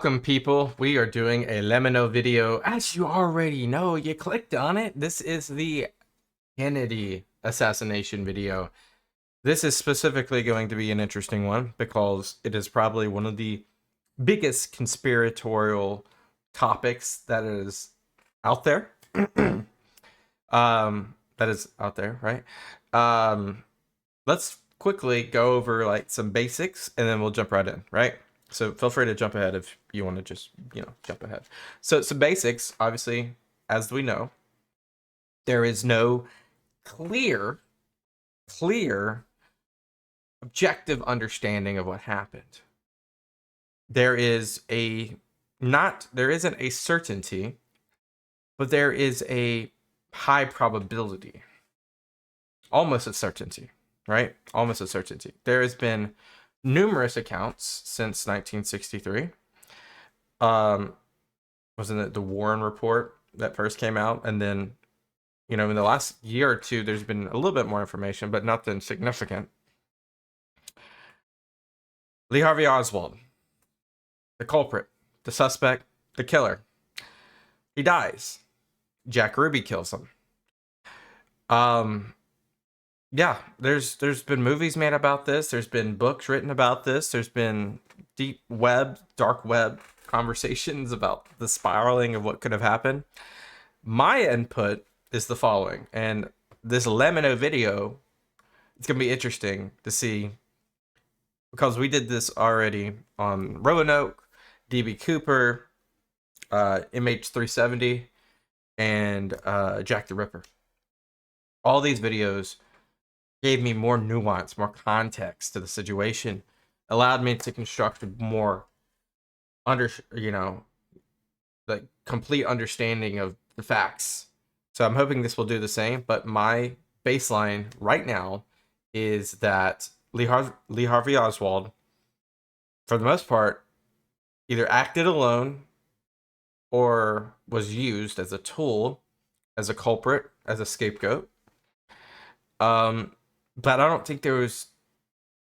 Welcome, people. We are doing a LEMMiNO video. As you already know, you clicked on it. This is the Kennedy assassination video. This is specifically going to be an interesting one because it is probably one of the biggest conspiratorial topics that is out there. That is out there, right? Let's quickly go over like some basics and then we'll jump right in, right? So feel free to jump ahead if you want to just, jump ahead. So some basics, obviously, as we know, there is no clear, objective understanding of what happened. There isn't a certainty, but there is a high probability. Almost a certainty, right? Almost a certainty. There has been numerous accounts since 1963. Wasn't it the Warren report that first came out? And then, in the last year or two, there's been a little bit more information, but nothing significant. Lee Harvey Oswald, the culprit, the suspect, the killer. He dies. Jack Ruby kills him. Yeah, there's been movies made about this. There's been books written about this. There's been dark web conversations about the spiraling of what could have happened. My input is the following, and this LEMMiNO video, it's going to be interesting to see because we did this already on Roanoke, DB Cooper, MH370, and Jack the Ripper. All these videos gave me more nuance, more context to the situation, allowed me to construct a more complete understanding of the facts. So I'm hoping this will do the same, but my baseline right now is that Lee Harvey Oswald, for the most part, either acted alone or was used as a tool, as a culprit, as a scapegoat. But I don't think there was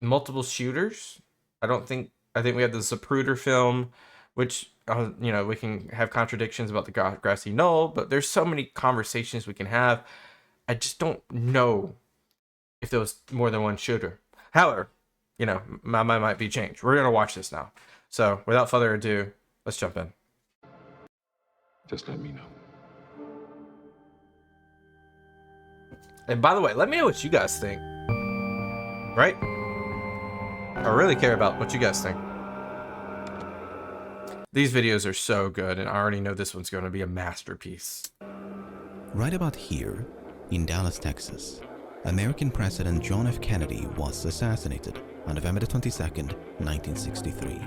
multiple shooters. I think we have the Zapruder film, which, we can have contradictions about the grassy knoll, but there's so many conversations we can have. I just don't know if there was more than one shooter. However, my mind might be changed. We're going to watch this now. So without further ado, let's jump in. Just let me know. And by the way, let me know what you guys think. Right? I really care about what you guys think. These videos are so good, and I already know this one's going to be a masterpiece. Right about here, in Dallas, Texas, American President John F. Kennedy was assassinated on November 22nd, 1963.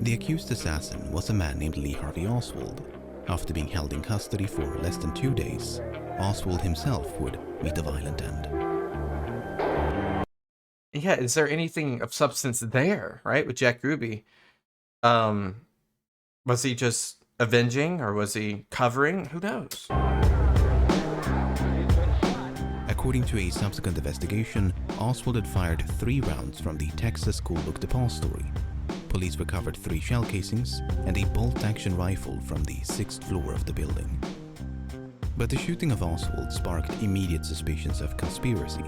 The accused assassin was a man named Lee Harvey Oswald. After being held in custody for less than 2 days, Oswald himself would meet a violent end. Yeah, is there anything of substance there, right, with Jack Ruby? Was he just avenging, or was he covering? Who knows? According to a subsequent investigation, Oswald had fired 3 rounds from the Texas School Book Depository. Police recovered 3 shell casings and a bolt-action rifle from the 6th floor of the building. But the shooting of Oswald sparked immediate suspicions of conspiracy.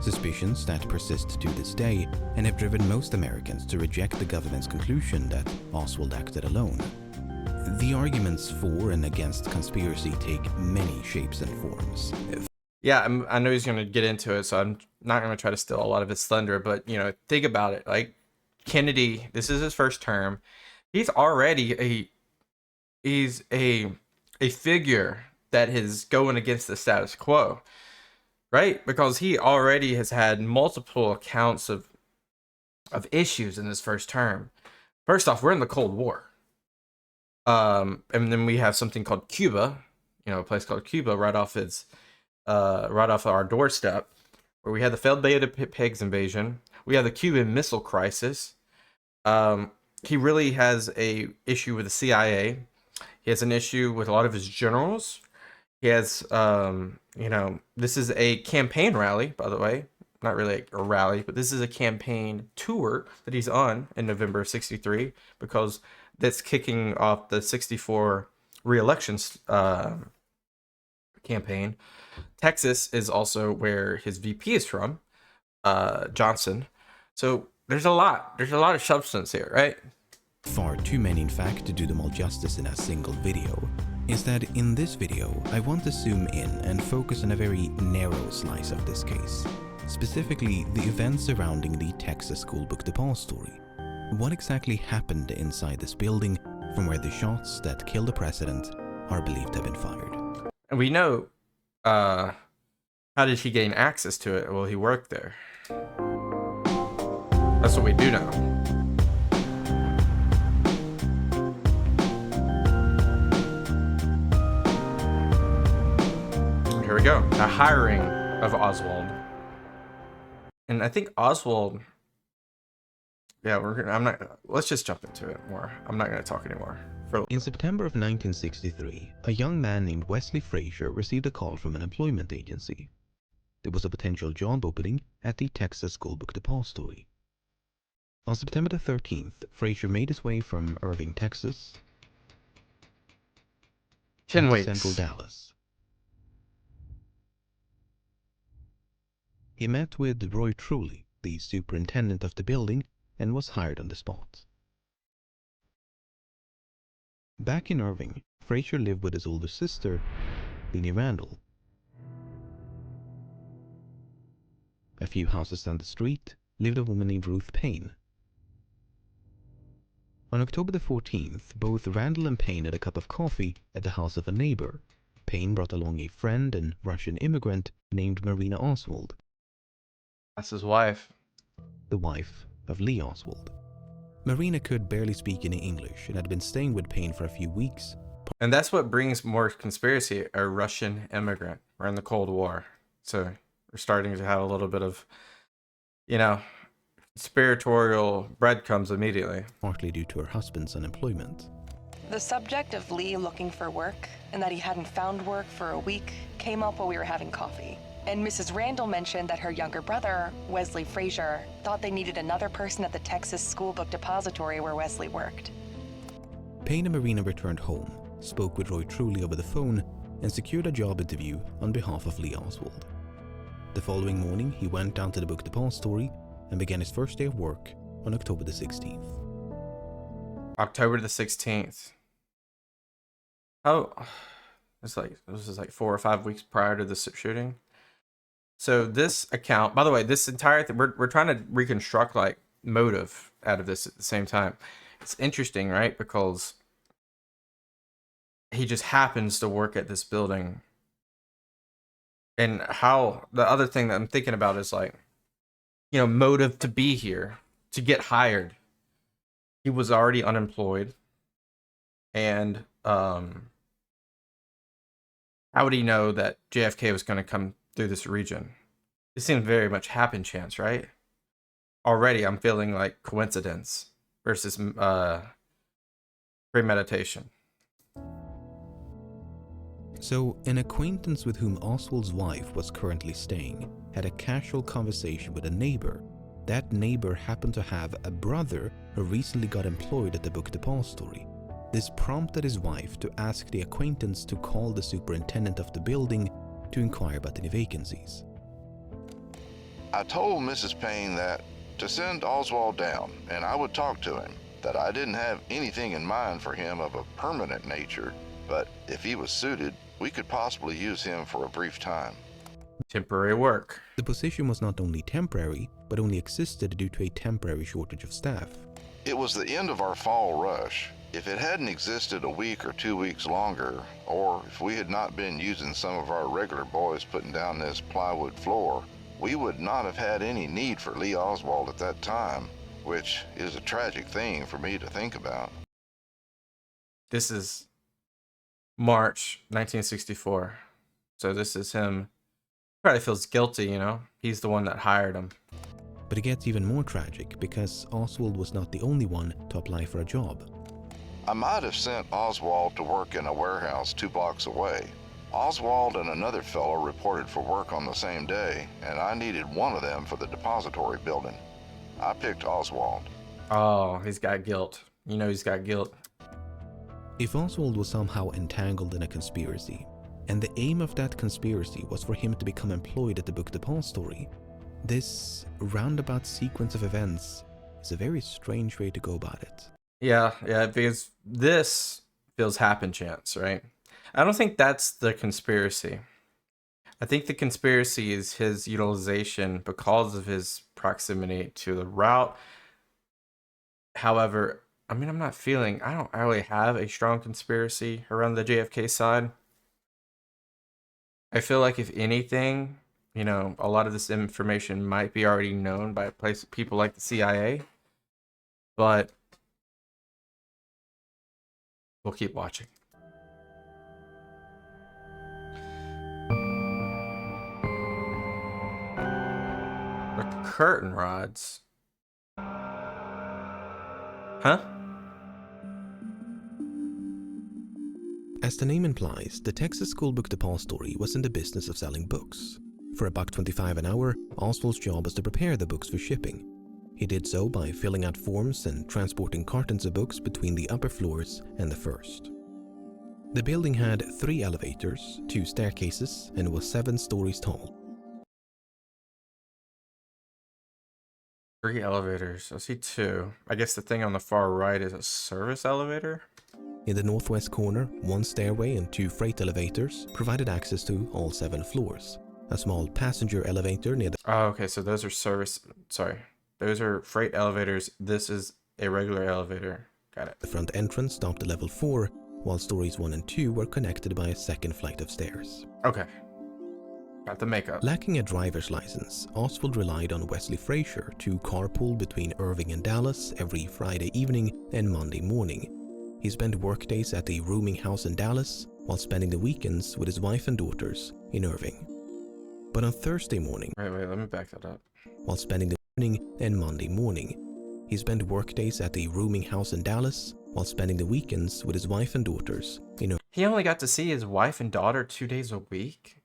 Suspicions that persist to this day and have driven most Americans to reject the government's conclusion that Oswald acted alone. The arguments for and against conspiracy take many shapes and forms. Yeah, I know he's going to get into it, so I'm not going to try to steal a lot of his thunder, but, think about it. Like, Kennedy, this is his first term. He's already a figure that is going against the status quo. Right? Because he already has had multiple accounts of issues in his first term. First off, we're in the Cold War. And then we have something called Cuba, a place called Cuba right off our doorstep, where we had the failed Bay of the Pigs invasion. We have the Cuban Missile Crisis. He really has a issue with the CIA. He has an issue with a lot of his generals. He has, this is a campaign rally, by the way. Not really a rally, but this is a campaign tour that he's on in November of '63 because that's kicking off the 64 re-election campaign. Texas is also where his VP is from, Johnson. So there's a lot of substance here, right? Far too many, in fact, to do them all justice in a single video. Instead, in this video, I want to zoom in and focus on a very narrow slice of this case. Specifically, the events surrounding the Texas School Book Depository. What exactly happened inside this building from where the shots that killed the president are believed to have been fired. And we know, how did he gain access to it? Well, he worked there. That's what we do know. Here we go. The hiring of Oswald. And I think Oswald, yeah, let's just jump into it more. I'm not gonna talk anymore. In September of 1963, a young man named Wesley Frazier received a call from an employment agency. There was a potential job opening at the Texas School Book Depository. On September the 13th, Frazier made his way from Irving, Texas, to central Dallas. He met with Roy Truly, the superintendent of the building, and was hired on the spot. Back in Irving, Frazier lived with his older sister, Leanie Randall. A few houses down the street lived a woman named Ruth Payne. On October the 14th, both Randall and Payne had a cup of coffee at the house of a neighbor. Payne brought along a friend and Russian immigrant named Marina Oswald. That's his wife. The wife of Lee Oswald. Marina could barely speak any English and had been staying with Payne for a few weeks. And that's what brings more conspiracy, a Russian immigrant. We're in the Cold War. So we're starting to have a little bit of, conspiratorial breadcrumbs immediately. Partly due to her husband's unemployment. The subject of Lee looking for work and that he hadn't found work for a week came up while we were having coffee. And Mrs. Randall mentioned that her younger brother, Wesley Frazier, thought they needed another person at the Texas School Book Depository where Wesley worked. Payne and Marina returned home, spoke with Roy Truly over the phone, and secured a job interview on behalf of Lee Oswald. The following morning, he went down to the book depository and began his first day of work on October the 16th. October the 16th. Oh, this is like 4 or 5 weeks prior to the shooting. So this account, by the way, this entire thing, we're trying to reconstruct like motive out of this at the same time. It's interesting, right? Because he just happens to work at this building. And how, the other thing that I'm thinking about is like, motive to be here, to get hired. He was already unemployed. And how would he know that JFK was going to come through this region? It seemed very much happen chance, right? Already I'm feeling like coincidence versus premeditation. So, an acquaintance with whom Oswald's wife was currently staying had a casual conversation with a neighbor. That neighbor happened to have a brother who recently got employed at the book depository. This prompted his wife to ask the acquaintance to call the superintendent of the building to inquire about any vacancies. I told Mrs. Payne that to send Oswald down and I would talk to him, that I didn't have anything in mind for him of a permanent nature, but if he was suited, we could possibly use him for a brief time. Temporary work. The position was not only temporary, but only existed due to a temporary shortage of staff. It was the end of our fall rush. If it hadn't existed a week or 2 weeks longer, or if we had not been using some of our regular boys putting down this plywood floor, we would not have had any need for Lee Oswald at that time, which is a tragic thing for me to think about. This is March 1964. So this is him. Probably feels guilty, He's the one that hired him. But it gets even more tragic because Oswald was not the only one to apply for a job. I might have sent Oswald to work in a warehouse 2 blocks away. Oswald and another fellow reported for work on the same day, and I needed one of them for the depository building. I picked Oswald. Oh, he's got guilt. He's got guilt. If Oswald was somehow entangled in a conspiracy, and the aim of that conspiracy was for him to become employed at the book depository, this roundabout sequence of events is a very strange way to go about it. Yeah, because this feels happen chance, right? I don't think that's the conspiracy. I think the conspiracy is his utilization because of his proximity to the route. However, I don't really have a strong conspiracy around the JFK side. I feel like if anything, a lot of this information might be already known by people like the CIA, but we'll keep watching. The curtain rods. Huh? As the name implies, the Texas School Book Depository was in the business of selling books. For $1.25 an hour, Oswald's job was to prepare the books for shipping. He did so by filling out forms and transporting cartons of books between the upper floors and the first. The building had 3 elevators, 2 staircases, and was 7 stories tall. 3 elevators. I see 2. I guess the thing on the far right is a service elevator. In the northwest corner, 1 stairway and 2 freight elevators provided access to all 7 floors. A small passenger elevator near the... Oh, okay, so those are freight elevators. This is a regular elevator. Got it. The front entrance stopped at level 4, while stories 1 and 2 were connected by a second flight of stairs. Okay. Got the makeup. Lacking a driver's license, Oswald relied on Wesley Frazier to carpool between Irving and Dallas every Friday evening and Monday morning. He spent workdays at a rooming house in Dallas while spending the weekends with his wife and daughters in Irving. But on Thursday morning... Wait, let me back that up. While spending the evening and Monday morning, he spent workdays at a rooming house in Dallas while spending the weekends with his wife and daughters in Irving. He only got to see his wife and daughter 2 days a week?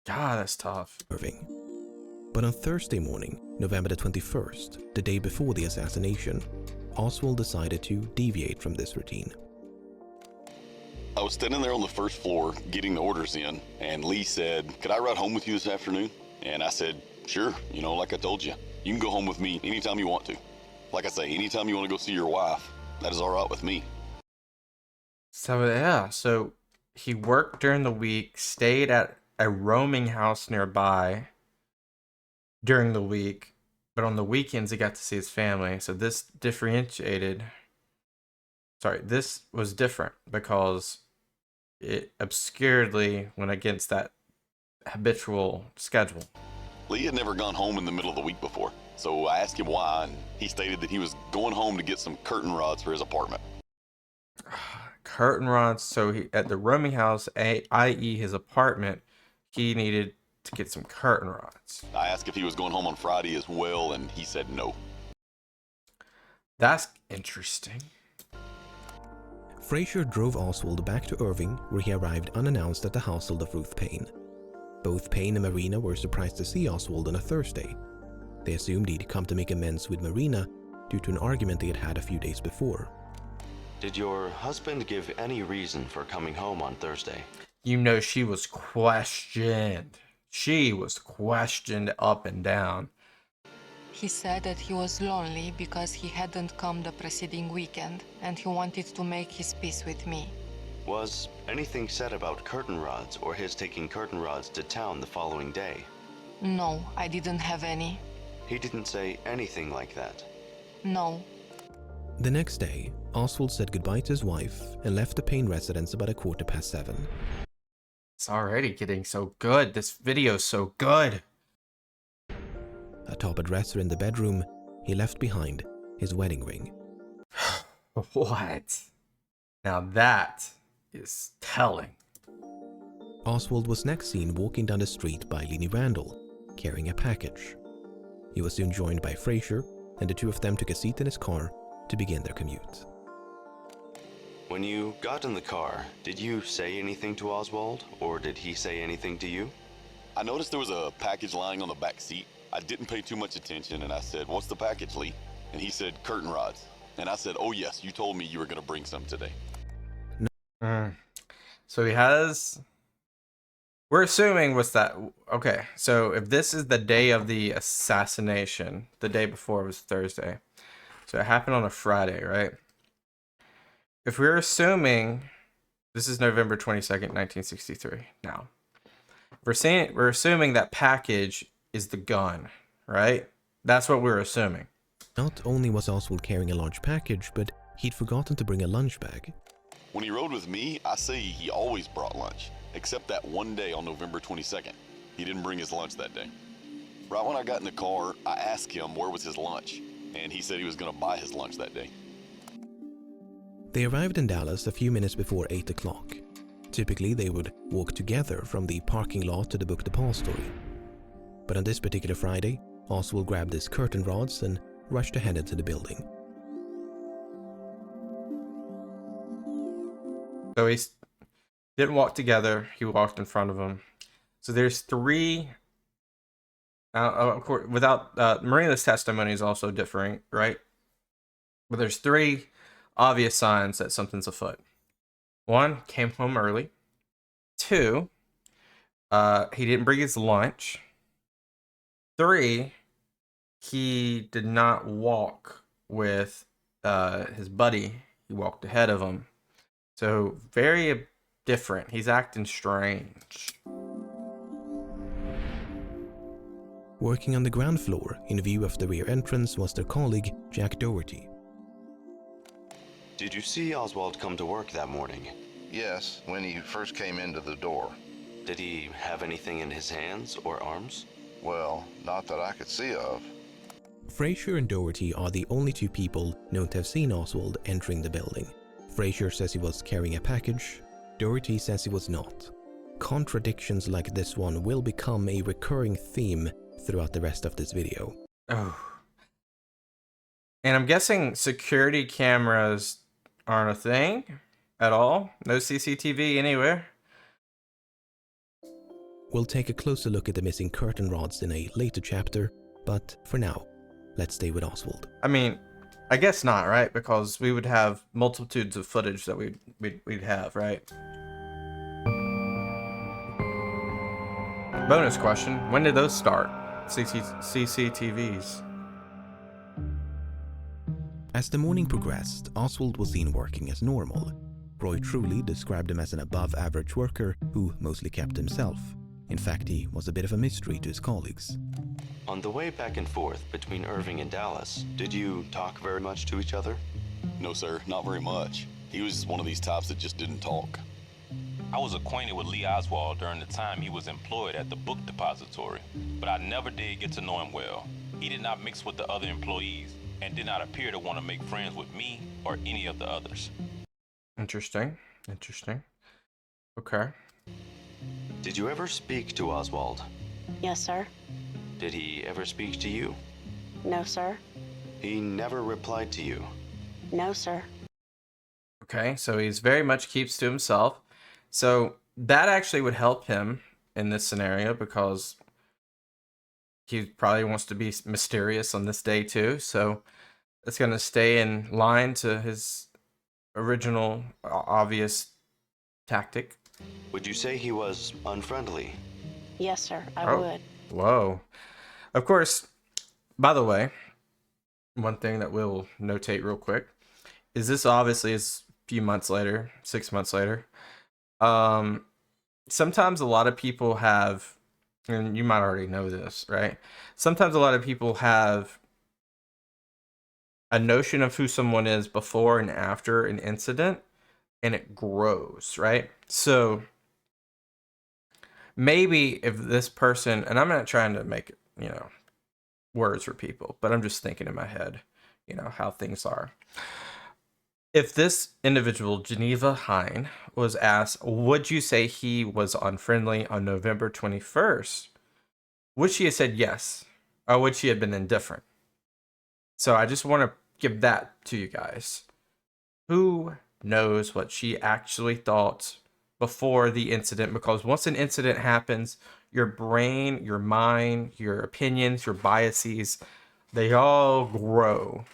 God, that's tough. But on Thursday morning, November the 21st, the day before the assassination, Oswald decided to deviate from this routine. I was standing there on the first floor getting the orders in, and Lee said, "Could I ride home with you this afternoon?" And I said, "Sure, like I told you. You can go home with me anytime you want to. Like I say, anytime you want to go see your wife, that is all right with me." So, yeah, so he worked during the week, stayed at a roaming house nearby during the week, but on the weekends he got to see his family. So this was different because it obscuredly went against that habitual schedule. Lee had never gone home in the middle of the week before, so I asked him why, and he stated that he was going home to get some curtain rods for his apartment. Curtain rods. So he, at the roaming house, i.e. his apartment, he needed to get some curtain rods. I asked if he was going home on Friday as well, and he said no. That's interesting. Frazier drove Oswald back to Irving, where he arrived unannounced at the household of Ruth Payne. Both Payne and Marina were surprised to see Oswald on a Thursday. They assumed he'd come to make amends with Marina due to an argument they had had a few days before. Did your husband give any reason for coming home on Thursday? She was questioned. She was questioned up and down. He said that he was lonely because he hadn't come the preceding weekend, and he wanted to make his peace with me. Was anything said about curtain rods or his taking curtain rods to town the following day? No, I didn't have any. He didn't say anything like that? No. The next day, Oswald said goodbye to his wife and left the Payne residence about 7:15. It's already getting so good. This video's so good. Atop a dresser in the bedroom, he left behind his wedding ring. What? Now that is telling. Oswald was next seen walking down the street by Lenny Randall, carrying a package. He was soon joined by Frazier, and the two of them took a seat in his car to begin their commute. When you got in the car, did you say anything to Oswald, or did he say anything to you? I noticed there was a package lying on the back seat. I didn't pay too much attention, and I said, "What's the package, Lee?" And he said, "Curtain rods." And I said, "Oh yes, you told me you were going to bring some today." Mm. So he has. We're assuming what's that? Okay, so if this is the day of the assassination, the day before was Thursday. So it happened on a Friday, right? If we're assuming this is November 22nd, 1963. Now, we're assuming that package is the gun, right? That's what we're assuming. Not only was Oswald carrying a large package, but he'd forgotten to bring a lunch bag. When he rode with me, I say he always brought lunch, except that one day on November 22nd. He didn't bring his lunch that day. Right when I got in the car, I asked him where was his lunch, and he said he was going to buy his lunch that day. They arrived in Dallas a few minutes before 8 o'clock. Typically, they would walk together from the parking lot to the book depository. But on this particular Friday, Oswald grabbed his curtain rods and rushed ahead into the building. So he didn't walk together. He walked in front of him. So there's three. Of course, without Marina's testimony is also differing, right? But there's three obvious signs that something's afoot. One, came home early. Two, he didn't bring his lunch. Three, he did not walk with his buddy. He walked ahead of him. So very different. He's acting strange. Working on the ground floor, in view of the rear entrance, was their colleague, Jack Doherty. Did you see Oswald come to work that morning? Yes, when he first came into the door. Did he have anything in his hands or arms? Well, not that I could see of. Frazier and Doherty are the only two people known to have seen Oswald entering the building. Frazier says he was carrying a package. Doherty says he was not. Contradictions like this one will become a recurring theme throughout the rest of this video. Oh. And I'm guessing security cameras aren't a thing at all? No CCTV anywhere? We'll take a closer look at the missing curtain rods in a later chapter, but for now, let's stay with Oswald. I mean, I guess not, right? Because we would have multitudes of footage that we'd have, right? Bonus question, when did those start? CCTVs. As the morning progressed, Oswald was seen working as normal. Roy Truly described him as an above-average worker who mostly kept himself. In fact, he was a bit of a mystery to his colleagues. On the way back and forth between Irving and Dallas, did you talk very much to each other? No, sir, not very much. He was one of these types that just didn't talk. I was acquainted with Lee Oswald during the time he was employed at the book depository, but I never did get to know him well. He did not mix with the other employees and did not appear to want to make friends with me or any of the others. Interesting. Interesting. Okay. Did you ever speak to Oswald? Yes, sir. Did he ever speak to you? No, sir. He never replied to you? No, sir. Okay, so he's very much keeps to himself. So that actually would help him in this scenario because he probably wants to be mysterious on this day too. So it's going to stay in line to his original obvious tactic. Would you say he was unfriendly? Yes, sir. I Oh. would. Whoa. Of course, by the way, one thing that we'll notate real quick is this obviously is a few months later, 6 months later. Sometimes a lot of people have, and you might already know this, right? Sometimes a lot of people have a notion of who someone is before and after an incident, and it grows, right? So maybe if this person, and I'm not trying to make, words for people, but I'm just thinking in my head, how things are. If this individual, Geneva Hine, was asked, would you say he was unfriendly on November 21st? Would she have said yes? Or would she have been indifferent? So I just want to give that to you guys. Who knows what she actually thought before the incident? Because once an incident happens, your brain, your mind, your opinions, your biases, they all grow.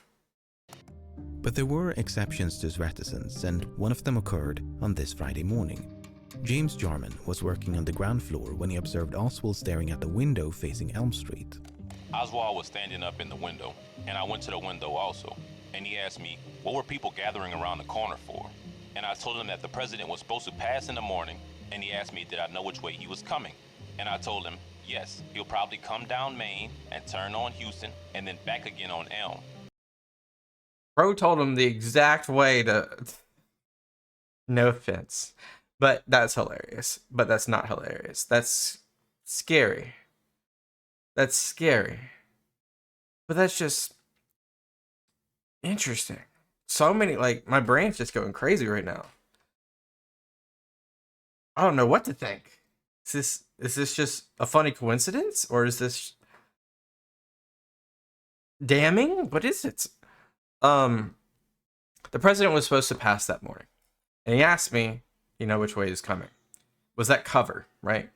But there were exceptions to his reticence, and one of them occurred on this Friday morning. James Jarman was working on the ground floor when he observed Oswald staring at the window facing Elm Street. Oswald was standing up in the window, and I went to the window also. And he asked me, what were people gathering around the corner for? And I told him that the president was supposed to pass in the morning, and he asked me did I know which way he was coming. And I told him, yes, he'll probably come down Main and turn on Houston and then back again on Elm. Bro told him the exact way to... No offense. But that's hilarious. But that's not hilarious. That's scary. That's scary. But that's just interesting. So many, like, my brain's just going crazy right now. I don't know what to think. Is this just a funny coincidence? Or is this damning? What is it? The president was supposed to pass that morning. And he asked me, you know, which way is coming. Was that cover, right?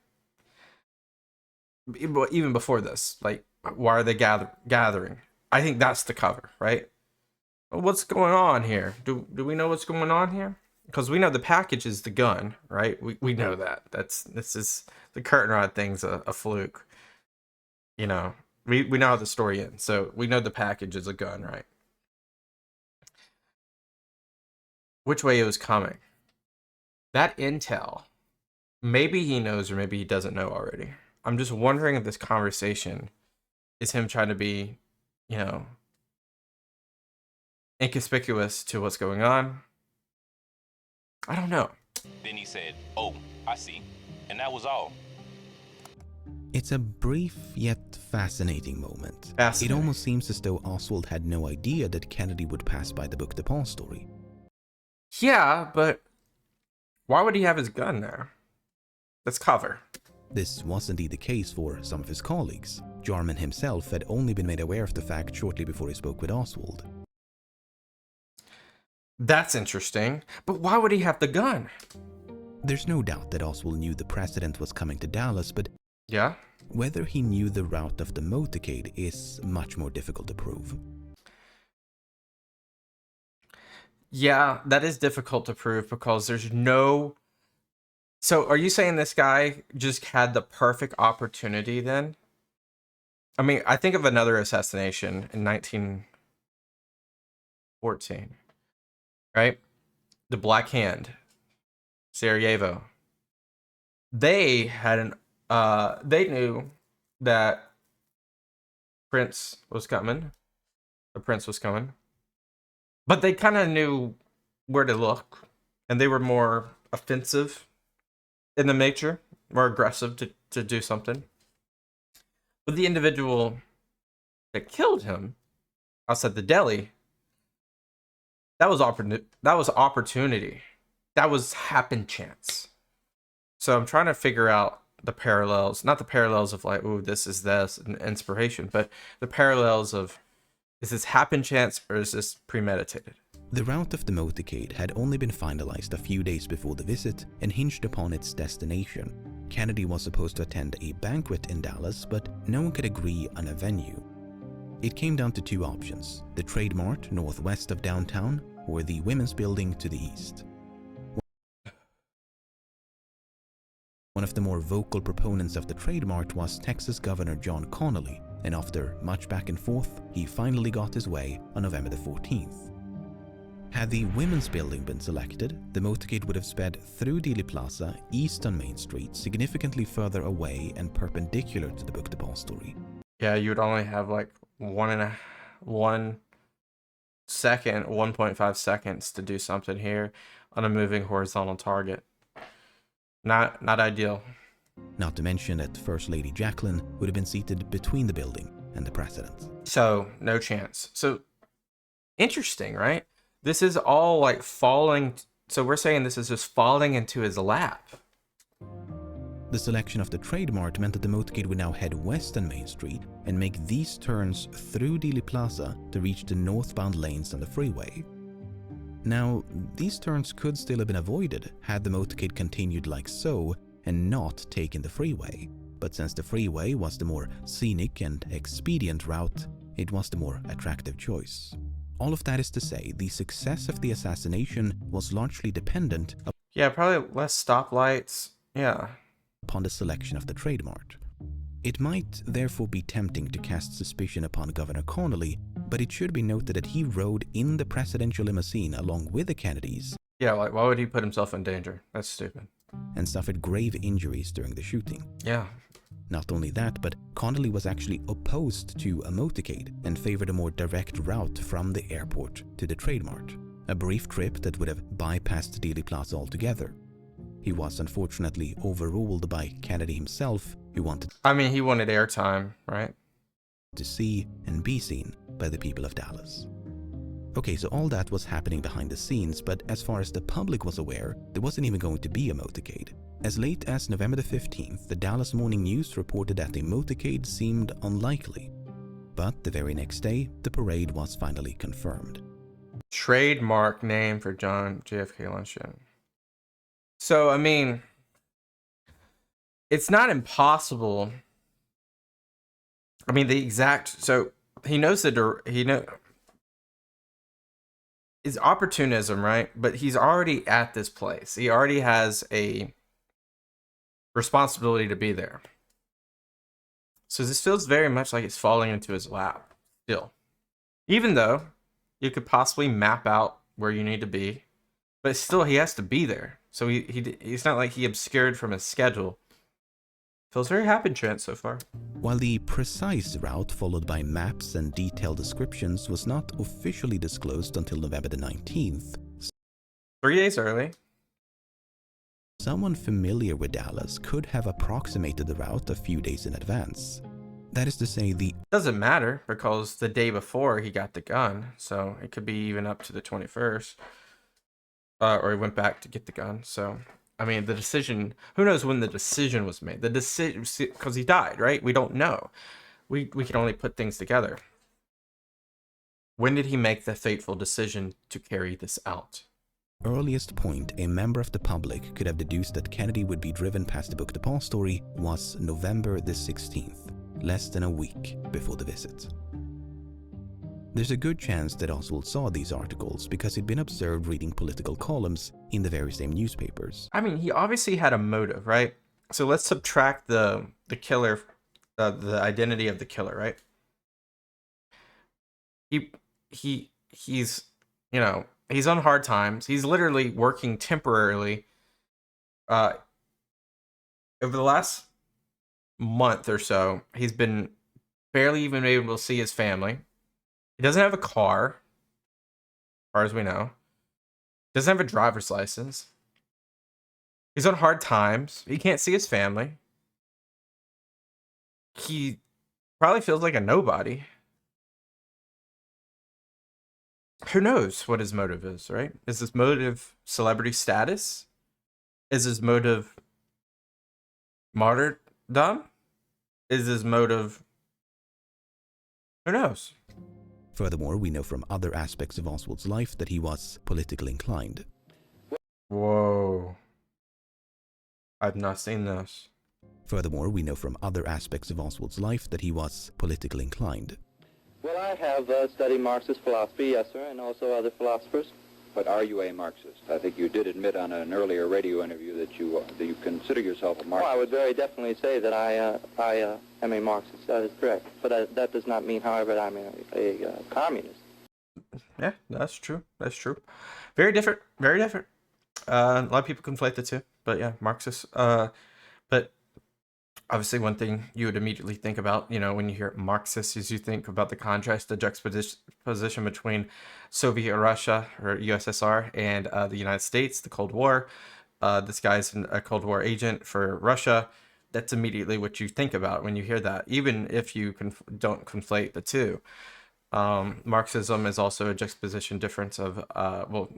Even before this, like, why are they gathering? I think that's the cover, right? What's going on here? Do we know what's going on here? Because we know the package is the gun, right? We know that. This is the curtain rod thing's a fluke. You know, we know how the story ends, so we know the package is a gun, right? Which way it was coming? That intel, maybe he knows or maybe he doesn't know already. I'm just wondering if this conversation is him trying to be, you know, inconspicuous to what's going on. I don't know. Then he said, oh, I see. And that was all. It's a brief yet fascinating moment. Fascinating. It almost seems as though Oswald had no idea that Kennedy would pass by the book depository. Yeah, but why would he have his gun there? That's cover. This was indeed the case for some of his colleagues. Jarman himself had only been made aware of the fact shortly before he spoke with Oswald. That's interesting. But why would he have the gun? There's no doubt that Oswald knew the president was coming to Dallas, but yeah, whether he knew the route of the motorcade is much more difficult to prove. Yeah, that is difficult to prove because there's no... So are you saying this guy just had the perfect opportunity then? I mean, I think of another assassination in 1914, right? The Black Hand, Sarajevo. They had they knew that Prince was coming. The Prince was coming. But they kind of knew where to look. And they were more offensive in the nature, more aggressive to do something. But the individual that killed him outside the deli, that was opportunity. That was happen chance. So I'm trying to figure out the parallels, not the parallels of like, ooh, this is this, and inspiration, but the parallels of, is this happen chance or is this premeditated? The route of the motorcade had only been finalized a few days before the visit and hinged upon its destination. Kennedy was supposed to attend a banquet in Dallas, but no one could agree on a venue. It came down to two options: the Trade Mart northwest of downtown or the Women's Building to the east. One of the more vocal proponents of the Trade Mart was Texas Governor John Connally, and after much back and forth, he finally got his way on November the 14th. Had the Women's Building been selected, the motorcade would have sped through Dealey Plaza, east on Main Street, significantly further away and perpendicular to the book depository. Yeah, you would only have like 1.5 seconds to do something here on a moving horizontal target. Not ideal. Not to mention that First Lady Jacqueline would have been seated between the building and the president. So, no chance. So, interesting, right? This is all like falling. So we're saying this is just falling into his lap. The selection of the Trade Mart meant that the motorcade would now head west on Main Street and make these turns through Dealey Plaza to reach the northbound lanes on the freeway. Now, these turns could still have been avoided had the motorcade continued like so and not taken the freeway. But since the freeway was the more scenic and expedient route, it was the more attractive choice. All of that is to say, the success of the assassination was largely dependent Yeah, probably less stoplights. Yeah. upon the selection of the trademark. It might therefore be tempting to cast suspicion upon Governor Connolly, but it should be noted that he rode in the presidential limousine along with the Kennedys Yeah, like, why would he put himself in danger? That's stupid. and suffered grave injuries during the shooting. Yeah. Not only that, but Connolly was actually opposed to a motorcade and favored a more direct route from the airport to the trademark, a brief trip that would have bypassed Dealey Plaza altogether. He was unfortunately overruled by Kennedy himself, who wanted I mean, he wanted airtime, right? to see and be seen by the people of Dallas. Okay, so all that was happening behind the scenes, but as far as the public was aware, there wasn't even going to be a motorcade. As late as November the 15th, the Dallas Morning News reported that a motorcade seemed unlikely. But the very next day, the parade was finally confirmed. Trademark name for John JFK luncheon. So, I mean, it's not impossible. I mean, so he knows it's opportunism, right? But he's already at this place. He already has a responsibility to be there. So this feels very much like it's falling into his lap still. Even though you could possibly map out where you need to be, but still he has to be there. So he's not like he obscured from his schedule. Feels very happenchance so far. While the precise route followed by maps and detailed descriptions was not officially disclosed until November the 19th, 3 days early. someone familiar with Dallas could have approximated the route a few days in advance. That is to say, the Doesn't matter because the day before he got the gun, so it could be even up to the 21st. Or he went back to get the gun. So, I mean, the decision, who knows when the decision was made? The decision, because he died, right? We don't know. We can only put things together. When did he make the fateful decision to carry this out? earliest point a member of the public could have deduced that Kennedy would be driven past the book depository was November the 16th, less than a week before the visit. There's a good chance that Oswald saw these articles because he'd been observed reading political columns in the very same newspapers. I mean, he obviously had a motive, right? So let's subtract the killer, the identity of the killer, right? He's you know, he's on hard times. He's literally working temporarily. Over the last month or so, he's been barely even able to see his family. He doesn't have a car, as far as we know. Doesn't have a driver's license. He's on hard times. He can't see his family. He probably feels like a nobody. Who knows what his motive is, right? Is his motive celebrity status? Is his motive martyrdom? Is his motive... Who knows? Furthermore, we know from other aspects of Oswald's life that he was politically inclined. Whoa. I've not seen this. Furthermore, we know from other aspects of Oswald's life that he was politically inclined. Well, I have studied Marxist philosophy, yes, sir, and also other philosophers. But are you a Marxist? I think you did admit on an earlier radio interview that you consider yourself a Marxist. Well, I would very definitely say that I am a Marxist. That is correct. But that does not mean, however, that I'm a communist. Yeah, that's true. That's true. Very different. Very different. A lot of people conflate the two. But yeah, Marxist. But obviously one thing you would immediately think about, you know, when you hear Marxist is you think about the contrast, the juxtaposition between Soviet Russia or USSR and the United States, the Cold War. This guy's a Cold War agent for Russia. That's immediately what you think about when you hear that, even if you don't conflate the two. Marxism is also a juxtaposition difference of,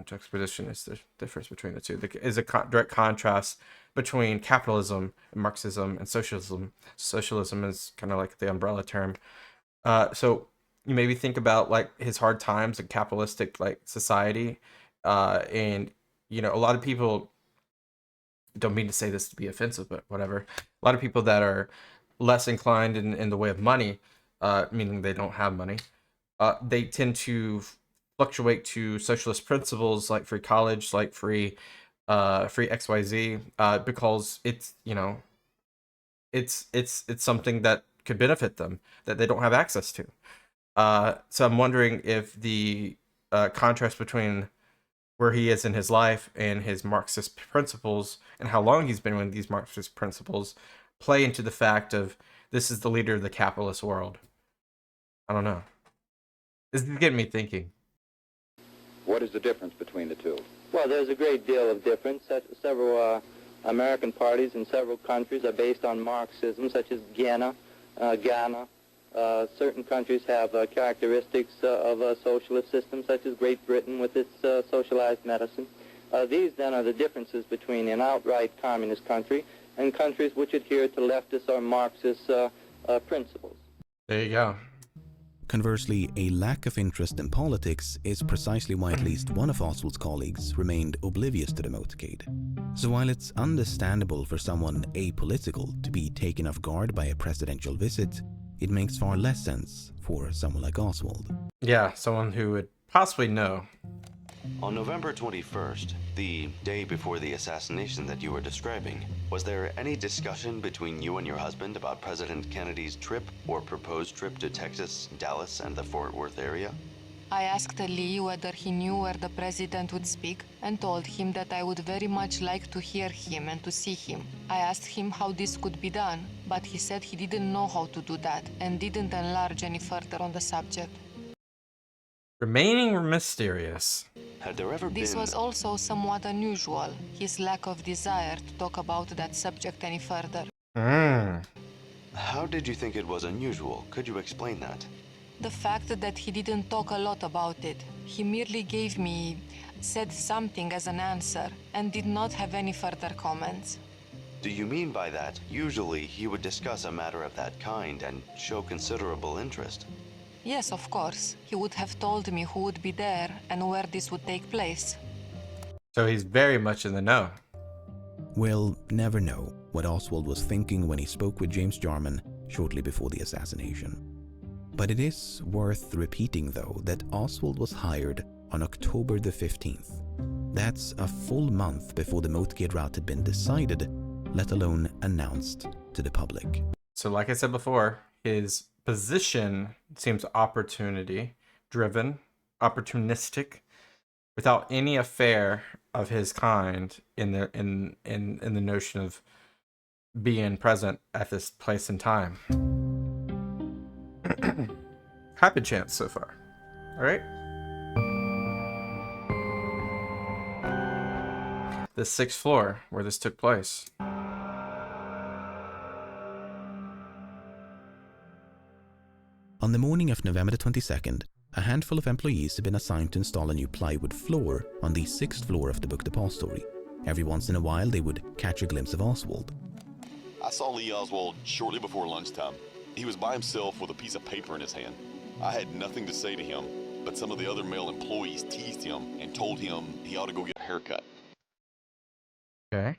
juxtaposition is the difference between the two. Is a direct contrast between capitalism and Marxism and socialism. Socialism is kind of like the umbrella term. So you maybe think about like his hard times in capitalistic like society. And, you know, a lot of people, don't mean to say this to be offensive, but whatever. A lot of people that are less inclined in the way of money, meaning they don't have money, they tend to fluctuate to socialist principles like free college, like free XYZ, because it's, you know, it's something that could benefit them that they don't have access to. So I'm wondering if the contrast between where he is in his life and his Marxist principles and how long he's been with these Marxist principles play into the fact of this is the leader of the capitalist world. I don't know. This is getting me thinking. What is the difference between the two? Well, there's a great deal of difference. Several American parties in several countries are based on Marxism, such as Ghana. Certain countries have characteristics of a socialist system, such as Great Britain with its socialized medicine. These, then, are the differences between an outright communist country and countries which adhere to leftist or Marxist principles. There you go. Conversely, a lack of interest in politics is precisely why at least one of Oswald's colleagues remained oblivious to the motorcade. So while it's understandable for someone apolitical to be taken off guard by a presidential visit, it makes far less sense for someone like Oswald. Yeah, someone who would possibly know. On November 21st, the day before the assassination that you were describing, was there any discussion between you and your husband about President Kennedy's trip or proposed trip to Texas, Dallas, and the Fort Worth area? I asked Lee whether he knew where the president would speak and told him that I would very much like to hear him and to see him. I asked him how this could be done, but he said he didn't know how to do that and didn't enlarge any further on the subject. Remaining mysterious. Had there ever This been... was also somewhat unusual, his lack of desire to talk about that subject any further. How did you think it was unusual? Could you explain that? The fact that he didn't talk a lot about it. He merely said something as an answer, and did not have any further comments. Do you mean by that, usually he would discuss a matter of that kind and show considerable interest? Yes, of course. He would have told me who would be there and where this would take place. So he's very much in the know. We'll never know what Oswald was thinking when he spoke with James Jarman shortly before the assassination. But it is worth repeating, though, that Oswald was hired on October the 15th. That's a full month before the motorcade route had been decided, let alone announced to the public. So like I said before, his position seems opportunity-driven, opportunistic, without any affair of his kind in the notion of being present at this place and time. Happy chance so far. All right. The 6th floor where this took place. On the morning of November 22nd, a handful of employees had been assigned to install a new plywood floor on the 6th floor of the book depository. Every once in a while, they would catch a glimpse of Oswald. I saw Lee Oswald shortly before lunchtime. He was by himself with a piece of paper in his hand. I had nothing to say to him, but some of the other male employees teased him and told him he ought to go get a haircut. Okay.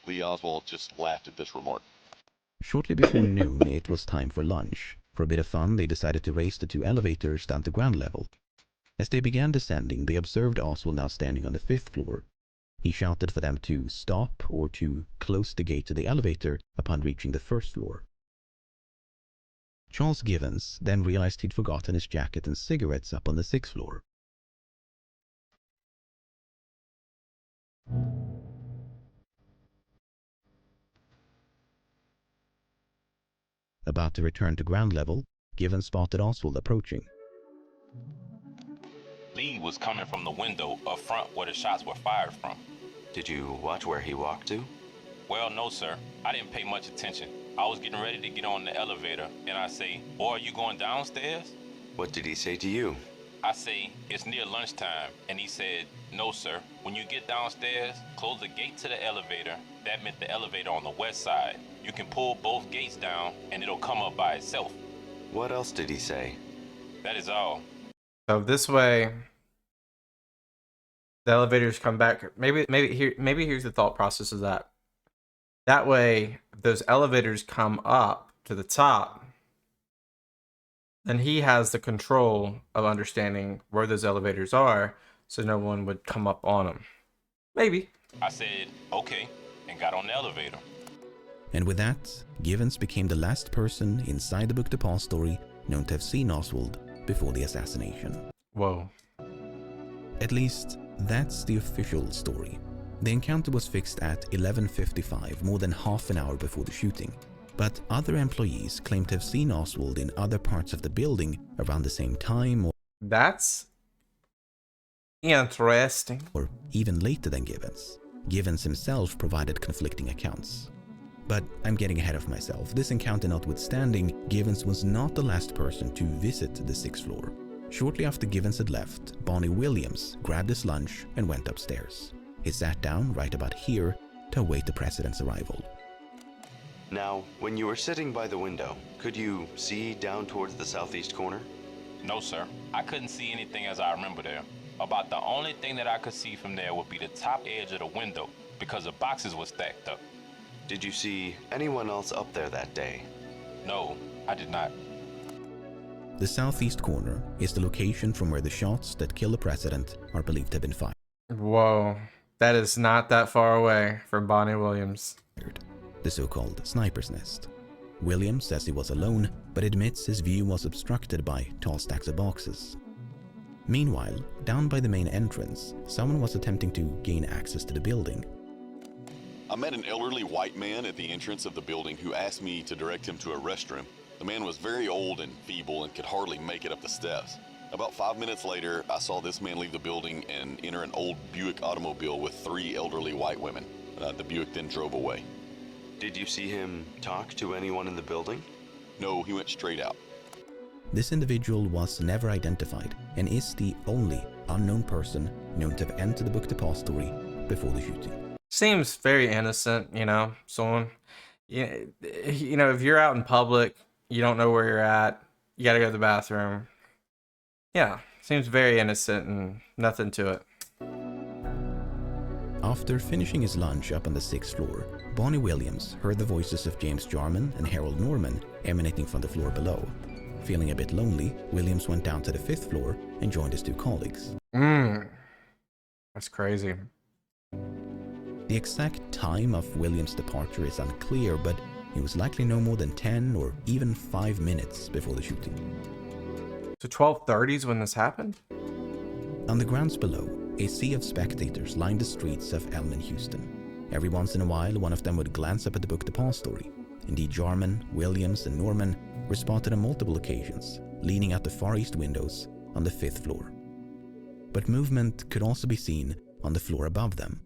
Lee Oswald just laughed at this remark. Shortly before noon, it was time for lunch. For a bit of fun, they decided to race the 2 elevators down to ground level. As they began descending, they observed Oswald now standing on the 5th floor. He shouted for them to stop or to close the gate to the elevator upon reaching the 1st floor. Charles Givens then realized he'd forgotten his jacket and cigarettes up on the 6th floor. About to return to ground level, Givens spotted Oswald approaching. Lee was coming from the window up front where the shots were fired from. Did you watch where he walked to? Well, no, sir. I didn't pay much attention. I was getting ready to get on the elevator, and I say, "Boy, are you going downstairs?" What did he say to you? I say, "It's near lunchtime," and he said, "No, sir. When you get downstairs, close the gate to the elevator." That meant the elevator on the west side. You can pull both gates down, and it'll come up by itself. What else did he say? That is all. So this way, the elevators come back. Maybe here's the thought process of that. That way, those elevators come up to the top. then he has the control of understanding where those elevators are, so no one would come up on them. Maybe. I said, okay, and got on the elevator. And with that, Givens became the last person inside the book depository known to have seen Oswald before the assassination. Whoa. At least, that's the official story. The encounter was fixed at 11:55, more than half an hour before the shooting. But other employees claim to have seen Oswald in other parts of the building around the same time That's interesting. or even later than Givens. Givens himself provided conflicting accounts. But I'm getting ahead of myself. This encounter notwithstanding, Givens was not the last person to visit the 6th floor. Shortly after Givens had left, Bonnie Williams grabbed his lunch and went upstairs. He sat down right about here to await the president's arrival. Now, when you were sitting by the window, could you see down towards the southeast corner? No, sir. I couldn't see anything as I remember there. About the only thing that I could see from there would be the top edge of the window because the boxes were stacked up. Did you see anyone else up there that day? No, I did not. The southeast corner is the location from where the shots that killed the president are believed to have been fired. Whoa. That is not that far away from Bonnie Williams. The so-called sniper's nest. Williams says he was alone, but admits his view was obstructed by tall stacks of boxes. Meanwhile, down by the main entrance, someone was attempting to gain access to the building. I met an elderly white man at the entrance of the building who asked me to direct him to a restroom. The man was very old and feeble and could hardly make it up the steps. About 5 minutes later, I saw this man leave the building and enter an old Buick automobile with 3 elderly white women. The Buick then drove away. Did you see him talk to anyone in the building? No, he went straight out. This individual was never identified and is the only unknown person known to have entered the book depository before the shooting. Seems very innocent, you know. Someone, you know, if you're out in public, you don't know where you're at, you gotta go to the bathroom. Yeah, seems very innocent and nothing to it. After finishing his lunch up on the 6th floor, Bonnie Williams heard the voices of James Jarman and Harold Norman emanating from the floor below. Feeling a bit lonely, Williams went down to the 5th floor and joined his 2 colleagues. That's crazy. The exact time of Williams' departure is unclear, but it was likely no more than 10 or even 5 minutes before the shooting. So 12:30s when this happened? On the grounds below, a sea of spectators lined the streets of Elm in Houston. Every once in a while, one of them would glance up at the book depository. Indeed, Jarman, Williams, and Norman were spotted on multiple occasions, leaning out the far east windows on the 5th floor. But movement could also be seen on the floor above them,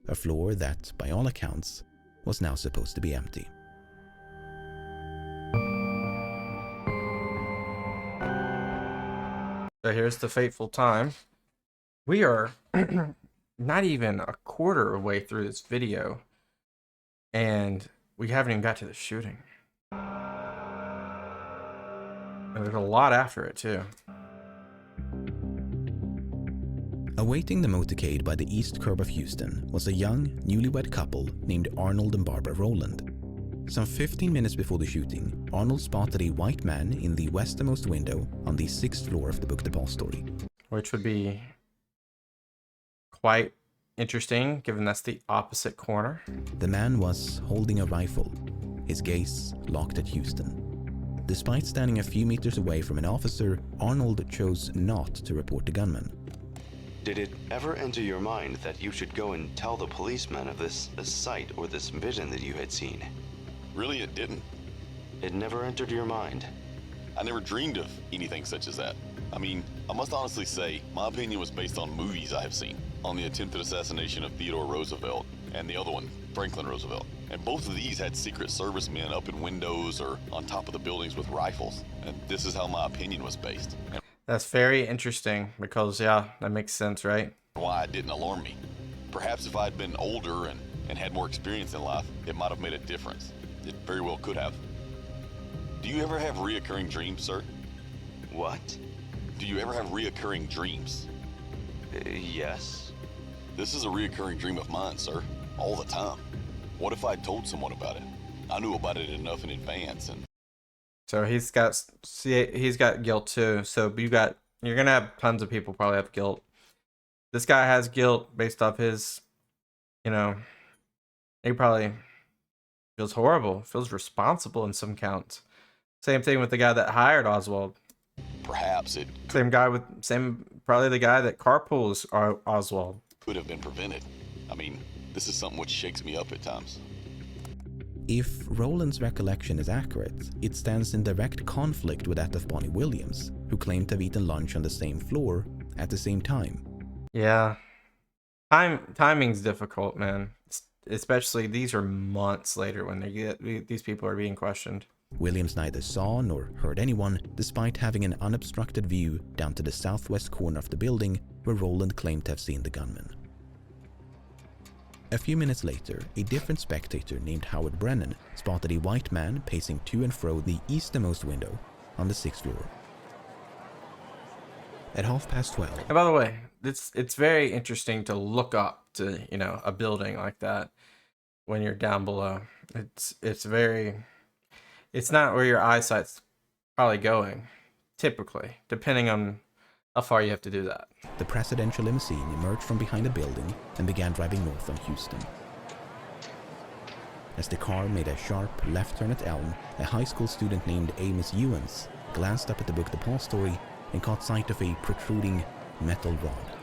a floor that, by all accounts, was now supposed to be empty. So here's the fateful time. We are not even a quarter of the way through this video, and we haven't even got to the shooting. And there's a lot after it, too. Awaiting the motorcade by the east curb of Houston was a young, newlywed couple named Arnold and Barbara Rowland. Some 15 minutes before the shooting, Arnold spotted a white man in the westernmost window on the 6th floor of the book depository. Which would be quite interesting, given that's the opposite corner. The man was holding a rifle, his gaze locked at Houston. Despite standing a few meters away from an officer, Arnold chose not to report the gunman. Did it ever enter your mind that you should go and tell the policeman of this sight or this vision that you had seen? Really, it didn't. It never entered your mind? I never dreamed of anything such as that. I mean, I must honestly say, my opinion was based on movies I have seen, on the attempted assassination of Theodore Roosevelt and the other one, Franklin Roosevelt. And both of these had Secret Service men up in windows or on top of the buildings with rifles. And this is how my opinion was based. And That's very interesting because, yeah, that makes sense, right? why it didn't alarm me. Perhaps if I had been older and had more experience in life, it might have made a difference. It very well could have. Do you ever have reoccurring dreams, sir? What? Do you ever have reoccurring dreams? Yes. This is a reoccurring dream of mine, sir. All the time. What if I told someone about it? I knew about it enough in advance, and So he's got guilt too. So you're gonna have tons of people probably have guilt. This guy has guilt based off his, you know, he probably feels horrible, feels responsible in some counts. Same thing with the guy that hired Oswald. Perhaps it Probably the guy that carpools Oswald. could have been prevented. I mean, this is something which shakes me up at times. If Rowland's recollection is accurate, it stands in direct conflict with that of Bonnie Williams, who claimed to have eaten lunch on the same floor at the same time. Yeah. Timing's difficult, man. Especially these are months later when these people are being questioned. Williams neither saw nor heard anyone, despite having an unobstructed view down to the southwest corner of the building where Rowland claimed to have seen the gunman. A few minutes later, a different spectator named Howard Brennan spotted a white man pacing to and fro the easternmost window on the 6th floor. At 12:30. And by the way, it's very interesting to look up to, you know, a building like that when you're down below. It's not where your eyesight's probably going, typically, depending on how far you have to do that. The presidential limousine emerged from behind a building and began driving north on Houston. As the car made a sharp left turn at Elm, a high school student named Amos Ewens glanced up at the book depository and caught sight of a protruding metal rod.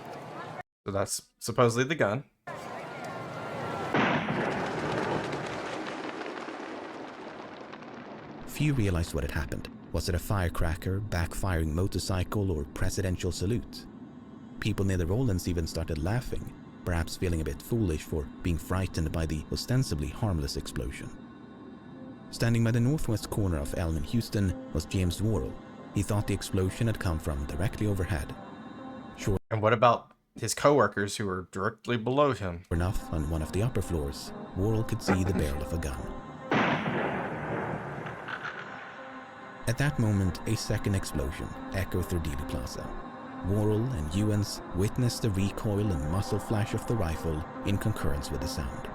So that's supposedly the gun. Few realized what had happened. Was it a firecracker, backfiring motorcycle, or presidential salute? People near the Rowlands even started laughing, perhaps feeling a bit foolish for being frightened by the ostensibly harmless explosion. Standing by the northwest corner of Elm in Houston was James Worrell. He thought the explosion had come from directly overhead. Sure And what about his coworkers who were directly below him? enough, on one of the upper floors, Worrell could see the barrel of a gun. At that moment, a second explosion echoed through Dealey Plaza. Worrell and Ewens witnessed the recoil and muzzle flash of the rifle in concurrence with the sound.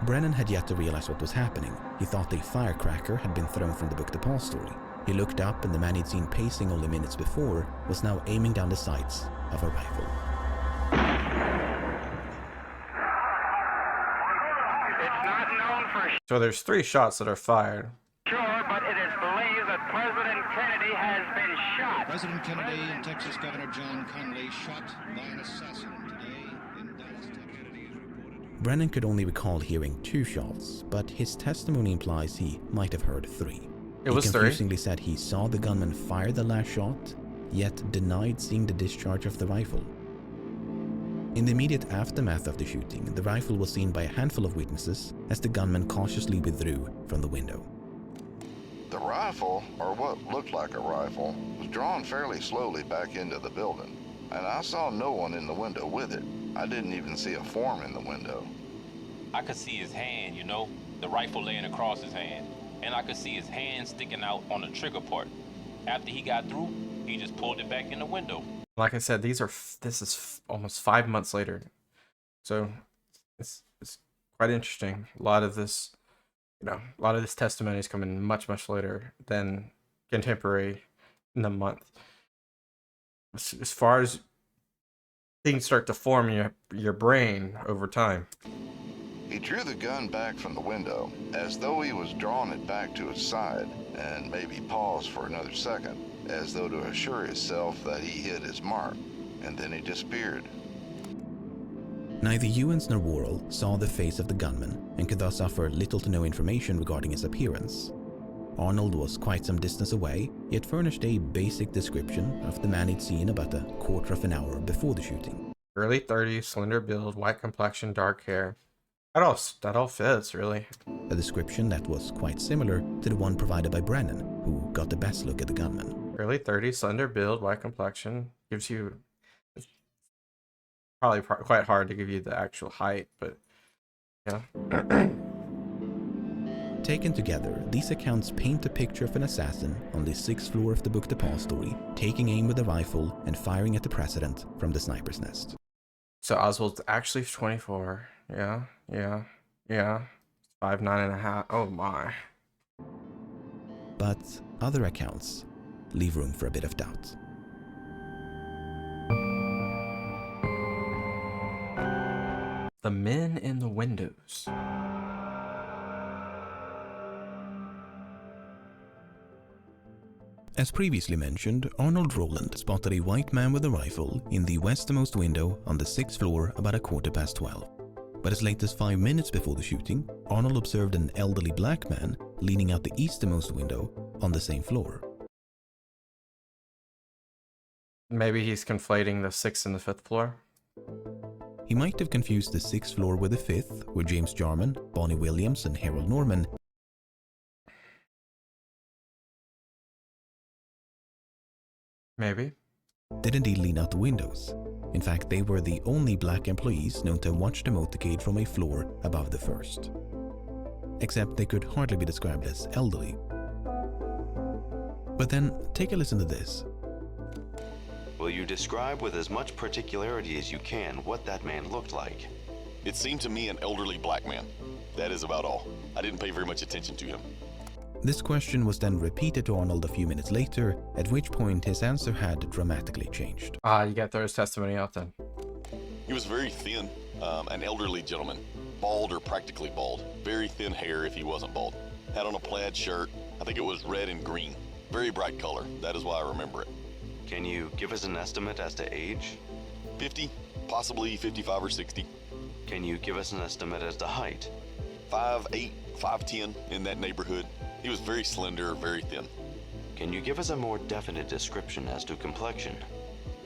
Brennan had yet to realize what was happening. He thought a firecracker had been thrown from the book depository. He looked up, and the man he'd seen pacing only minutes before was now aiming down the sights of a rifle. It's not known for So there's 3 shots that are fired. sure, but it is believed that President Kennedy has been shot. President Kennedy and Texas Governor John Connally shot by an assassin today in Dallas, Texas. Brennan could only recall hearing 2 shots, but his testimony implies he might have heard 3. It was He 3. confusingly said he saw the gunman fire the last shot, yet denied seeing the discharge of the rifle. In the immediate aftermath of the shooting, the rifle was seen by a handful of witnesses as the gunman cautiously withdrew from the window. The rifle, or what looked like a rifle, was drawn fairly slowly back into the building, and I saw no one in the window with it. I didn't even see a form in the window. I could see his hand, you know, the rifle laying across his hand. And I could see his hand sticking out on the trigger part. After he got through, he just pulled it back in the window. Like I said, this is almost 5 months later. So it's quite interesting. A lot of this testimony is coming much later than contemporary in the month. As far as things start to form in your brain over time. He drew the gun back from the window, as though he was drawing it back to his side, and maybe paused for another second, as though to assure himself that he hit his mark, and then he disappeared. Neither Ewens nor Worrell saw the face of the gunman and could thus offer little to no information regarding his appearance. Arnold was quite some distance away, yet furnished a basic description of the man he'd seen about a quarter of an hour before the shooting. Early 30s, slender build, white complexion, dark hair. That all fits, really. A description that was quite similar to the one provided by Brennan, who got the best look at the gunman. Early 30s, slender build, white complexion. Gives you... It's probably quite hard to give you the actual height, but... Yeah. Taken together, these accounts paint a picture of an assassin on the 6th floor of the book depository, taking aim with a rifle and firing at the president from the sniper's nest. So Oswald's actually 24. Yeah. 5'9.5". Oh my. but other accounts leave room for a bit of doubt. The men in the windows. As previously mentioned, Arnold Roland spotted a white man with a rifle in the westernmost window on the 6th floor about 12:15. But as late as 5 minutes before the shooting, Arnold observed an elderly black man leaning out the easternmost window on the same floor. Maybe he's conflating the 6th and the 5th floor. He might have confused the 6th floor with the 5th, where James Jarman, Bonnie Williams, and Harold Norman Maybe. did indeed lean out the windows. In fact, they were the only black employees known to have watched the motorcade from a floor above the 1st. Except they could hardly be described as elderly. But then, take a listen to this. Will you describe with as much particularity as you can what that man looked like? It seemed to me an elderly black man. That is about all. I didn't pay very much attention to him. This question was then repeated to Arnold a few minutes later, at which point his answer had dramatically changed. You gotta throw his testimony out then. He was very thin, an elderly gentleman, bald or practically bald, very thin hair if he wasn't bald. Had on a plaid shirt, I think it was red and green, very bright color, that is why I remember it. Can you give us an estimate as to age? 50, possibly 55 or 60. Can you give us an estimate as to height? 5'8", 5'10", in that neighborhood. He was very slender, very thin. Can you give us a more definite description as to complexion?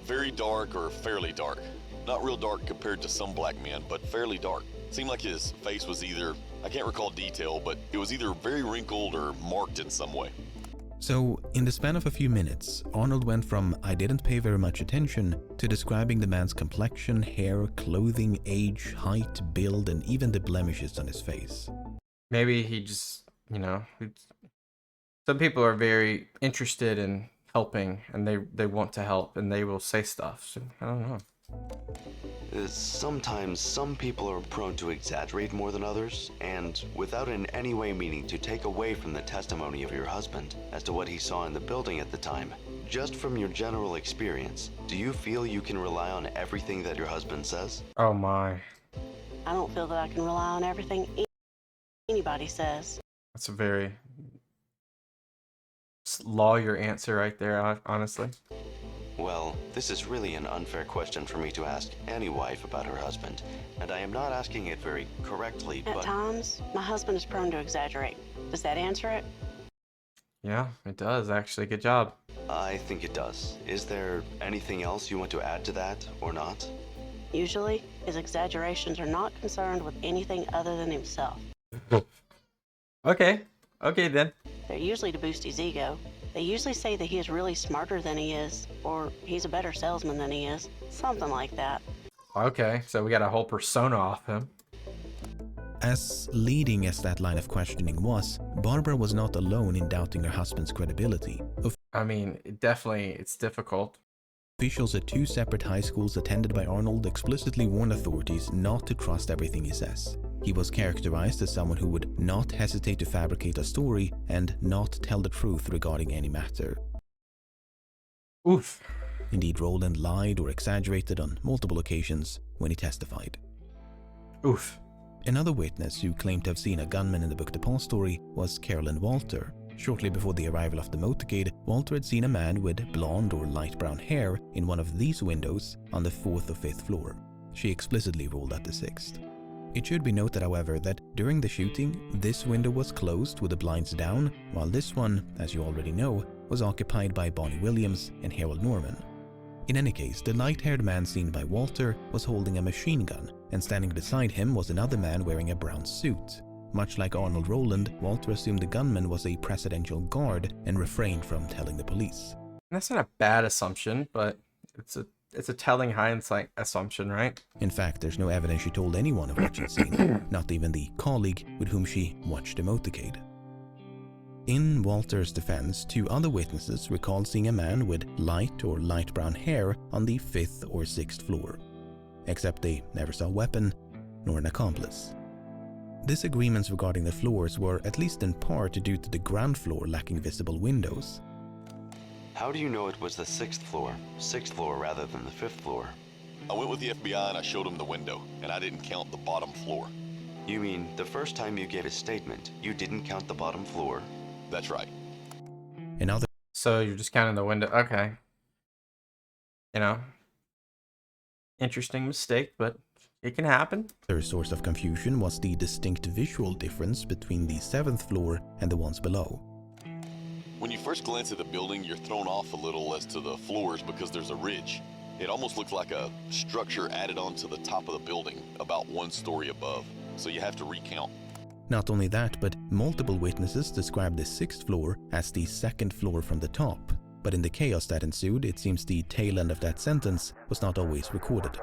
Very dark or fairly dark. Not real dark compared to some black men, but fairly dark. Seemed like his face was either, I can't recall detail, but it was either very wrinkled or marked in some way. So, in the span of a few minutes, Arnold went from "I didn't pay very much attention" to describing the man's complexion, hair, clothing, age, height, build, and even the blemishes on his face. Maybe he just, some people are very interested in helping and they want to help and they will say stuff. So, I don't know. Sometimes some people are prone to exaggerate more than others, and without in any way meaning to take away from the testimony of your husband as to what he saw in the building at the time, just from your general experience, do you feel you can rely on everything that your husband says? Oh my. I don't feel that I can rely on everything anybody says. That's a very lawyer answer right there, honestly. Well, this is really an unfair question for me to ask any wife about her husband, and I am not asking it very correctly, At but... times, my husband is prone to exaggerate. Does that answer it? Yeah, it does actually. Good job. I think it does. Is there anything else you want to add to that, or not? Usually, his exaggerations are not concerned with anything other than himself. Okay then. They're usually to boost his ego. They usually say that he is really smarter than he is, or he's a better salesman than he is. Something like that. Okay, so we got a whole persona off him. As leading as that line of questioning was, Barbara was not alone in doubting her husband's credibility. I mean, it's difficult. Officials at 2 separate high schools attended by Arnold explicitly warned authorities not to trust everything he says. He was characterized as someone who would not hesitate to fabricate a story and not tell the truth regarding any matter. Oof. Indeed, Roland lied or exaggerated on multiple occasions when he testified. Oof. Another witness who claimed to have seen a gunman in the book depository was Carolyn Walter. Shortly before the arrival of the motorcade, Walter had seen a man with blonde or light brown hair in one of these windows on the 4th or 5th floor. She explicitly ruled out the 6th. It should be noted, however, that during the shooting, this window was closed with the blinds down, while this one, as you already know, was occupied by Bonnie Williams and Harold Norman. In any case, the light-haired man seen by Walter was holding a machine gun, and standing beside him was another man wearing a brown suit. Much like Arnold Roland, Walter assumed the gunman was a presidential guard and refrained from telling the police. That's not a bad assumption, but it's a telling hindsight assumption, right? In fact, there's no evidence she told anyone of what she'd seen, not even the colleague with whom she watched the motorcade. In Walter's defense, 2 other witnesses recalled seeing a man with light or light brown hair on the 5th or 6th floor, except they never saw a weapon nor an accomplice. Disagreements regarding the floors were at least in part due to the ground floor lacking visible windows. How do you know it was the 6th floor? 6th floor rather than the 5th floor? I went with the FBI and I showed him the window, and I didn't count the bottom floor. You mean the first time you gave a statement, you didn't count the bottom floor? That's right. In other So you're just counting the window. Okay. You know, interesting mistake, but it can happen. source of confusion was the distinct visual difference between the 7th floor and the ones below. When you first glance at the building, you're thrown off a little as to the floors because there's a ridge. It almost looks like a structure added onto the top of the building, about 1 story above. So you have to recount. Not only that, but multiple witnesses described the 6th floor as the 2nd floor from the top. But in the chaos that ensued, it seems the tail end of that sentence was not always recorded.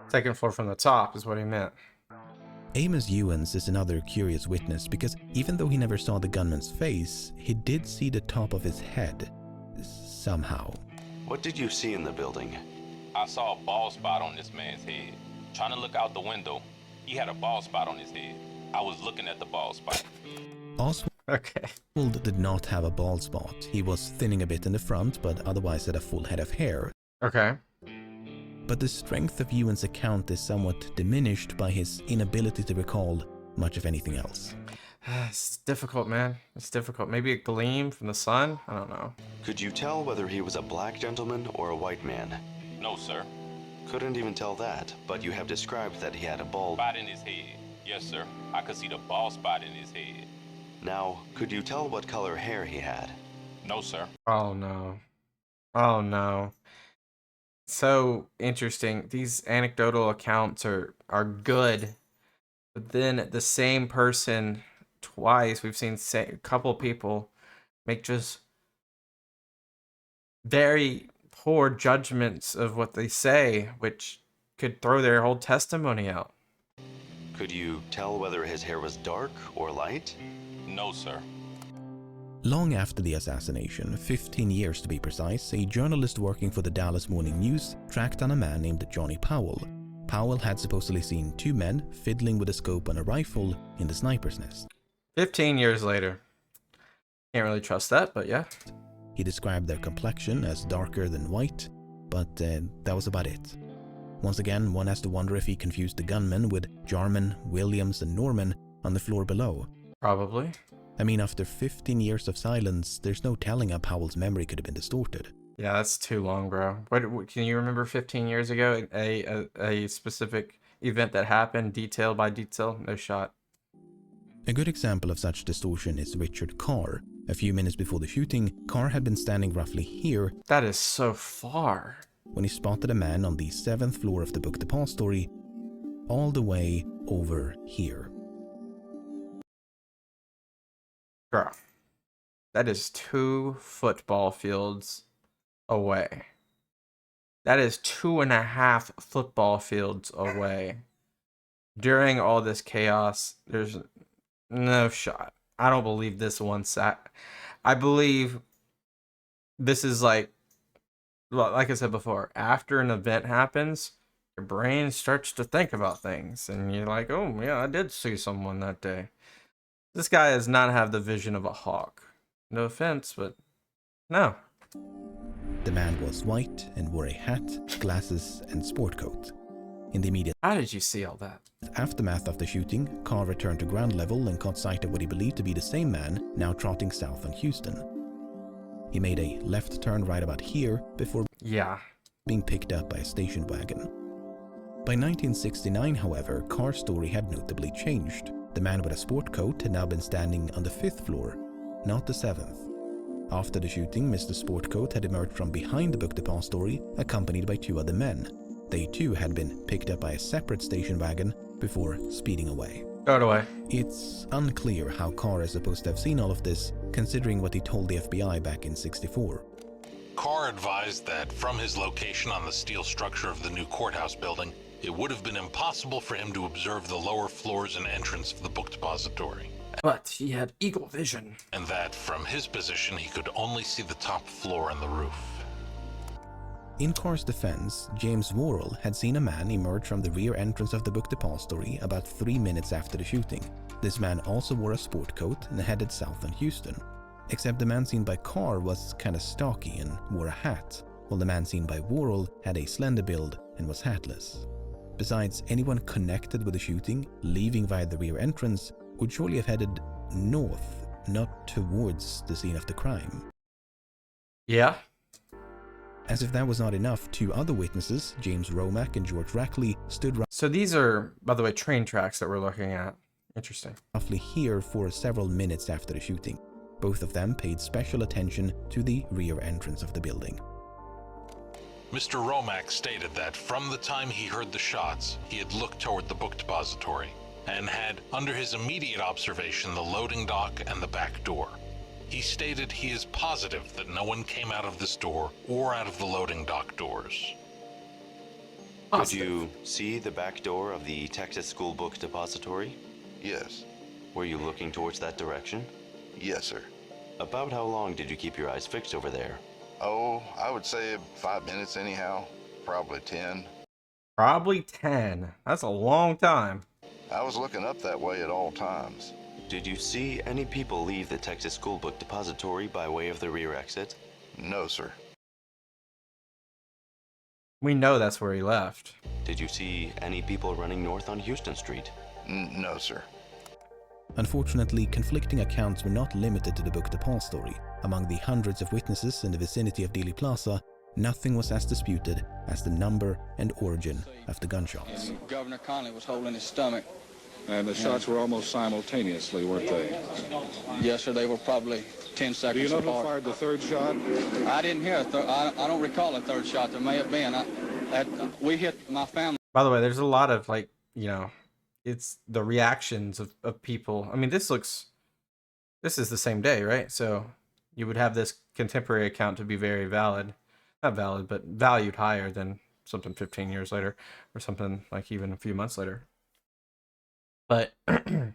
Second floor from the top is what he meant. Amos Ewens is another curious witness because even though he never saw the gunman's face, he did see the top of his head. Somehow. What did you see in the building? I saw a bald spot on this man's head. Trying to look out the window, he had a bald spot on his head. I was looking at the bald spot. Oswald did not have a bald spot. He was thinning a bit in the front, but otherwise had a full head of hair. Okay. But the strength of Ewan's account is somewhat diminished by his inability to recall much of anything else. It's difficult, man. It's difficult. Maybe a gleam from the sun? I don't know. Could you tell whether he was a black gentleman or a white man? No, sir. Couldn't even tell that, but you have described that he had a bald spot in his head. Yes, sir. I could see the bald spot in his head. Now, could you tell what color hair he had? No, sir. Oh, no. Oh, no. So interesting. These anecdotal accounts are good, but then the same person twice, we've seen a couple people make just very poor judgments of what they say, which could throw their whole testimony out. Could you tell whether his hair was dark or light? No, sir. Long after the assassination, 15 years to be precise, a journalist working for the Dallas Morning News tracked down a man named Johnny Powell. Powell had supposedly seen 2 men fiddling with a scope on a rifle in the sniper's nest. 15 years later. Can't really trust that, but yeah. He described their complexion as darker than white, but that was about it. Once again, one has to wonder if he confused the gunmen with Jarman, Williams, and Norman on the floor below. Probably. I mean, after 15 years of silence, there's no telling how Powell's memory could have been distorted. Yeah, that's too long, bro. What can you remember 15 years ago? A specific event that happened, detail by detail? No shot. A good example of such distortion is Richard Carr. A few minutes before the shooting, Carr had been standing roughly here. That is so far. When he spotted a man on the 7th floor of the Book Depository, all the way over here. Bro, that is 2 football fields away. That is 2.5 football fields away. During all this chaos, there's no shot. I don't believe this one sack. I believe this is like I said before, after an event happens, your brain starts to think about things. And you're like, oh, yeah, I did see someone that day. This guy does not have the vision of a hawk. No offense, but no. The man was white and wore a hat, glasses, and sport coat. In the immediate How did you see all that? aftermath of the shooting, Carr returned to ground level and caught sight of what he believed to be the same man now trotting south on Houston. He made a left turn right about here before being picked up by a station wagon. By 1969, however, Carr's story had notably changed. The man with a sport coat had now been standing on the 5th floor, not the 7th. After the shooting, Mr. Sportcoat had emerged from behind the Book Depository, accompanied by 2 other men. They too had been picked up by a separate station wagon before speeding away. Got away. It's unclear how Carr is supposed to have seen all of this, considering what he told the FBI back in '64. Carr advised that from his location on the steel structure of the new courthouse building, it would have been impossible for him to observe the lower floors and entrance of the book depository. But he had eagle vision. and that from his position he could only see the top floor and the roof. In Carr's defense, James Worrell had seen a man emerge from the rear entrance of the book depository about 3 minutes after the shooting. This man also wore a sport coat and headed south on Houston. Except the man seen by Carr was kinda stocky and wore a hat, while the man seen by Worrell had a slender build and was hatless. Besides, anyone connected with the shooting, leaving via the rear entrance, would surely have headed north, not towards the scene of the crime. Yeah. As if that was not enough, 2 other witnesses, James Romack and George Rackley, stood So these are, by the way, train tracks that we're looking at. Interesting. roughly here for several minutes after the shooting. Both of them paid special attention to the rear entrance of the building. Mr. Romack stated that from the time he heard the shots, he had looked toward the book depository and had under his immediate observation the loading dock and the back door. He stated he is positive that no one came out of this door or out of the loading dock doors. Could you see the back door of the Texas School Book Depository? Yes. Were you looking towards that direction? Yes, sir. About how long did you keep your eyes fixed over there? Oh, I would say 5 minutes anyhow. Probably 10. Probably 10. That's a long time. I was looking up that way at all times. Did you see any people leave the Texas School Book Depository by way of the rear exit? No, sir. We know that's where he left. Did you see any people running north on Houston Street? No, sir. Unfortunately, conflicting accounts were not limited to the book depository. Among the hundreds of witnesses in the vicinity of Dealey Plaza, nothing was as disputed as the number and origin of the gunshots. And Governor Connolly was holding his stomach. And the shots were almost simultaneously, weren't they? Yes, sir. They were probably 10 seconds apart. Do you know who fired the third shot? I didn't hear a third. I don't recall a third shot. There may have been. We hit my family. By the way, there's a lot of, like, you know, it's the reactions of people. I mean, this is the same day, right? So you would have this contemporary account to be very valid. Not valid, but valued higher than something 15 years later or something like even a few months later. But you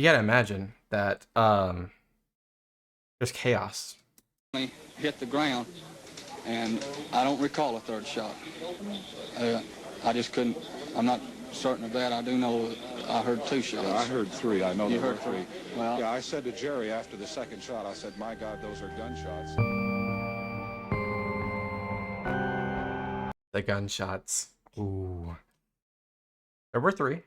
gotta imagine that there's chaos. Hit the ground, and I don't recall a third shot. I just couldn't. I'm not certain of that. I do know I heard 2 shots. Yeah, I heard 3. I know You there were heard 3. Well, yeah, I said to Jerry after the second shot, I said, "My God, those are gunshots." The gunshots. Ooh. There were 3.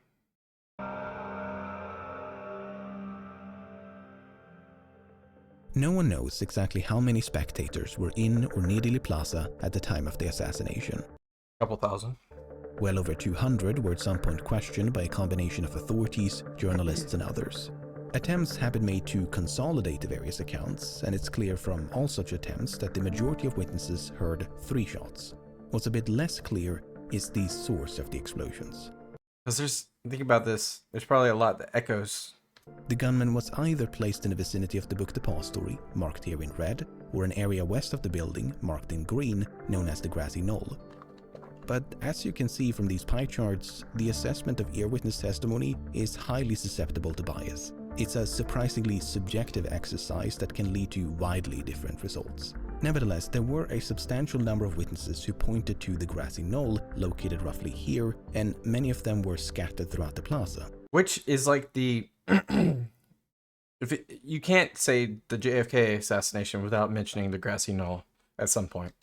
No one knows exactly how many spectators were in or near Dealey Plaza at the time of the assassination. Couple thousand. Well over 200 were at some point questioned by a combination of authorities, journalists, and others. Attempts have been made to consolidate the various accounts, and it's clear from all such attempts that the majority of witnesses heard 3 shots. What's a bit less clear is the source of the explosions. Because think about this, there's probably a lot that echoes. The gunman was either placed in the vicinity of the book depository, marked here in red, or an area west of the building, marked in green, known as the grassy knoll. But as you can see from these pie charts, the assessment of earwitness testimony is highly susceptible to bias. It's a surprisingly subjective exercise that can lead to widely different results. Nevertheless, there were a substantial number of witnesses who pointed to the grassy knoll, located roughly here, and many of them were scattered throughout the plaza. Which is like the... you can't say the JFK assassination without mentioning the grassy knoll at some point.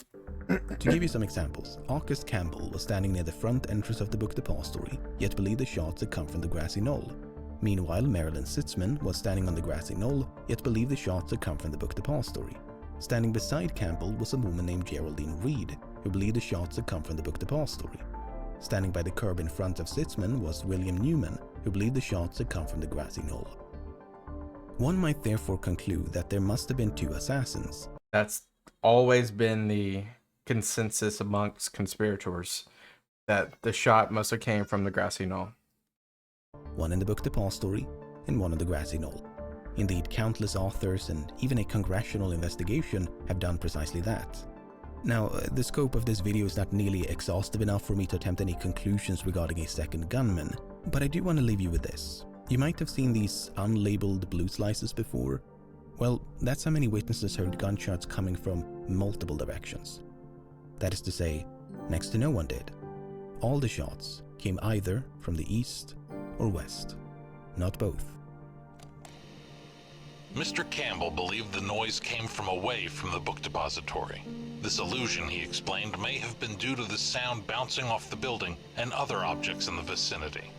To give you some examples, August Campbell was standing near the front entrance of the book depository, yet believed the shots had come from the grassy knoll. Meanwhile, Marilyn Sitzman was standing on the grassy knoll, yet believed the shots had come from the book depository. Standing beside Campbell was a woman named Geraldine Reed, who believed the shots had come from the book depository. Standing by the curb in front of Sitzman was William Newman, who believed the shots had come from the grassy knoll. One might therefore conclude that there must have been 2 assassins. That's always been the consensus amongst conspirators, that the shot must have came from the grassy knoll. One in the book depository and one on the grassy knoll. Indeed, countless authors and even a congressional investigation have done precisely that. Now, the scope of this video is not nearly exhaustive enough for me to attempt any conclusions regarding a second gunman, but I do want to leave you with this. You might have seen these unlabeled blue slices before. Well, that's how many witnesses heard gunshots coming from multiple directions. That is to say, next to no one did. All the shots came either from the east or west, not both. Mr. Campbell believed the noise came from away from the book depository. This illusion, he explained, may have been due to the sound bouncing off the building and other objects in the vicinity.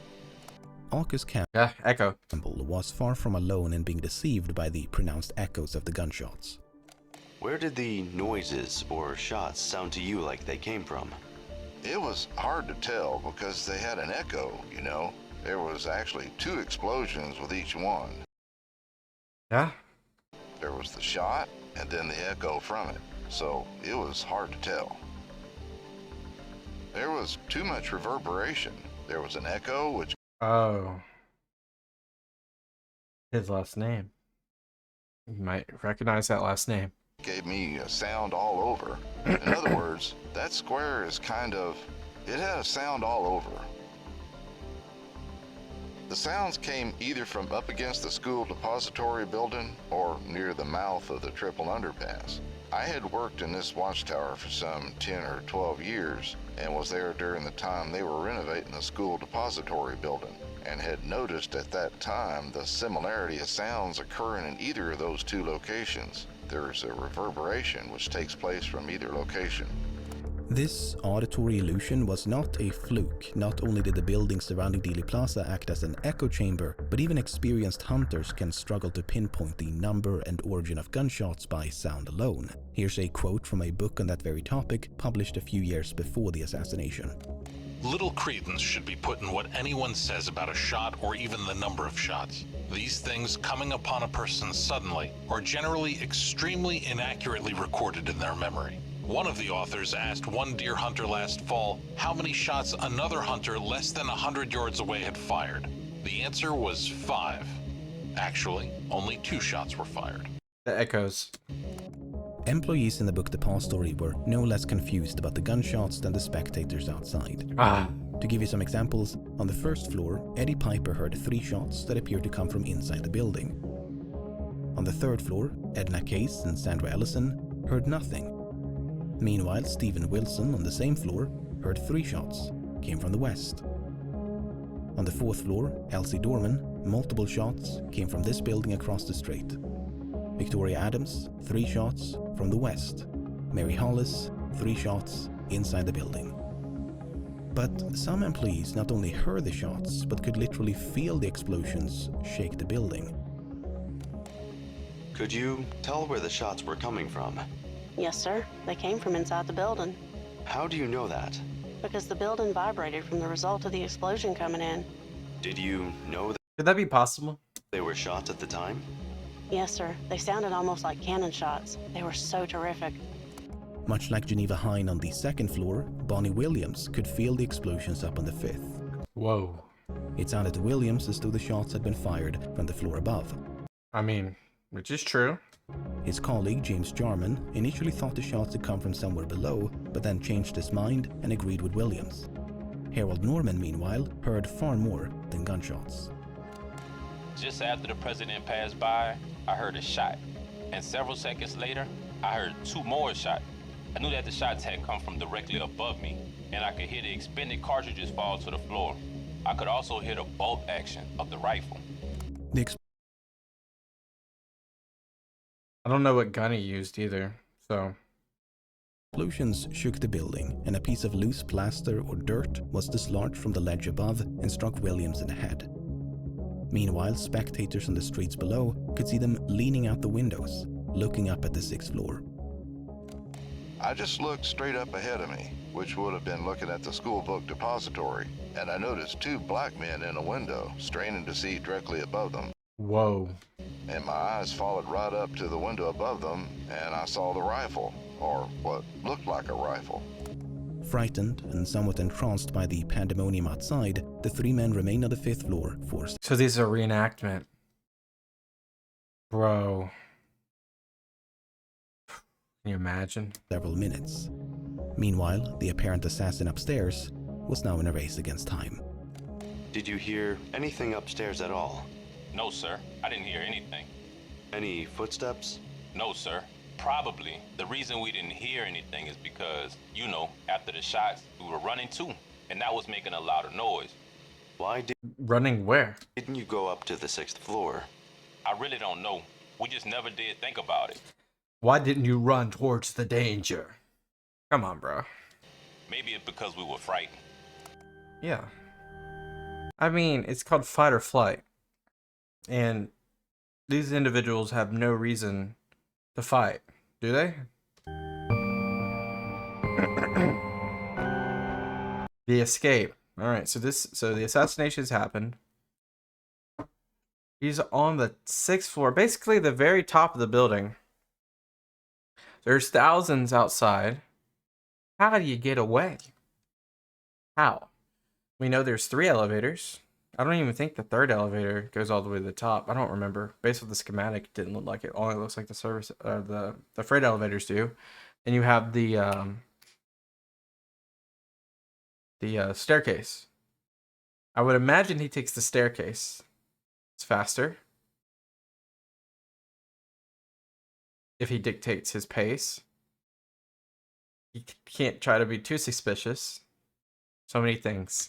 August Echo. Campbell was far from alone in being deceived by the pronounced echoes of the gunshots. Where did the noises or shots sound to you like they came from? It was hard to tell because they had an echo, you know. There was actually 2 explosions with each one. Yeah. There was the shot and then the echo from it, so it was hard to tell. There was too much reverberation. There was an echo, which... Oh. His last name. You might recognize that last name. Gave me a sound all over. In other words, that square is kind of... It had a sound all over. The sounds came either from up against the school depository building or near the mouth of the triple underpass. I had worked in this watchtower for some 10 or 12 years and was there during the time they were renovating the school depository building, and had noticed at that time the similarity of sounds occurring in either of those 2 locations. There's a reverberation which takes place from either location. This auditory illusion was not a fluke. Not only did the buildings surrounding Dealey Plaza act as an echo chamber, but even experienced hunters can struggle to pinpoint the number and origin of gunshots by sound alone. Here's a quote from a book on that very topic, published a few years before the assassination. Little credence should be put in what anyone says about a shot or even the number of shots. These things coming upon a person suddenly are generally extremely inaccurately recorded in their memory. One of the authors asked one deer hunter last fall how many shots another hunter less than 100 yards away had fired. The answer was 5. Actually, only 2 shots were fired. The echoes. Employees in the book depository were no less confused about the gunshots than the spectators outside. To give you some examples, on the first floor, Eddie Piper heard 3 shots that appeared to come from inside the building. On the third floor, Edna Case and Sandra Ellison heard nothing. Meanwhile, Stephen Wilson on the same floor heard 3 shots, came from the west. On the fourth floor, Elsie Dorman, multiple shots came from this building across the street. Victoria Adams, 3 shots from the west. Mary Hollis, 3 shots inside the building. But some employees not only heard the shots, but could literally feel the explosions shake the building. Could you tell where the shots were coming from? Yes, sir. They came from inside the building. How do you know that? Because the building vibrated from the result of the explosion coming in. Did you know that Could that be possible? they were shots at the time? Yes, sir. They sounded almost like cannon shots. They were so terrific. Much like Geneva Hine on the second floor, Bonnie Williams could feel the explosions up on the 5th. Whoa. It sounded to Williams as though the shots had been fired from the floor above. I mean, which is true. His colleague, James Jarman, initially thought the shots had come from somewhere below, but then changed his mind and agreed with Williams. Harold Norman, meanwhile, heard far more than gunshots. Just after the president passed by, I heard a shot. And several seconds later, I heard 2 more shots. I knew that the shots had come from directly above me, and I could hear the expended cartridges fall to the floor. I could also hear the bolt action of the rifle. I don't know what gun he used either, so... Explosions shook the building, and a piece of loose plaster or dirt was dislodged from the ledge above and struck Williams in the head. Meanwhile, spectators on the streets below could see them leaning out the windows, looking up at the 6th floor. I just looked straight up ahead of me, which would have been looking at the school book depository, and I noticed 2 black men in a window, straining to see directly above them. Whoa. And my eyes followed right up to the window above them, and I saw the rifle, or what looked like a rifle. Frightened and somewhat entranced by the pandemonium outside, the 3 men remained on the 5th floor for... So these are reenactment. Bro. Can you imagine? Several minutes. Meanwhile, the apparent assassin upstairs was now in a race against time. Did you hear anything upstairs at all? No, sir. I didn't hear anything. Any footsteps? No, sir. Probably. The reason we didn't hear anything is because, you know, after the shots, we were running too, and that was making a louder noise. Why Running where? didn't you go up to the 6th floor? I really don't know. We just never did think about it. Why didn't you run towards the danger? Come on, bro. Maybe it's because we were frightened. Yeah. I mean, it's called fight or flight. And these individuals have no reason to fight, do they? The escape. All right, so the assassinations happened. He's on the 6th floor, basically the very top of the building. There's thousands outside. How do you get away? How? We know there's 3 elevators. I don't even think the 3rd elevator goes all the way to the top. I don't remember. Based on the schematic, it didn't look like it. Only looks like the the freight elevators do. And you have the staircase. I would imagine he takes the staircase. It's faster. If he dictates his pace. He can't try to be too suspicious. So many things.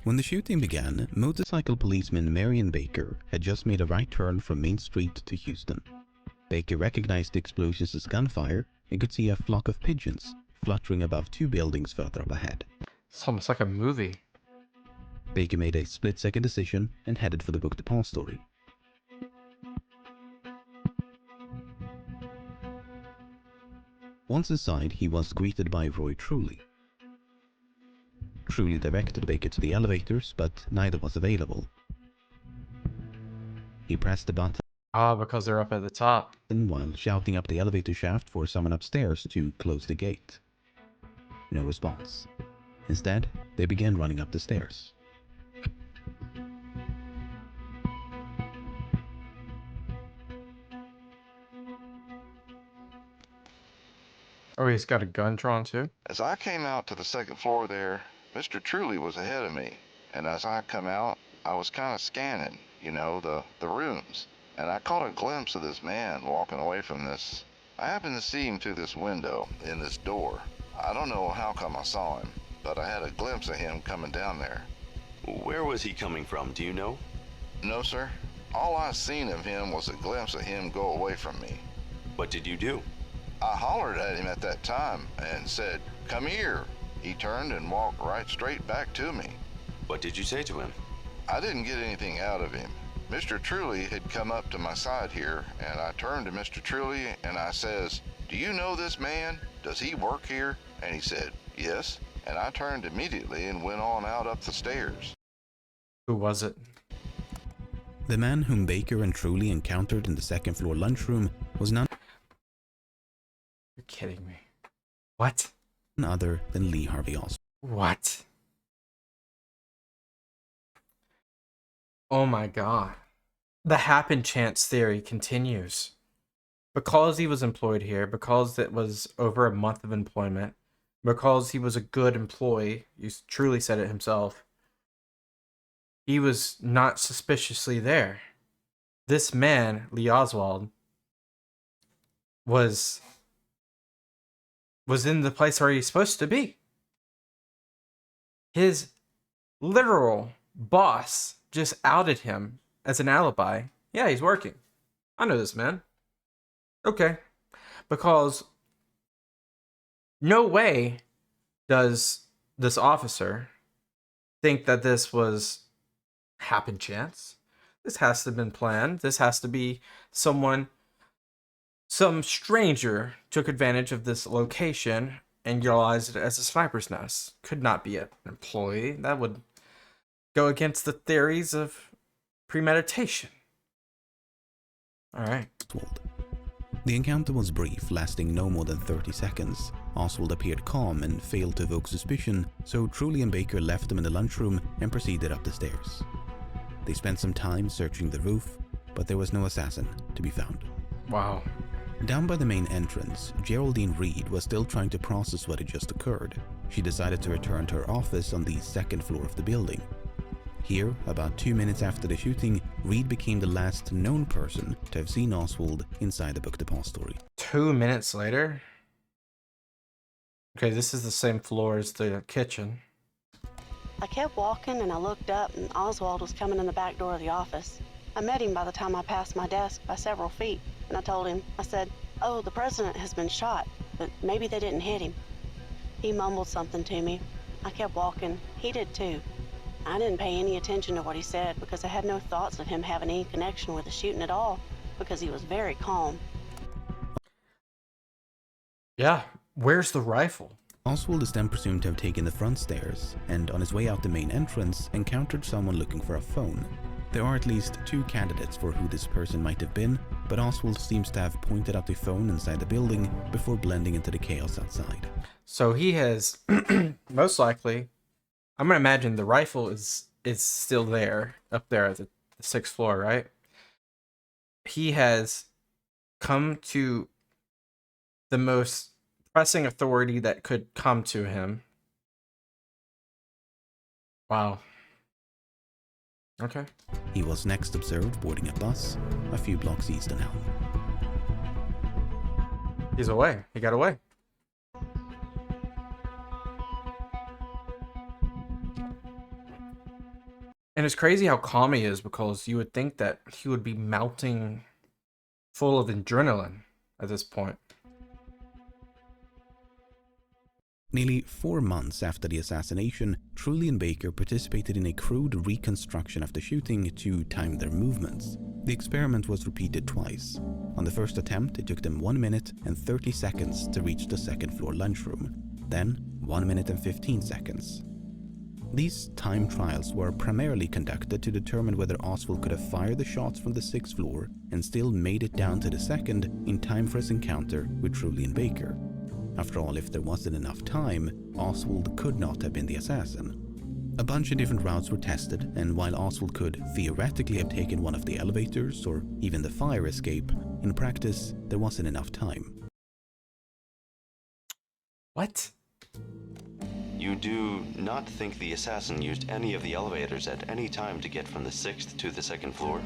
When the shooting began, motorcycle policeman Marion Baker had just made a right turn from Main Street to Houston. Baker recognized the explosions as gunfire and could see a flock of pigeons fluttering above 2 buildings further up ahead. It's almost like a movie. Baker made a split-second decision and headed for the book depository. Once inside, he was greeted by Roy Truly. Truly directed Baker to the elevators, but neither was available. He pressed the button because they're up at the top. While shouting up the elevator shaft for someone upstairs to close the gate. No response. Instead, they began running up the stairs. Oh, he's got a gun drawn too? As I came out to the 2nd floor there, Mr. Truly was ahead of me. And as I come out, I was kind of scanning, you know, the rooms. And I caught a glimpse of this man walking away from this. I happened to see him through this window in this door. I don't know how come I saw him, but I had a glimpse of him coming down there. Where was he coming from, do you know? No, sir. All I seen of him was a glimpse of him go away from me. What did you do? I hollered at him at that time and said, "Come here." He turned and walked right straight back to me. What did you say to him? I didn't get anything out of him. Mr. Truly had come up to my side here, and I turned to Mr. Truly and I says, "Do you know this man? Does he work here?" And he said, "Yes." And I turned immediately and went on out up the stairs. Who was it? The man whom Baker and Truly encountered in the 2nd floor lunchroom was none You're kidding me. What? other than Lee Harvey Oswald. What? Oh my god. The happen chance theory continues. Because he was employed here, because it was over a month of employment, because he was a good employee, he truly said it himself, he was not suspiciously there. This man, Lee Oswald, was in the place where he's supposed to be. His literal boss just outed him as an alibi. Yeah, he's working. I know this man. Okay. Because no way does this officer think that this was happen chance. This has to have been planned. This has to be some stranger took advantage of this location and utilized it as a sniper's nest. Could not be an employee. That would go against the theories of premeditation. All right. The encounter was brief, lasting no more than 30 seconds. Oswald appeared calm and failed to evoke suspicion, so Truly and Baker left him in the lunchroom and proceeded up the stairs. They spent some time searching the roof, but there was no assassin to be found. Wow. Down by the main entrance, Geraldine Reed was still trying to process what had just occurred. She decided to return to her office on the second floor of the building. Here, about 2 minutes after the shooting, Reed became the last known person to have seen Oswald inside the book depository. 2 minutes later? Okay, this is the same floor as the kitchen. I kept walking and I looked up and Oswald was coming in the back door of the office. I met him by the time I passed my desk by several feet, and I told him, I said, "Oh, the president has been shot, but maybe they didn't hit him." He mumbled something to me. I kept walking. He did too. I didn't pay any attention to what he said because I had no thoughts of him having any connection with the shooting at all, because he was very calm. Yeah, where's the rifle? Oswald is then presumed to have taken the front stairs and, on his way out the main entrance, encountered someone looking for a phone. There are at least 2 candidates for who this person might have been, but Oswald seems to have pointed out the phone inside the building before blending into the chaos outside. So he has, most likely, I'm going to imagine the rifle is still there, up there at the 6th floor, right? He has come to the most pressing authority that could come to him. Wow. Okay. He was next observed boarding a bus a few blocks east of Elm. He's away. He got away. And it's crazy how calm he is, because you would think that he would be melting full of adrenaline at this point. Nearly 4 months after the assassination, Truly and Baker participated in a crude reconstruction of the shooting to time their movements. The experiment was repeated twice. On the first attempt, it took them 1 minute and 30 seconds to reach the 2nd floor lunchroom. Then, 1 minute and 15 seconds. These time trials were primarily conducted to determine whether Oswald could have fired the shots from the 6th floor and still made it down to the 2nd in time for his encounter with Truly and Baker. After all, if there wasn't enough time, Oswald could not have been the assassin. A bunch of different routes were tested, and while Oswald could theoretically have taken one of the elevators or even the fire escape, in practice, there wasn't enough time. What? You do not think the assassin used any of the elevators at any time to get from the 6th to the 2nd floor?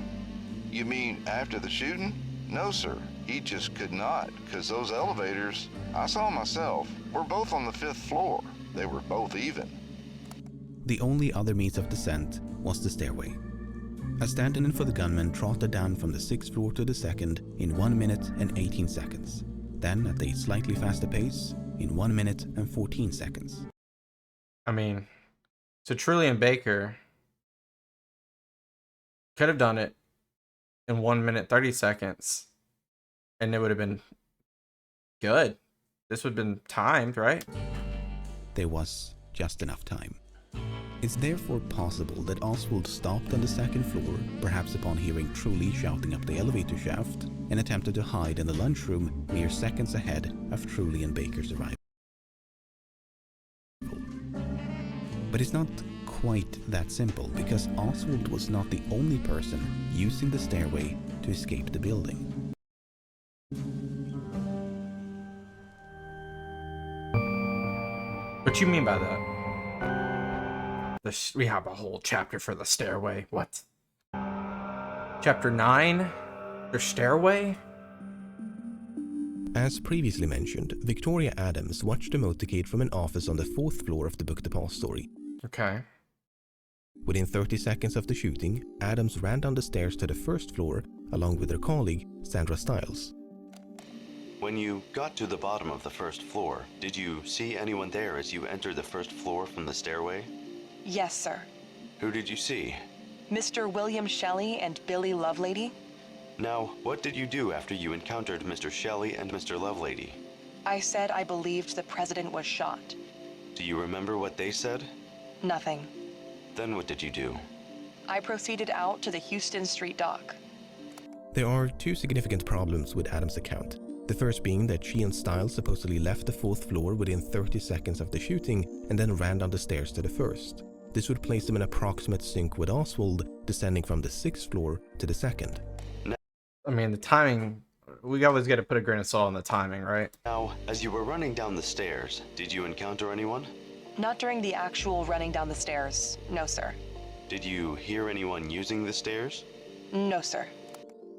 You mean after the shooting? No, sir. He just could not, because those elevators, I saw myself, were both on the 5th floor. They were both even. The only other means of descent was the stairway. A stand-in for the gunman trotted down from the 6th floor to the 2nd in 1 minute and 18 seconds. Then, at a slightly faster pace, in 1 minute and 14 seconds. I mean, so Truly and Baker could have done it in 1 minute 30 seconds, and it would have been good. This would have been timed, right? There was just enough time. It's therefore possible that Oswald stopped on the 2nd floor, perhaps upon hearing Truly shouting up the elevator shaft, and attempted to hide in the lunchroom mere seconds ahead of Truly and Baker's arrival. But it's not quite that simple, because Oswald was not the only person using the stairway to escape the building. What you mean by that? We have a whole chapter for the stairway. What? Chapter 9? The stairway? As previously mentioned, Victoria Adams watched the motorcade from an office on the 4th floor of the book depository. Okay. Within 30 seconds of the shooting, Adams ran down the stairs to the 1st floor along with her colleague, Sandra Stiles. When you got to the bottom of the 1st floor, did you see anyone there as you entered the 1st floor from the stairway? Yes, sir. Who did you see? Mr. William Shelley and Billy Lovelady. Now, what did you do after you encountered Mr. Shelley and Mr. Lovelady? I said I believed the president was shot. Do you remember what they said? Nothing. Then what did you do? I proceeded out to the Houston Street dock. There are 2 significant problems with Adams' account. The first being that she and Stiles supposedly left the 4th floor within 30 seconds of the shooting and then ran down the stairs to the 1st. This would place them in approximate sync with Oswald, descending from the 6th floor to the 2nd. I mean, the timing we always got to put a grain of salt on the timing, right? Now, as you were running down the stairs, did you encounter anyone? Not during the actual running down the stairs. No, sir. Did you hear anyone using the stairs? No, sir.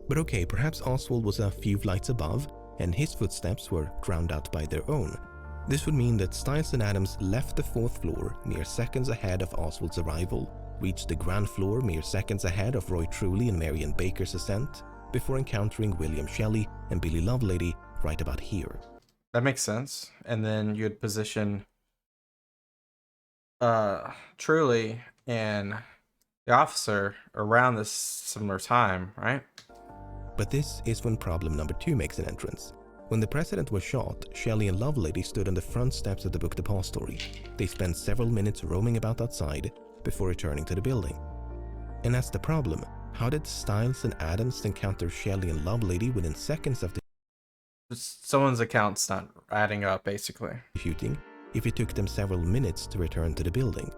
But okay, perhaps Oswald was a few flights above, and his footsteps were drowned out by their own. This would mean that Stiles and Adams left the 4th floor mere seconds ahead of Oswald's arrival, reached the ground floor mere seconds ahead of Roy Truly and Marion Baker's ascent, before encountering William Shelley and Billy Lovelady right about here. That makes sense. And then you'd position Truly and the officer around this similar time, right? But this is when problem number 2 makes an entrance. When the president was shot, Shelley and Lovelady stood on the front steps of the book depository. They spent several minutes roaming about outside before returning to the building. And that's the problem. How did Stiles and Adams encounter Shelley and Lovelady within seconds of the Someone's account's not adding up, basically. shooting, if it took them several minutes to return to the building?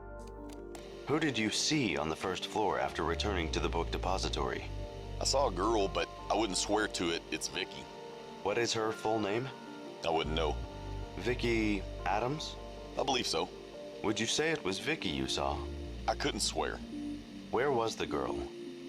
Who did you see on the 1st floor after returning to the book depository? I saw a girl, but I wouldn't swear to it. It's Vicky. What is her full name? I wouldn't know. Vicky Adams? I believe so. Would you say it was Vicky you saw? I couldn't swear. Where was the girl?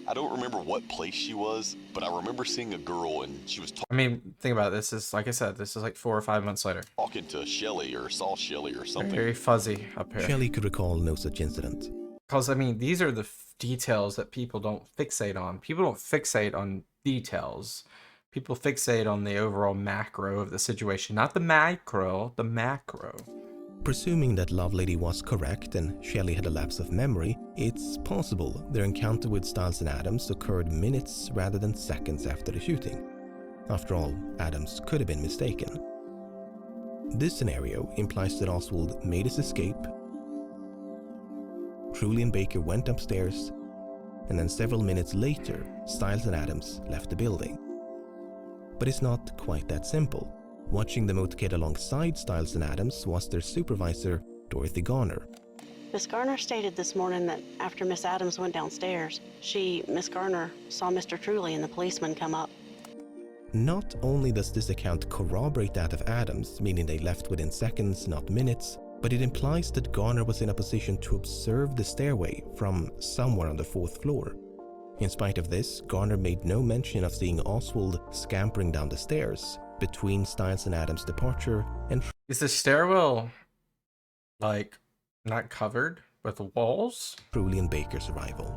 I don't remember what place she was, but I remember seeing a girl and she was I mean, think about it. This is, like I said, this is like 4 or 5 months later. talking to Shelley or saw Shelley or something. Very fuzzy up here. Shelley could recall no such incident. Because, I mean, these are the details that people don't fixate on. People don't fixate on details. People fixate on the overall macro of the situation. Not the micro, the macro. Presuming that Lovelady was correct and Shelley had a lapse of memory, it's possible their encounter with Stiles and Adams occurred minutes rather than seconds after the shooting. After all, Adams could have been mistaken. This scenario implies that Oswald made his escape, Truly and Baker went upstairs, and then several minutes later, Stiles and Adams left the building. But it's not quite that simple. Watching the motorcade alongside Stiles and Adams was their supervisor, Dorothy Garner. Miss Garner stated this morning that after Miss Adams went downstairs, Miss Garner, saw Mr. Truly and the policeman come up. Not only does this account corroborate that of Adams, meaning they left within seconds, not minutes, but it implies that Garner was in a position to observe the stairway from somewhere on the 4th floor. In spite of this, Garner made no mention of seeing Oswald scampering down the stairs between Stiles and Adams' departure and... Is the stairwell, like, not covered with walls? Truly and Baker's arrival.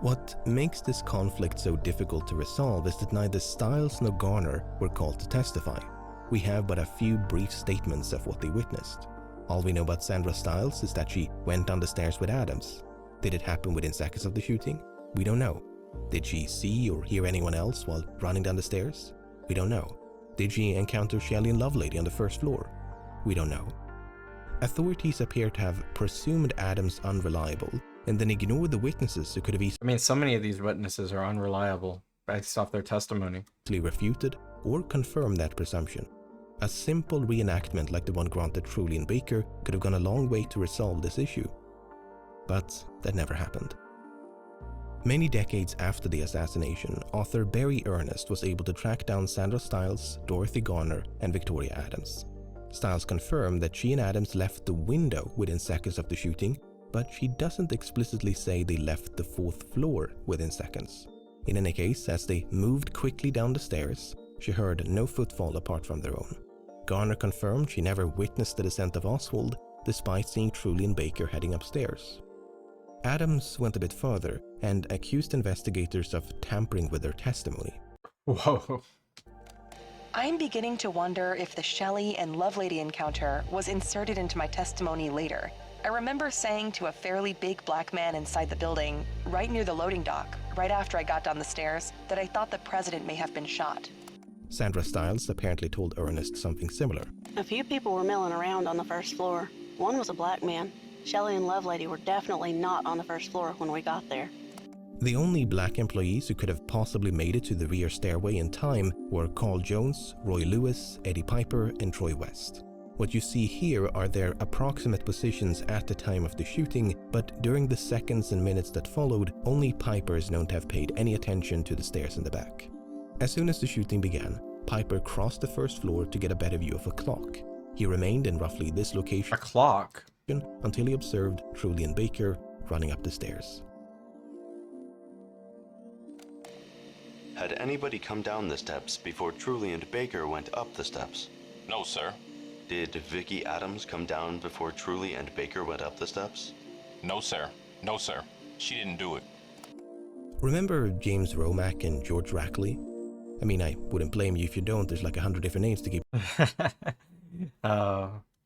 What makes this conflict so difficult to resolve is that neither Stiles nor Garner were called to testify. We have but a few brief statements of what they witnessed. All we know about Sandra Stiles is that she went down the stairs with Adams. Did it happen within seconds of the shooting? We don't know. Did she see or hear anyone else while running down the stairs? We don't know. Did she encounter Shelley and Lovelady on the 1st floor? We don't know. Authorities appear to have presumed Adams unreliable and then ignored the witnesses who could have I mean, so many of these witnesses are unreliable based off their testimony. easily refuted or confirmed that presumption. A simple reenactment like the one granted Truly and Baker could have gone a long way to resolve this issue. But that never happened. Many decades after the assassination, author Barry Ernest was able to track down Sandra Stiles, Dorothy Garner, and Victoria Adams. Stiles confirmed that she and Adams left the window within seconds of the shooting, but she doesn't explicitly say they left the 4th floor within seconds. In any case, as they moved quickly down the stairs, she heard no footfall apart from their own. Garner confirmed she never witnessed the descent of Oswald, despite seeing Truly and Baker heading upstairs. Adams went a bit further and accused investigators of tampering with their testimony. Whoa. I'm beginning to wonder if the Shelley and Lovelady encounter was inserted into my testimony later. I remember saying to a fairly big black man inside the building, right near the loading dock, right after I got down the stairs, that I thought the president may have been shot. Sandra Stiles apparently told Ernest something similar. A few people were milling around on the 1st floor. One was a black man. Shelley and Lovelady were definitely not on the 1st floor when we got there. The only black employees who could have possibly made it to the rear stairway in time were Carl Jones, Roy Lewis, Eddie Piper, and Troy West. What you see here are their approximate positions at the time of the shooting, but during the seconds and minutes that followed, only Piper is known to have paid any attention to the stairs in the back. As soon as the shooting began, Piper crossed the first floor to get a better view of a clock. He remained in roughly this location until he observed Trulian Baker running up the stairs. Had anybody come down the steps before Trulian Baker went up the steps? No, sir. Did Vicky Adams come down before Truly and Baker went up the steps? No, sir. No, sir. She didn't do it. Remember James Romack and George Rackley? I mean, I wouldn't blame you if you don't. There's like 100 different names to keep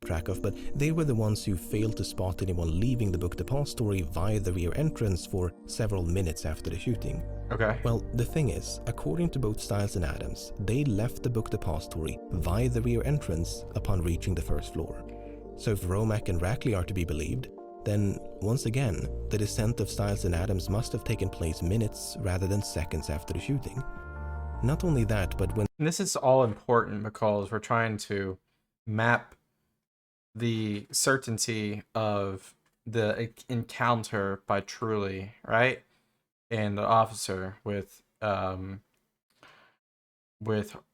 track of, but they were the ones who failed to spot anyone leaving the book depository via the rear entrance for several minutes after the shooting. Okay. Well, the thing is, according to both Stiles and Adams, they left the book depository via the rear entrance upon reaching the first floor. So if Romack and Rackley are to be believed, then once again, the descent of Stiles and Adams must have taken place minutes rather than seconds after the shooting. Not only that, but when... And this is all important because we're trying to map the certainty of the encounter by Truly, right? And the officer with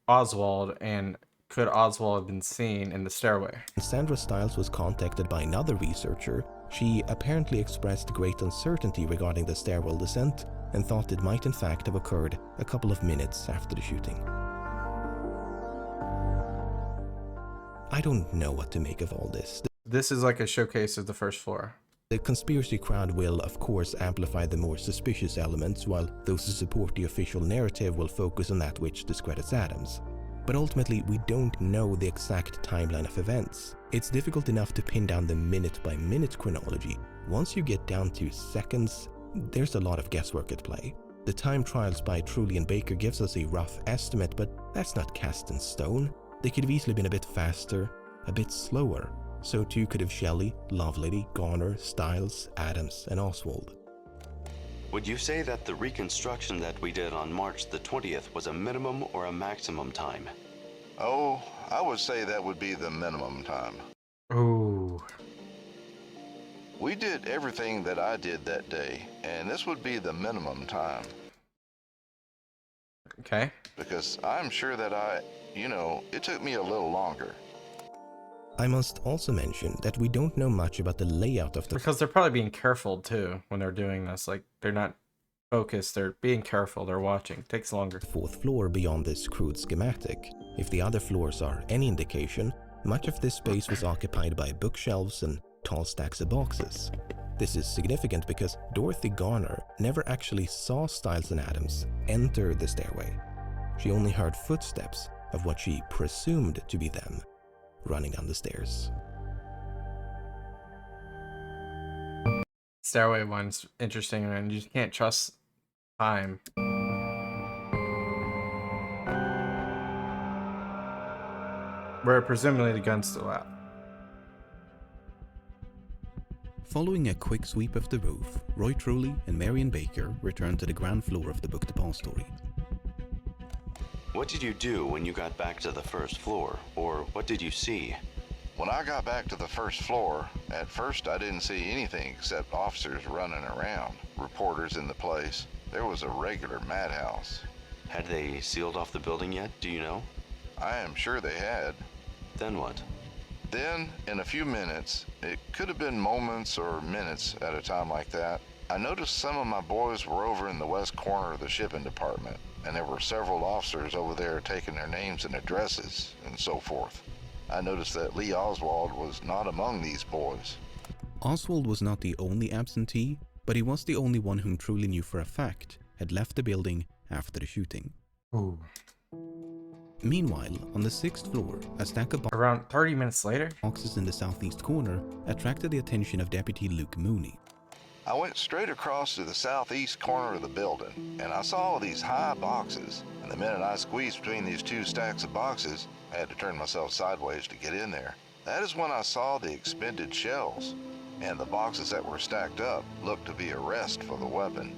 Oswald, and could Oswald have been seen in the stairway? Sandra Stiles was contacted by another researcher, she apparently expressed great uncertainty regarding the stairwell descent and thought it might in fact have occurred a couple of minutes after the shooting. I don't know what to make of all this. This is like a showcase of the first floor. The conspiracy crowd will, of course, amplify the more suspicious elements, while those who support the official narrative will focus on that which discredits Adams. But ultimately, we don't know the exact timeline of events. It's difficult enough to pin down the minute-by-minute chronology. Once you get down to seconds, there's a lot of guesswork at play. The time trials by Trulian Baker gives us a rough estimate, but that's not cast in stone. They could have easily been a bit faster, a bit slower. So too could have Shelley, Lovelady, Garner, Stiles, Adams, and Oswald. Would you say that the reconstruction that we did on March the 20th was a minimum or a maximum time? Oh, I would say that would be the minimum time. Ooh. We did everything that I did that day, and this would be the minimum time. Okay. Because I'm sure that it took me a little longer. I must also mention that we don't know much about the layout of the... Because they're probably being careful too when they're doing this. Like, they're not focused, they're being careful, they're watching. It takes longer. Fourth floor beyond this crude schematic. If the other floors are any indication, much of this space was occupied by bookshelves and tall stacks of boxes. This is significant because Dorothy Garner never actually saw Stiles and Adams enter the stairway. She only heard footsteps of what she presumed to be them running down the stairs. Stairway one's interesting, and you just can't trust time. Where presumably the gun's still out. Following a quick sweep of the roof, Roy Truly and Marion Baker returned to the ground floor of the book depository. What did you do when you got back to the first floor, or what did you see? When I got back to the first floor, at first I didn't see anything except officers running around, reporters in the place. There was a regular madhouse. Had they sealed off the building yet, do you know? I am sure they had. Then what? Then, in a few minutes, it could have been moments or minutes at a time like that, I noticed some of my boys were over in the west corner of the shipping department, and there were several officers over there taking their names and addresses and so forth. I noticed that Lee Oswald was not among these boys. Oswald was not the only absentee, but he was the only one whom Truly knew for a fact had left the building after the shooting. Ooh. Meanwhile, on the 6th floor, a stack of around 30 minutes later, boxes in the southeast corner attracted the attention of Deputy Luke Mooney. I went straight across to the southeast corner of the building, and I saw these high boxes, and the minute I squeezed between these two stacks of boxes, I had to turn myself sideways to get in there. That is when I saw the expended shells, and the boxes that were stacked up looked to be a rest for the weapon.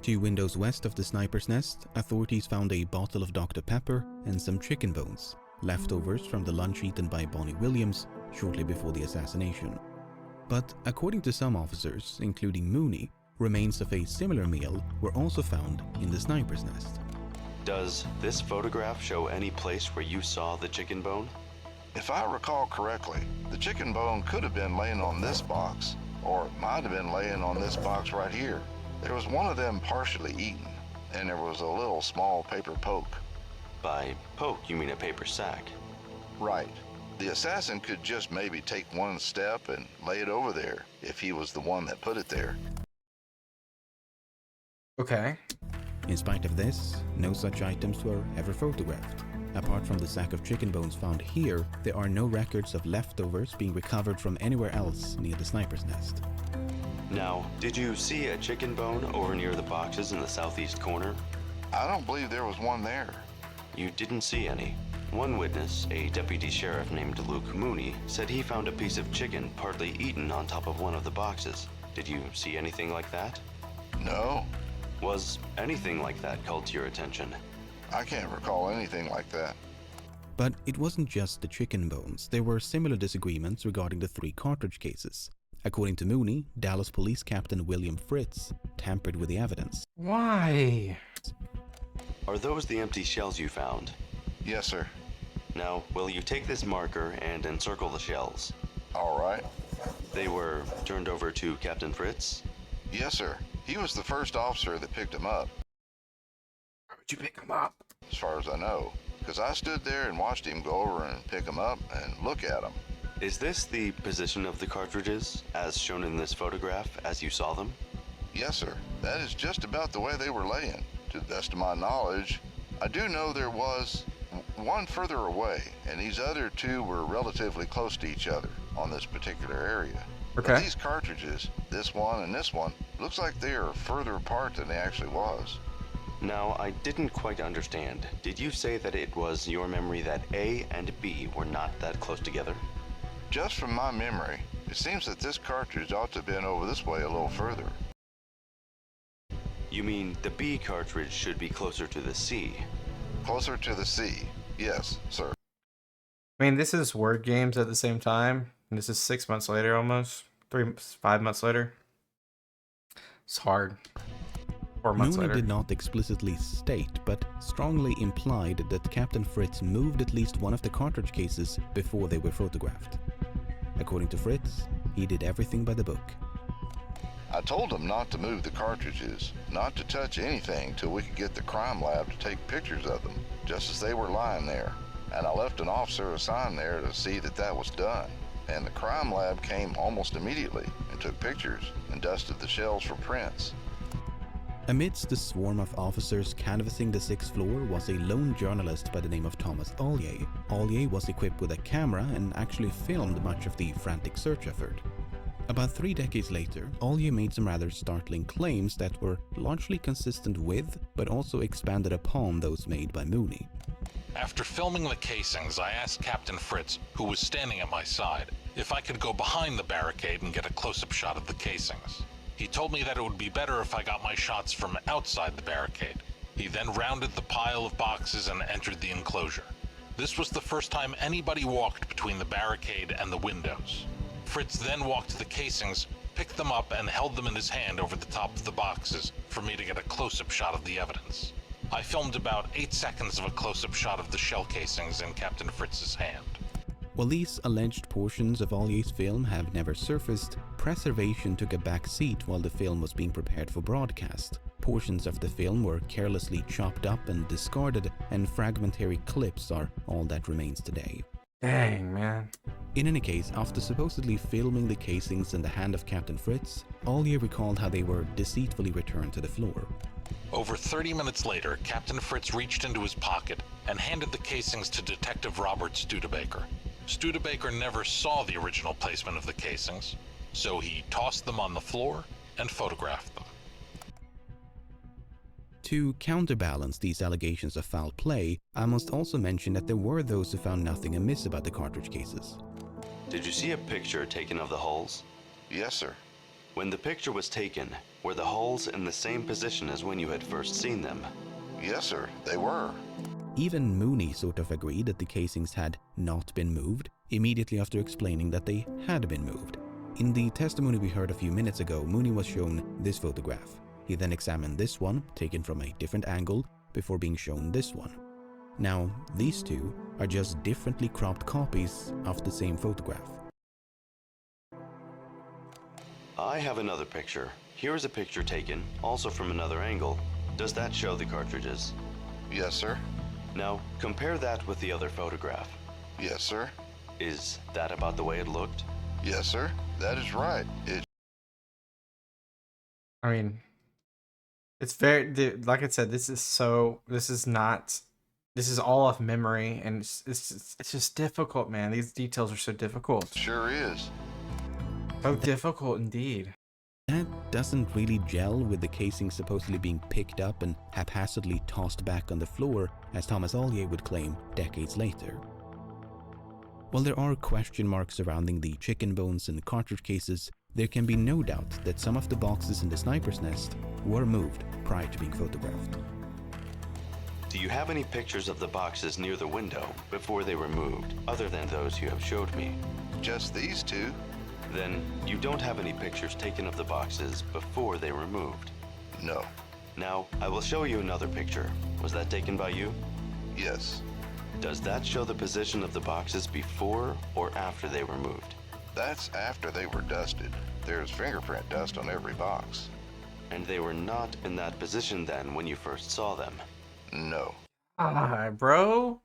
2 windows west of the sniper's nest, authorities found a bottle of Dr. Pepper and some chicken bones, leftovers from the lunch eaten by Bonnie Williams shortly before the assassination. But according to some officers, including Mooney, remains of a similar meal were also found in the sniper's nest. Does this photograph show any place where you saw the chicken bone? If I recall correctly, the chicken bone could have been laying on this box, or it might have been laying on this box right here. There was one of them partially eaten, and there was a little small paper poke. By poke, you mean a paper sack? Right. The assassin could just maybe take one step and lay it over there, if he was the one that put it there. Okay. In spite of this, no such items were ever photographed. Apart from the sack of chicken bones found here, there are no records of leftovers being recovered from anywhere else near the sniper's nest. Now, did you see a chicken bone over near the boxes in the southeast corner? I don't believe there was one there. You didn't see any. One witness, a deputy sheriff named Luke Mooney, said he found a piece of chicken partly eaten on top of one of the boxes. Did you see anything like that? No. Was anything like that called to your attention? I can't recall anything like that. But it wasn't just the chicken bones. There were similar disagreements regarding the 3 cartridge cases. According to Mooney, Dallas Police Captain William Fritz tampered with the evidence. Why? Are those the empty shells you found? Yes, sir. Now, will you take this marker and encircle the shells? All right. They were turned over to Captain Fritz? Yes, sir. He was the first officer that picked him up. Why would you pick him up? As far as I know. Because I stood there and watched him go over and pick him up and look at him. Is this the position of the cartridges, as shown in this photograph, as you saw them? Yes, sir. That is just about the way they were laying. To the best of my knowledge, I do know there was one further away, and these other 2 were relatively close to each other on this particular area. Okay. But these cartridges, this one and this one, looks like they are further apart than they actually was. Now, I didn't quite understand. Did you say that it was your memory that A and B were not that close together? Just from my memory, it seems that this cartridge ought to have been over this way a little further. You mean the B cartridge should be closer to the C? Closer to the C, yes, sir. I mean, this is word games at the same time. And this is 6 months later almost. 5 months later. It's hard. 4 months Mooney later. did not explicitly state, but strongly implied that Captain Fritz moved at least one of the cartridge cases before they were photographed. According to Fritz, he did everything by the book. I told him not to move the cartridges, not to touch anything till we could get the crime lab to take pictures of them, just as they were lying there. And I left an officer assigned there to see that that was done. And the crime lab came almost immediately and took pictures and dusted the shells for prints. Amidst the swarm of officers canvassing the 6th floor was a lone journalist by the name of Thomas Ollier. Ollier was equipped with a camera and actually filmed much of the frantic search effort. About 3 decades later, Ollier made some rather startling claims that were largely consistent with, but also expanded upon those made by Mooney. After filming the casings, I asked Captain Fritz, who was standing at my side, if I could go behind the barricade and get a close-up shot of the casings. He told me that it would be better if I got my shots from outside the barricade. He then rounded the pile of boxes and entered the enclosure. This was the first time anybody walked between the barricade and the windows. Fritz then walked to the casings, picked them up, and held them in his hand over the top of the boxes for me to get a close-up shot of the evidence. I filmed about 8 seconds of a close-up shot of the shell casings in Captain Fritz's hand. While these alleged portions of Ollier's film have never surfaced, preservation took a back seat while the film was being prepared for broadcast. Portions of the film were carelessly chopped up and discarded, and fragmentary clips are all that remains today. Dang, man. In any case, after supposedly filming the casings in the hand of Captain Fritz, Ollier recalled how they were deceitfully returned to the floor. Over 30 minutes later, Captain Fritz reached into his pocket and handed the casings to Detective Robert Studebaker. Studebaker never saw the original placement of the casings, so he tossed them on the floor and photographed them. To counterbalance these allegations of foul play, I must also mention that there were those who found nothing amiss about the cartridge cases. Did you see a picture taken of the hulls? Yes, sir. When the picture was taken, were the hulls in the same position as when you had first seen them? Yes, sir, they were. Even Mooney sort of agreed that the casings had not been moved, immediately after explaining that they had been moved. In the testimony we heard a few minutes ago, Mooney was shown this photograph. He then examined this one, taken from a different angle, before being shown this one. Now, these two are just differently cropped copies of the same photograph. I have another picture. Here is a picture taken, also from another angle. Does that show the cartridges? Yes, sir. Now, compare that with the other photograph. Yes, sir. Is that about the way it looked? Yes, sir. That is right. I mean, it's very, like I said, this is all off memory, and it's just difficult, man. These details are so difficult. Sure is. So difficult indeed. That doesn't really gel with the casing supposedly being picked up and haphazardly tossed back on the floor, as Thomas Ollier would claim decades later. While there are question marks surrounding the chicken bones and cartridge cases, there can be no doubt that some of the boxes in the sniper's nest were moved prior to being photographed. Do you have any pictures of the boxes near the window before they were moved, other than those you have showed me? Just these two. Then you don't have any pictures taken of the boxes before they were moved? No. Now, I will show you another picture. Was that taken by you? Yes. Does that show the position of the boxes before or after they were moved? That's after they were dusted. There's fingerprint dust on every box. And they were not in that position then when you first saw them? No. Bro.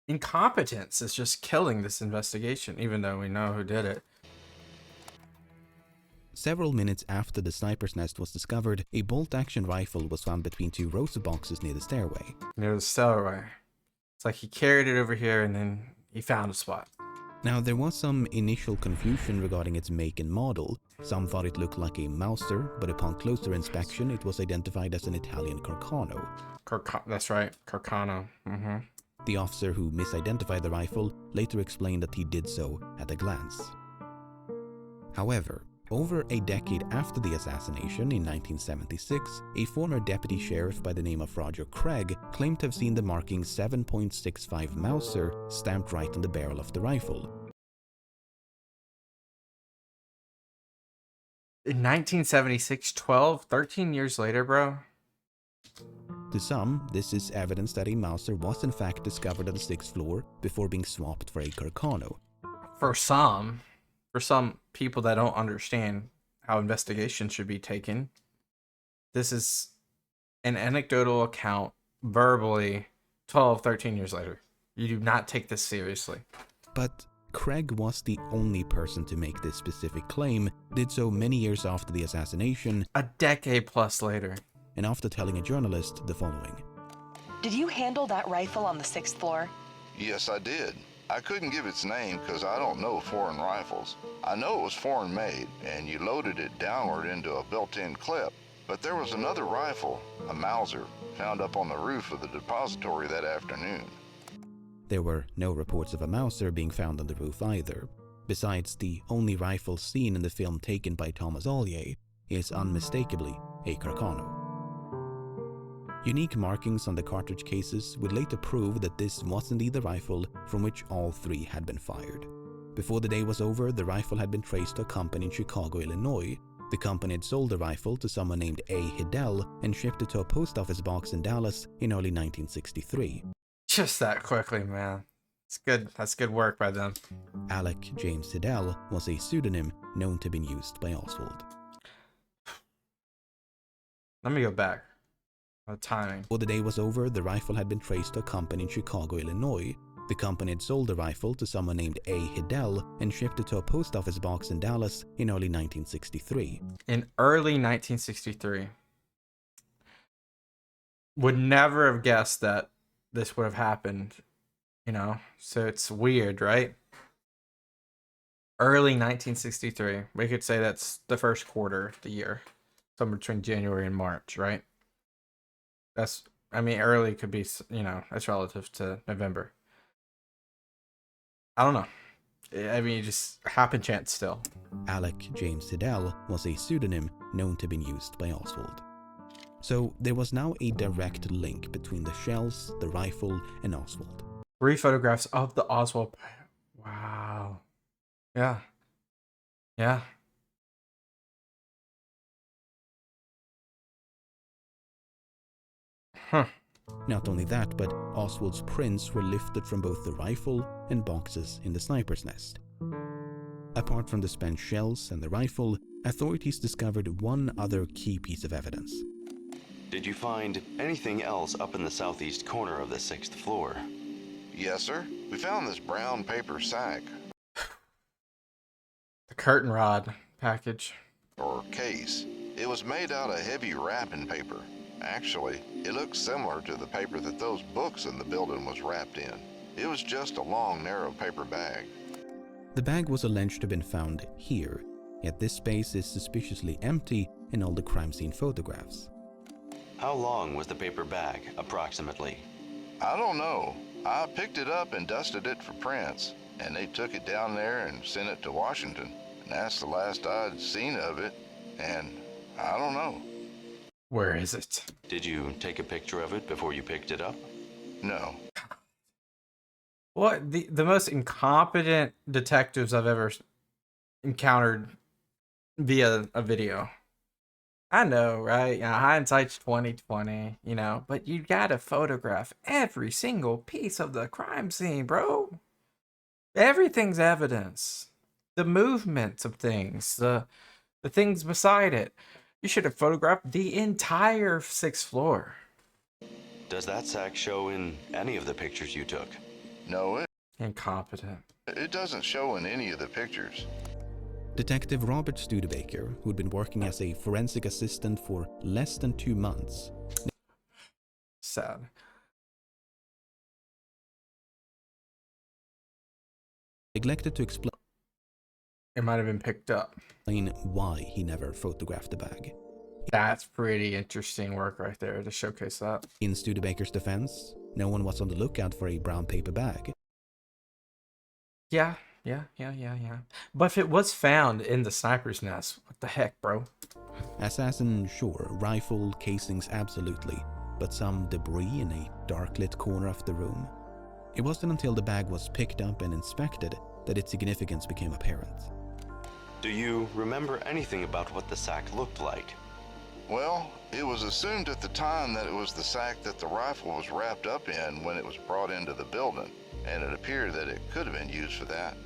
Incompetence is just killing this investigation, even though we know who did it. Several minutes after the sniper's nest was discovered, a bolt-action rifle was found between two rows of boxes near the stairway. Near the stairway. It's like he carried it over here and then he found a spot. Now, there was some initial confusion regarding its make and model. Some thought it looked like a Mauser, but upon closer inspection, it was identified as an Italian Carcano. That's right, Carcano. The officer who misidentified the rifle later explained that he did so at a glance. However, over a decade after the assassination in 1976, a former deputy sheriff by the name of Roger Craig claimed to have seen the marking 7.65 Mauser stamped right on the barrel of the rifle. In 1976, 13 years later, bro. To some, this is evidence that a Mauser was in fact discovered on the 6th floor before being swapped for a Carcano. For some people that don't understand how investigations should be taken, this is an anecdotal account verbally 13 years later. You do not take this seriously. But Craig was the only person to make this specific claim, did so many years after the assassination, a decade plus later, and after telling a journalist the following. Did you handle that rifle on the 6th floor? Yes, I did. I couldn't give its name because I don't know foreign rifles. I know it was foreign made, and you loaded it downward into a built-in clip. But there was another rifle, a Mauser, found up on the roof of the depository that afternoon. There were no reports of a Mauser being found on the roof either. Besides, the only rifle seen in the film taken by Thomas Ollier is unmistakably a Carcano. Unique markings on the cartridge cases would later prove that this was indeed the rifle from which all three had been fired. Before the day was over, the rifle had been traced to a company in Chicago, Illinois. The company had sold the rifle to someone named A. Hiddell and shipped it to a post office box in Dallas in early 1963. Just that quickly, man. It's good. That's good work by them. Alec James Hiddell was a pseudonym known to have been used by Oswald. Let me go back. Timing. Before the day was over, the rifle had been traced to a company in Chicago, Illinois. The company had sold the rifle to someone named A. Hiddell and shipped it to a post office box in Dallas in early 1963. In early 1963. Would never have guessed that this would have happened, you know? So it's weird, right? Early 1963. We could say that's the first quarter of the year. Somewhere between January and March, right? That's, I mean, early could be, you know, that's relative to November. I don't know. I mean, it just happened chance still. Alec James Hiddell was a pseudonym known to have been used by Oswald. So there was now a direct link between the shells, the rifle, and Oswald. 3 photographs of the Oswald. Wow. Yeah. Yeah. Huh. Not only that, but Oswald's prints were lifted from both the rifle and boxes in the sniper's nest. Apart from the spent shells and the rifle, authorities discovered one other key piece of evidence. Did you find anything else up in the southeast corner of the 6th floor? Yes, sir. We found this brown paper sack. The curtain rod package. Or case. It was made out of heavy wrapping paper. Actually, it looked similar to the paper that those books in the building was wrapped in. It was just a long, narrow paper bag. The bag was alleged to have been found here, yet this space is suspiciously empty in all the crime scene photographs. How long was the paper bag, approximately? I don't know. I picked it up and dusted it for prints, and they took it down there and sent it to Washington. And that's the last I'd seen of it, and I don't know. Where is it? Did you take a picture of it before you picked it up? No. What the most incompetent detectives I've ever encountered via a video. I know, right? You know, hindsight's 20/20, you know, but you gotta photograph every single piece of the crime scene, bro. Everything's evidence. The movements of things, the things beside it. You should have photographed the entire 6th floor. Does that sack show in any of the pictures you took? No, Incompetent. it doesn't show in any of the pictures. Detective Robert Studebaker, who'd been working as a forensic assistant for less than 2 months, Sad. neglected to explain It might have been picked up. why he never photographed the bag. That's pretty interesting work right there to showcase that. In Studebaker's defense, no one was on the lookout for a brown paper bag. Yeah. But if it was found in the sniper's nest, what the heck, bro? Assassin, sure, rifle, casings, absolutely, but some debris in a dark-lit corner of the room. It wasn't until the bag was picked up and inspected that its significance became apparent. Do you remember anything about what the sack looked like? Well, it was assumed at the time that it was the sack that the rifle was wrapped up in when it was brought into the building, and it appeared that it could have been used for that.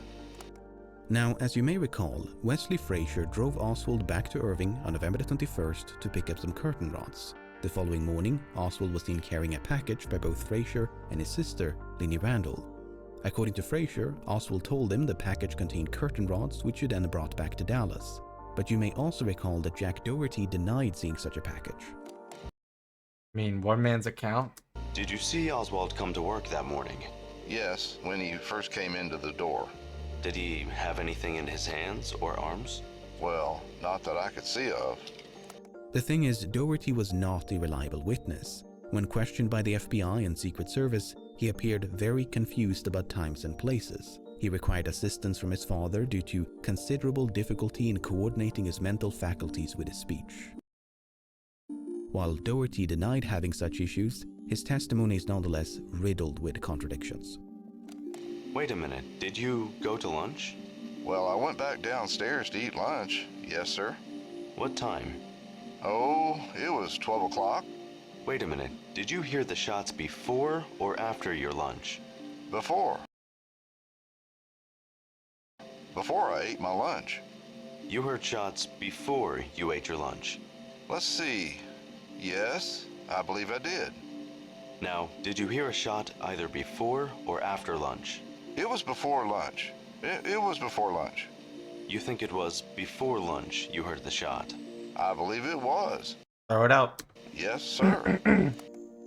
Now, as you may recall, Wesley Frazier drove Oswald back to Irving on November 21st to pick up some curtain rods. The following morning, Oswald was seen carrying a package by both Frazier and his sister, Linnie Randall. According to Frazier, Oswald told him the package contained curtain rods which he then brought back to Dallas. But you may also recall that Jack Doherty denied seeing such a package. I mean, one man's account? Did you see Oswald come to work that morning? Yes, when he first came into the door. Did he have anything in his hands or arms? Well, not that I could see of. The thing is, Doherty was not a reliable witness. When questioned by the FBI and Secret Service, he appeared very confused about times and places. He required assistance from his father due to considerable difficulty in coordinating his mental faculties with his speech. While Doherty denied having such issues, his testimony is nonetheless riddled with contradictions. Wait a minute, did you go to lunch? Well, I went back downstairs to eat lunch. Yes, sir. What time? Oh, it was 12 o'clock. Wait a minute, did you hear the shots before or after your lunch? Before. Before I ate my lunch. You heard shots before you ate your lunch? Let's see. Yes, I believe I did. Now, did you hear a shot either before or after lunch? It was before lunch. It was before lunch. You think it was before lunch you heard the shot? I believe it was. Throw it out. Yes, sir.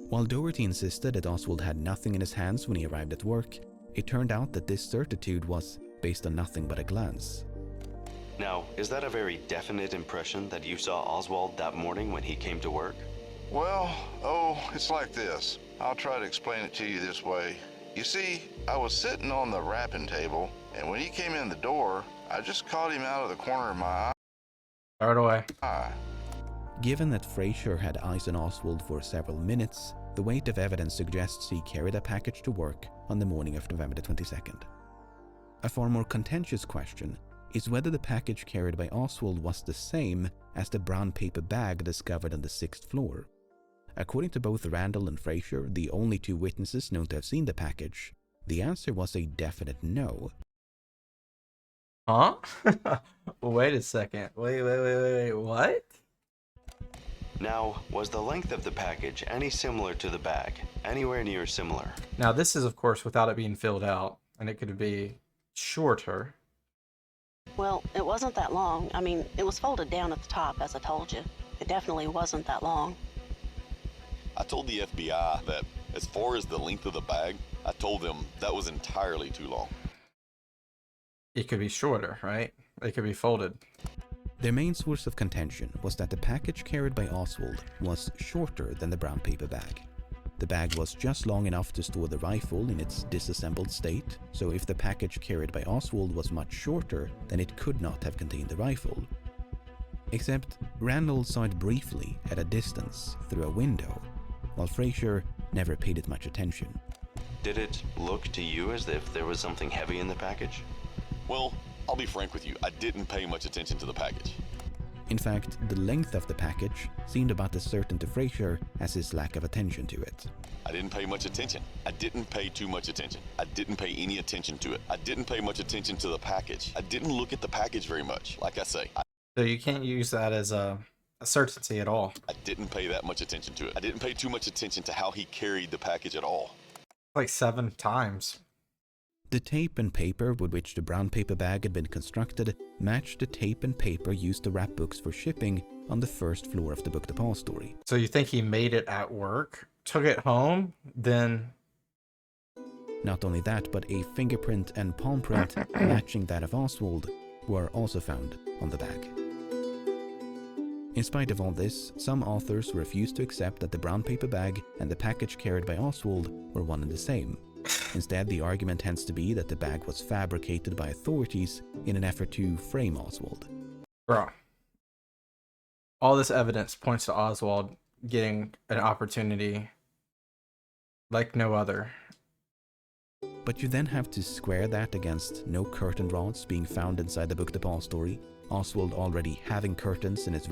While Doherty insisted that Oswald had nothing in his hands when he arrived at work, it turned out that this certitude was based on nothing but a glance. Now, is that a very definite impression that you saw Oswald that morning when he came to work? Well, it's like this. I'll try to explain it to you this way. You see, I was sitting on the wrapping table, and when he came in the door, I just caught him out of the corner of my eye. Throw it away. Given that Frazier had eyes on Oswald for several minutes, the weight of evidence suggests he carried a package to work on the morning of November the 22nd. A far more contentious question is whether the package carried by Oswald was the same as the brown paper bag discovered on the 6th floor. According to both Randall and Fraser, the only two witnesses known to have seen the package, the answer was a definite no. Huh? Wait a second. Wait, what? Now, was the length of the package any similar to the bag? Anywhere near similar? Now, this is, of course, without it being filled out, and it could be shorter. Well, it wasn't that long. I mean, it was folded down at the top, as I told you. It definitely wasn't that long. I told the FBI that as far as the length of the bag, I told them that was entirely too long. It could be shorter, right? It could be folded. Their main source of contention was that the package carried by Oswald was shorter than the brown paper bag. The bag was just long enough to store the rifle in its disassembled state, so if the package carried by Oswald was much shorter, then it could not have contained the rifle. Except Randall saw it briefly at a distance through a window, while Fraser never paid it much attention. Did it look to you as if there was something heavy in the package? Well, I'll be frank with you, I didn't pay much attention to the package. In fact, the length of the package seemed about as certain to Fraser as his lack of attention to it. I didn't pay much attention. I didn't pay too much attention. I didn't pay any attention to it. I didn't pay much attention to the package. I didn't look at the package very much, like I say. So you can't use that as a certainty at all. I didn't pay that much attention to it. I didn't pay too much attention to how he carried the package at all. Like 7 times. The tape and paper with which the brown paper bag had been constructed matched the tape and paper used to wrap books for shipping on the first floor of the book depository. So you think he made it at work, took it home, then... Not only that, but a fingerprint and palm print matching that of Oswald were also found on the bag. In spite of all this, some authors refused to accept that the brown paper bag and the package carried by Oswald were one and the same. Instead, the argument tends to be that the bag was fabricated by authorities in an effort to frame Oswald. Bro. All this evidence points to Oswald getting an opportunity like no other. But you then have to square that against no curtain rods being found inside the book depository, Oswald already having curtains in his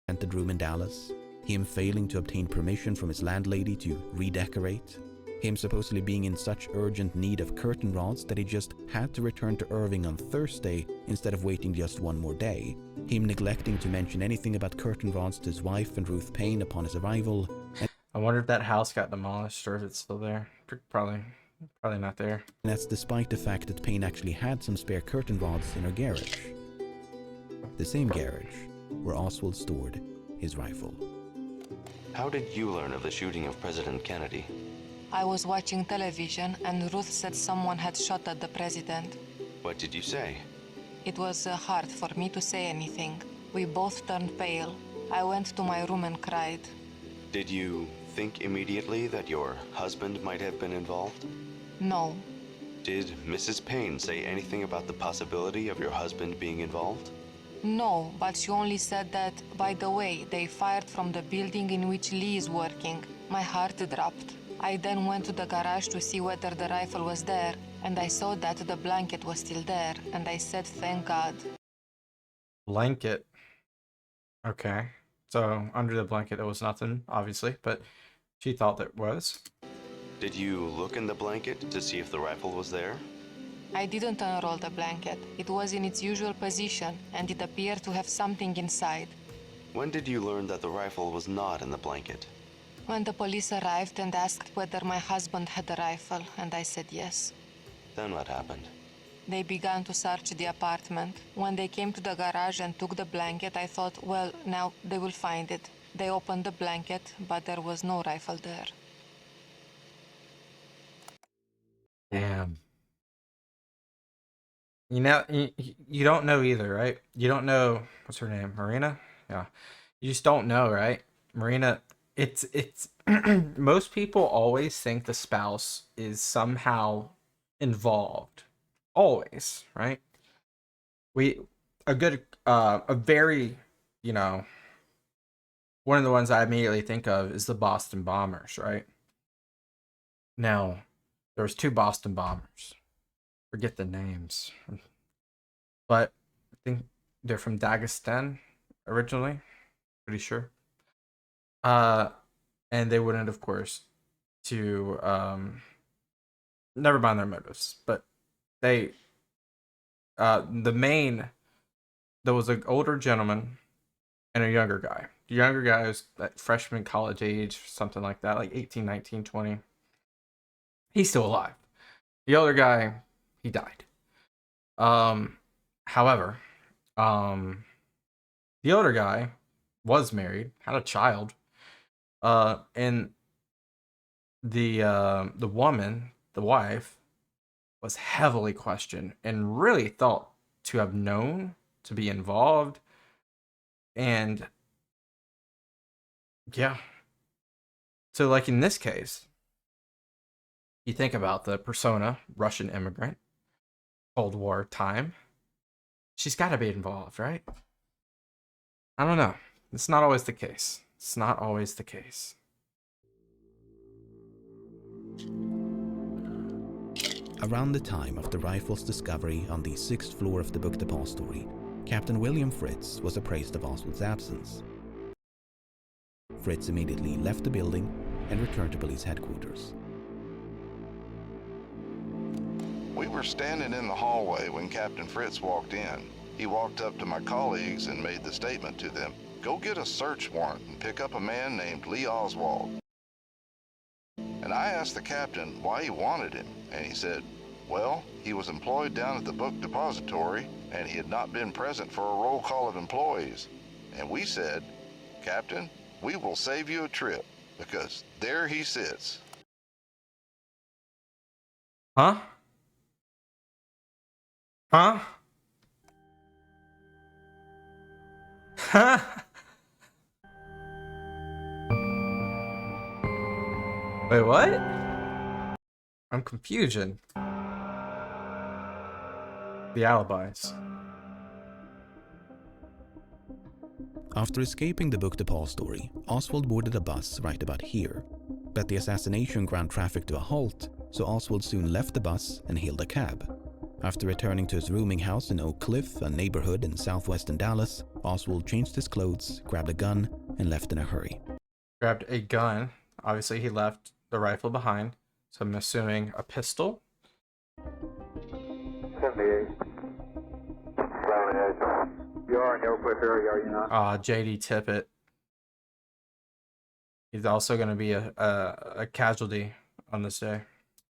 rented room in Dallas, him failing to obtain permission from his landlady to redecorate, him supposedly being in such urgent need of curtain rods that he just had to return to Irving on Thursday instead of waiting just one more day, him neglecting to mention anything about curtain rods to his wife and Ruth Payne upon his arrival. I wonder if that house got demolished or if it's still there. Probably not there. And that's despite the fact that Payne actually had some spare curtain rods in her garage. The same garage where Oswald stored his rifle. How did you learn of the shooting of President Kennedy? I was watching television and Ruth said someone had shot at the president. What did you say? It was hard for me to say anything. We both turned pale. I went to my room and cried. Did you think immediately that your husband might have been involved? No. Did Mrs. Payne say anything about the possibility of your husband being involved? No, but she only said that, by the way, they fired from the building in which Lee is working. My heart dropped. I then went to the garage to see whether the rifle was there, and I saw that the blanket was still there, and I said, thank God. Blanket. Okay. So, under the blanket there was nothing, obviously, but she thought there was. Did you look in the blanket to see if the rifle was there? I didn't unroll the blanket. It was in its usual position, and it appeared to have something inside. When did you learn that the rifle was not in the blanket? When the police arrived and asked whether my husband had a rifle, and I said yes. Then what happened? They began to search the apartment. When they came to the garage and took the blanket, I thought, well, now they will find it. They opened the blanket, but there was no rifle there. Damn. You know, you don't know either, right? You don't know, what's her name? Marina? Yeah. You just don't know, right? Marina, it's most people always think the spouse is somehow involved. Always, right? A very, one of the ones I immediately think of is the Boston bombers, right? Now, there was 2 Boston bombers. Forget the names, but I think they're from Dagestan originally. Pretty sure. And they wouldn't, of course, to never mind their motives, but they there was an older gentleman and a younger guy. The younger guy was like freshman college age, something like that, like 18, 19, 20. He's still alive. The older guy, he died. However, the older guy was married, had a child, and the woman, the wife, was heavily questioned and really thought to have known, to be involved, and yeah. So, like in this case, you think about the persona, Russian immigrant, Cold War time. She's got to be involved, right? I don't know. It's not always the case. It's not always the case. Around the time of the rifle's discovery on the 6th floor of the book depository, Captain William Fritz was appraised of Oswald's absence. Fritz immediately left the building and returned to police headquarters. We were standing in the hallway when Captain Fritz walked in. He walked up to my colleagues and made the statement to them, "Go get a search warrant and pick up a man named Lee Oswald." And I asked the captain why he wanted him, and he said, well, he was employed down at the book depository, and he had not been present for a roll call of employees. And we said, "Captain, we will save you a trip, because there he sits." Huh? Huh? Huh? Wait, what? I'm confusion. The alibis. After escaping the book depository, Oswald boarded a bus right about here. But the assassination ground traffic to a halt, so Oswald soon left the bus and hailed a cab. After returning to his rooming house in Oak Cliff, a neighborhood in southwestern Dallas, Oswald changed his clothes, grabbed a gun, and left in a hurry. Grabbed a gun. Obviously, he left the rifle behind, so I'm assuming a pistol. 78. You are in the Oak Cliff area, are you not? JD Tippett. He's also going to be a casualty on this day.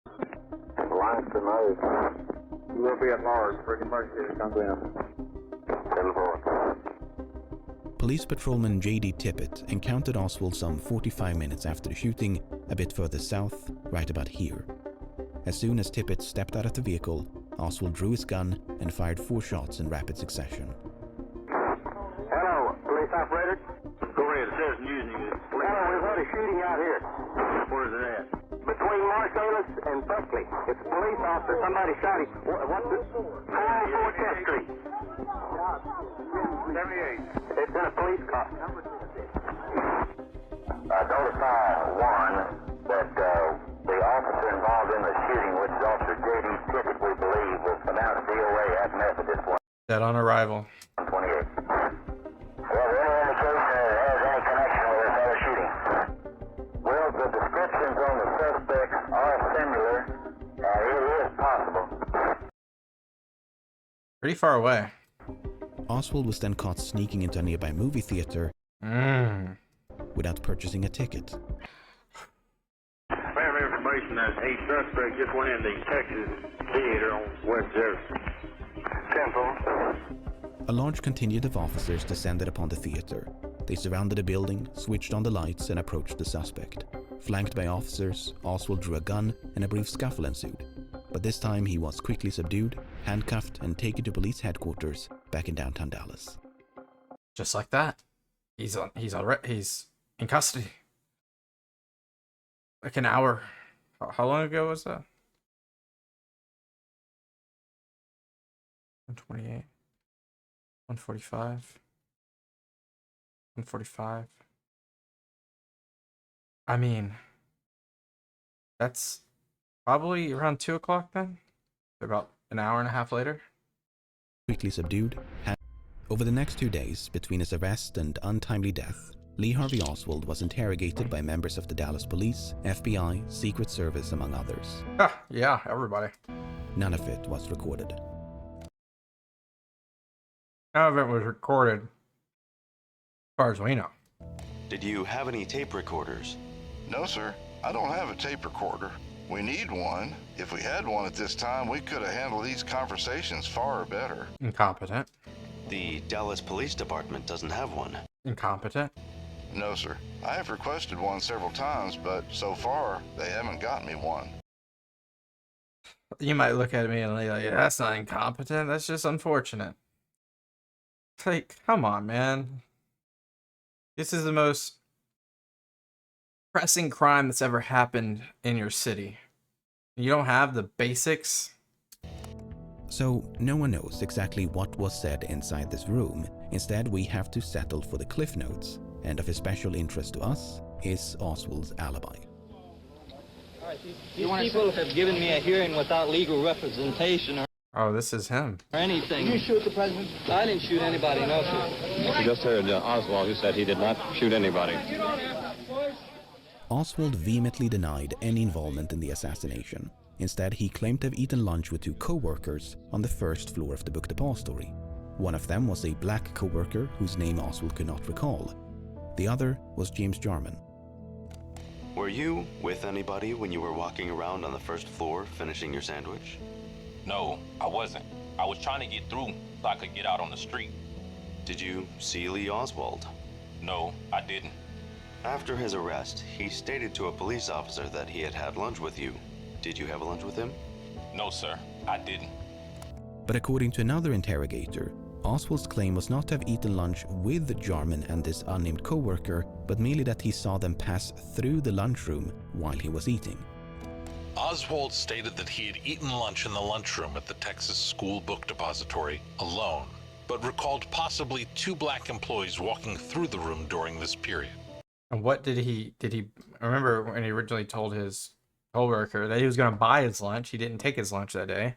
Lines to move. You will be at large for the emergency that comes in. Telephone. Police patrolman J.D. Tippett encountered Oswald some 45 minutes after the shooting, a bit further south, right about here. As soon as Tippett stepped out of the vehicle, Oswald drew his gun and fired 4 shots in rapid succession. Hello, police operator. Go ahead, Citizen News News. Hello, we've had a shooting out here. Where is it at? Between Marsalis and Buckley. It's a police officer. Somebody shot him. What's this? 404 10th Street. 78. It's in a police car. Notify one that the officer involved in the shooting, which is Officer J.D. Tippett, we believe, was pronounced DOA at meth at this point. Dead on arrival. 28. Well, any indication that it has any connection with this other shooting? Well, the descriptions on the suspects are similar, and it is possible. Pretty far away. Oswald was then caught sneaking into a nearby movie theater without purchasing a ticket. I have information that a suspect just went in the Texas theater on West Jefferson. A large contingent of officers descended upon the theater. They surrounded the building, switched on the lights, and approached the suspect. Flanked by officers, Oswald drew a gun, and a brief scuffle ensued. But this time he was quickly subdued, handcuffed, and taken to police headquarters back in downtown Dallas. Just like that. He's in custody. Like an hour. How long ago was that? 128. 145. 145. I mean, that's probably around 2 o'clock then? About an hour and a half later? Quickly subdued. Over the next 2 days, between his arrest and untimely death, Lee Harvey Oswald was interrogated by members of the Dallas Police, FBI, Secret Service, among others. Yeah, everybody. None of it was recorded. None of it was recorded, as far as we know. Did you have any tape recorders? No, sir. I don't have a tape recorder. We need one. If we had one at this time, we could have handled these conversations far better. Incompetent. The Dallas Police Department doesn't have one. Incompetent. No, sir. I have requested one several times, but so far, they haven't got me one. You might look at me and be like, that's not incompetent, that's just unfortunate. Like, come on, man. This is the most pressing crime that's ever happened in your city. You don't have the basics? So, no one knows exactly what was said inside this room. Instead, we have to settle for the cliff notes. And of especial interest to us is Oswald's alibi. These people have given me a hearing without legal representation Oh, this is him. or anything. Did you shoot the president? I didn't shoot anybody, no, sir. We just heard Oswald, who said he did not shoot anybody. Oswald vehemently denied any involvement in the assassination. Instead, he claimed to have eaten lunch with two co-workers on the first floor of the book depository. One of them was a black co-worker whose name Oswald could not recall. The other was James Jarman. Were you with anybody when you were walking around on the first floor finishing your sandwich? No, I wasn't. I was trying to get through so I could get out on the street. Did you see Lee Oswald? No, I didn't. After his arrest, he stated to a police officer that he had had lunch with you. Did you have lunch with him? No, sir, I didn't. But according to another interrogator, Oswald's claim was not to have eaten lunch with Jarman and this unnamed co-worker, but merely that he saw them pass through the lunchroom while he was eating. Oswald stated that he had eaten lunch in the lunchroom at the Texas School Book Depository alone, but recalled possibly two black employees walking through the room during this period. And what did he I remember when he originally told his co-worker that he was going to buy his lunch. He didn't take his lunch that day.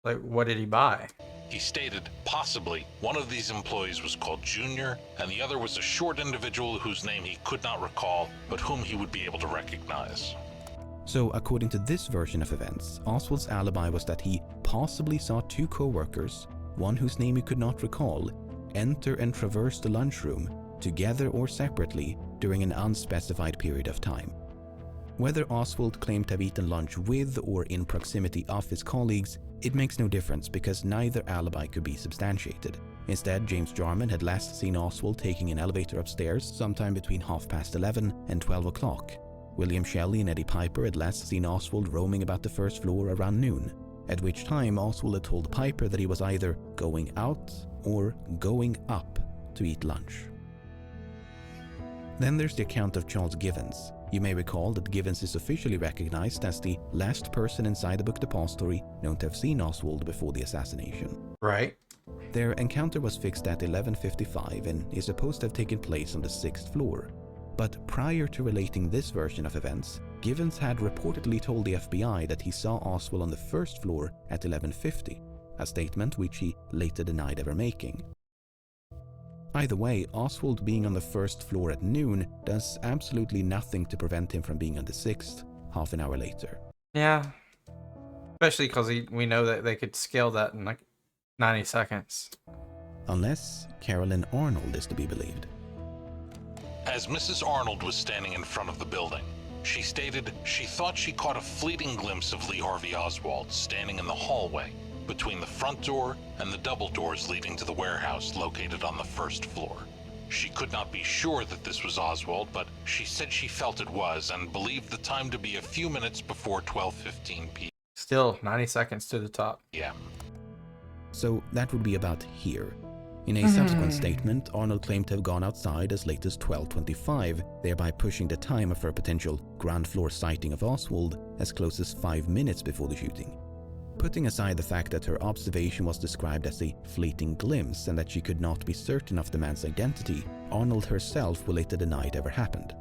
Like, what did he buy? He stated possibly one of these employees was called Junior, and the other was a short individual whose name he could not recall, but whom he would be able to recognize. So, according to this version of events, Oswald's alibi was that he possibly saw two co-workers, one whose name he could not recall, enter and traverse the lunchroom, together or separately, during an unspecified period of time. Whether Oswald claimed to have eaten lunch with or in proximity of his colleagues, it makes no difference because neither alibi could be substantiated. Instead, James Jarman had last seen Oswald taking an elevator upstairs sometime between 11:30 and 12 o'clock. William Shelley and Eddie Piper had last seen Oswald roaming about the first floor around noon, at which time Oswald had told Piper that he was either going out or going up to eat lunch. Then there's the account of Charles Givens. You may recall that Givens is officially recognized as the last person inside the book depository known to have seen Oswald before the assassination. Right. Their encounter was fixed at 11:55 and is supposed to have taken place on the 6th floor. But prior to relating this version of events, Givens had reportedly told the FBI that he saw Oswald on the first floor at 11:50, a statement which he later denied ever making. Either way, Oswald being on the first floor at noon does absolutely nothing to prevent him from being on the 6th, half an hour later. Yeah. Especially because we know that they could scale that in like 90 seconds. Unless Carolyn Arnold is to be believed. As Mrs. Arnold was standing in front of the building, she stated she thought she caught a fleeting glimpse of Lee Harvey Oswald standing in the hallway between the front door and the double doors leading to the warehouse located on the first floor. She could not be sure that this was Oswald, but she said she felt it was and believed the time to be a few minutes before 12:15 p.m. Still 90 seconds to the top. Yeah. So that would be about here. In a subsequent statement, Arnold claimed to have gone outside as late as 12:25, thereby pushing the time for a potential ground floor sighting of Oswald as close as 5 minutes before the shooting. Putting aside the fact that her observation was described as a fleeting glimpse and that she could not be certain of the man's identity, Arnold herself will later deny it ever happened.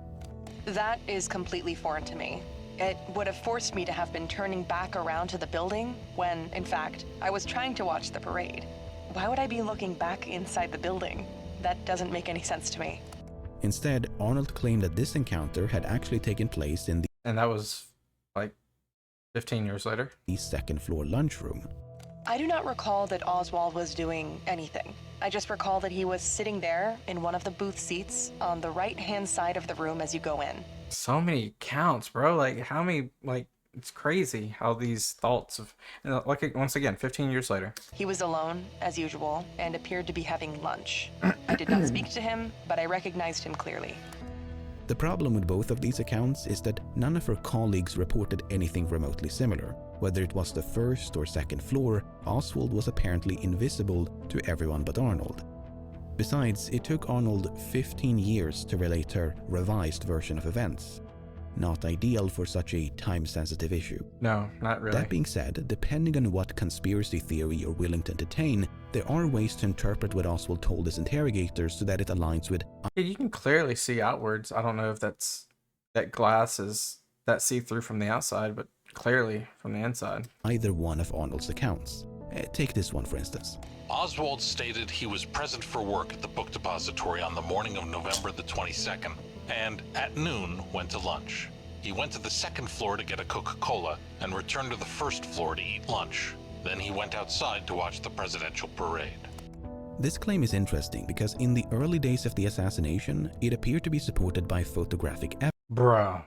That is completely foreign to me. It would have forced me to have been turning back around to the building when, in fact, I was trying to watch the parade. Why would I be looking back inside the building? That doesn't make any sense to me. Instead, Arnold claimed that this encounter had actually taken place in And that was like 15 years later. the second-floor lunchroom. I do not recall that Oswald was doing anything. I just recall that he was sitting there in one of the booth seats on the right-hand side of the room as you go in. So many counts, bro. Like, how many, like, it's crazy how these thoughts of, like, once again, 15 years later. He was alone, as usual, and appeared to be having lunch. I did not speak to him, but I recognized him clearly. The problem with both of these accounts is that none of her colleagues reported anything remotely similar. Whether it was the first or second floor, Oswald was apparently invisible to everyone but Arnold. Besides, it took Arnold 15 years to relate her revised version of events. Not ideal for such a time-sensitive issue. No, not really. That being said, depending on what conspiracy theory you're willing to entertain, there are ways to interpret what Oswald told his interrogators so that it aligns with... Yeah, you can clearly see outwards. I don't know if that glass is that see-through from the outside, but clearly from the inside. Either one of Arnold's accounts. Take this one for instance. Oswald stated he was present for work at the book depository on the morning of November the 22nd, and at noon went to lunch. He went to the second floor to get a Coca-Cola and returned to the first floor to eat lunch. Then he went outside to watch the presidential parade. This claim is interesting because in the early days of the assassination, it appeared to be supported by photographic Bro.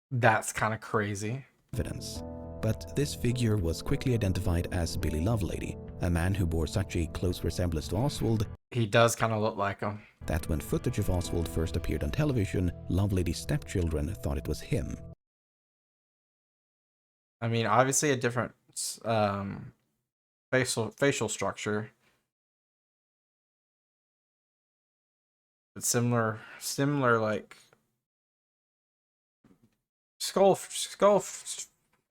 That's kind of crazy. evidence. But this figure was quickly identified as Billy Lovelady, a man who bore such a close resemblance to Oswald. He does kind of look like him. That when footage of Oswald first appeared on television, Lovelady's stepchildren thought it was him. I mean, obviously a different facial structure. But similar like skull,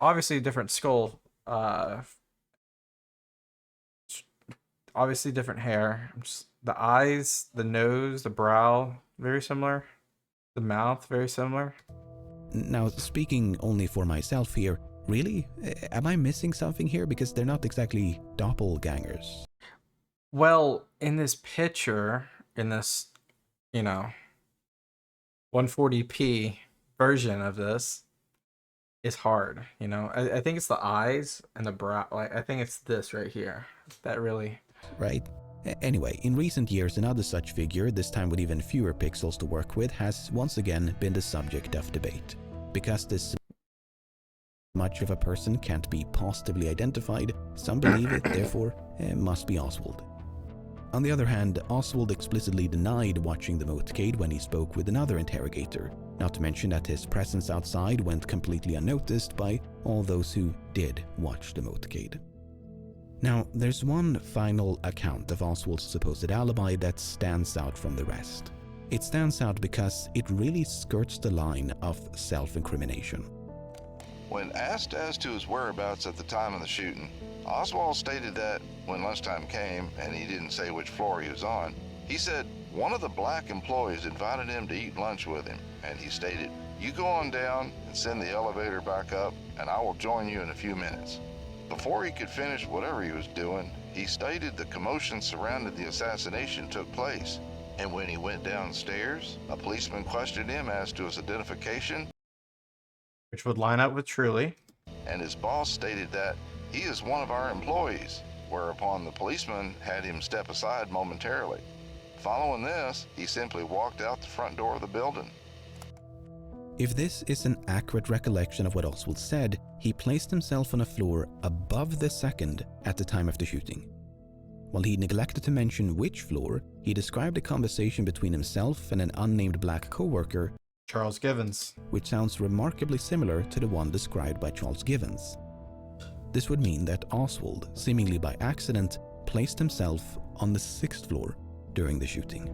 obviously different skull, obviously different hair. The eyes, the nose, the brow, very similar. The mouth, very similar. Now, speaking only for myself here, really? Am I missing something here? Because they're not exactly doppelgangers. Well, in this picture, in this, 140p version of this, it's hard, I think it's the eyes and the brow. Like, I think it's this right here. That really... Right? Anyway, in recent years, another such figure, this time with even fewer pixels to work with, has once again been the subject of debate. Because this much of a person can't be positively identified, some believe it, therefore, must be Oswald. On the other hand, Oswald explicitly denied watching the motorcade when he spoke with another interrogator, not to mention that his presence outside went completely unnoticed by all those who did watch the motorcade. Now, there's one final account of Oswald's supposed alibi that stands out from the rest. It stands out because it really skirts the line of self-incrimination. When asked as to his whereabouts at the time of the shooting, Oswald stated that when lunchtime came and he didn't say which floor he was on, he said one of the black employees invited him to eat lunch with him, and he stated, "You go on down and send the elevator back up, and I will join you in a few minutes." Before he could finish whatever he was doing, he stated the commotion surrounding the assassination took place, and when he went downstairs, a policeman questioned him as to his identification, which would line up with Truly, and his boss stated that he is one of our employees, whereupon the policeman had him step aside momentarily. Following this, he simply walked out the front door of the building. If this is an accurate recollection of what Oswald said, he placed himself on a floor above the second at the time of the shooting. While he neglected to mention which floor, he described a conversation between himself and an unnamed black co-worker, Charles Givens, which sounds remarkably similar to the one described by Charles Givens. This would mean that Oswald, seemingly by accident, placed himself on the 6th floor during the shooting.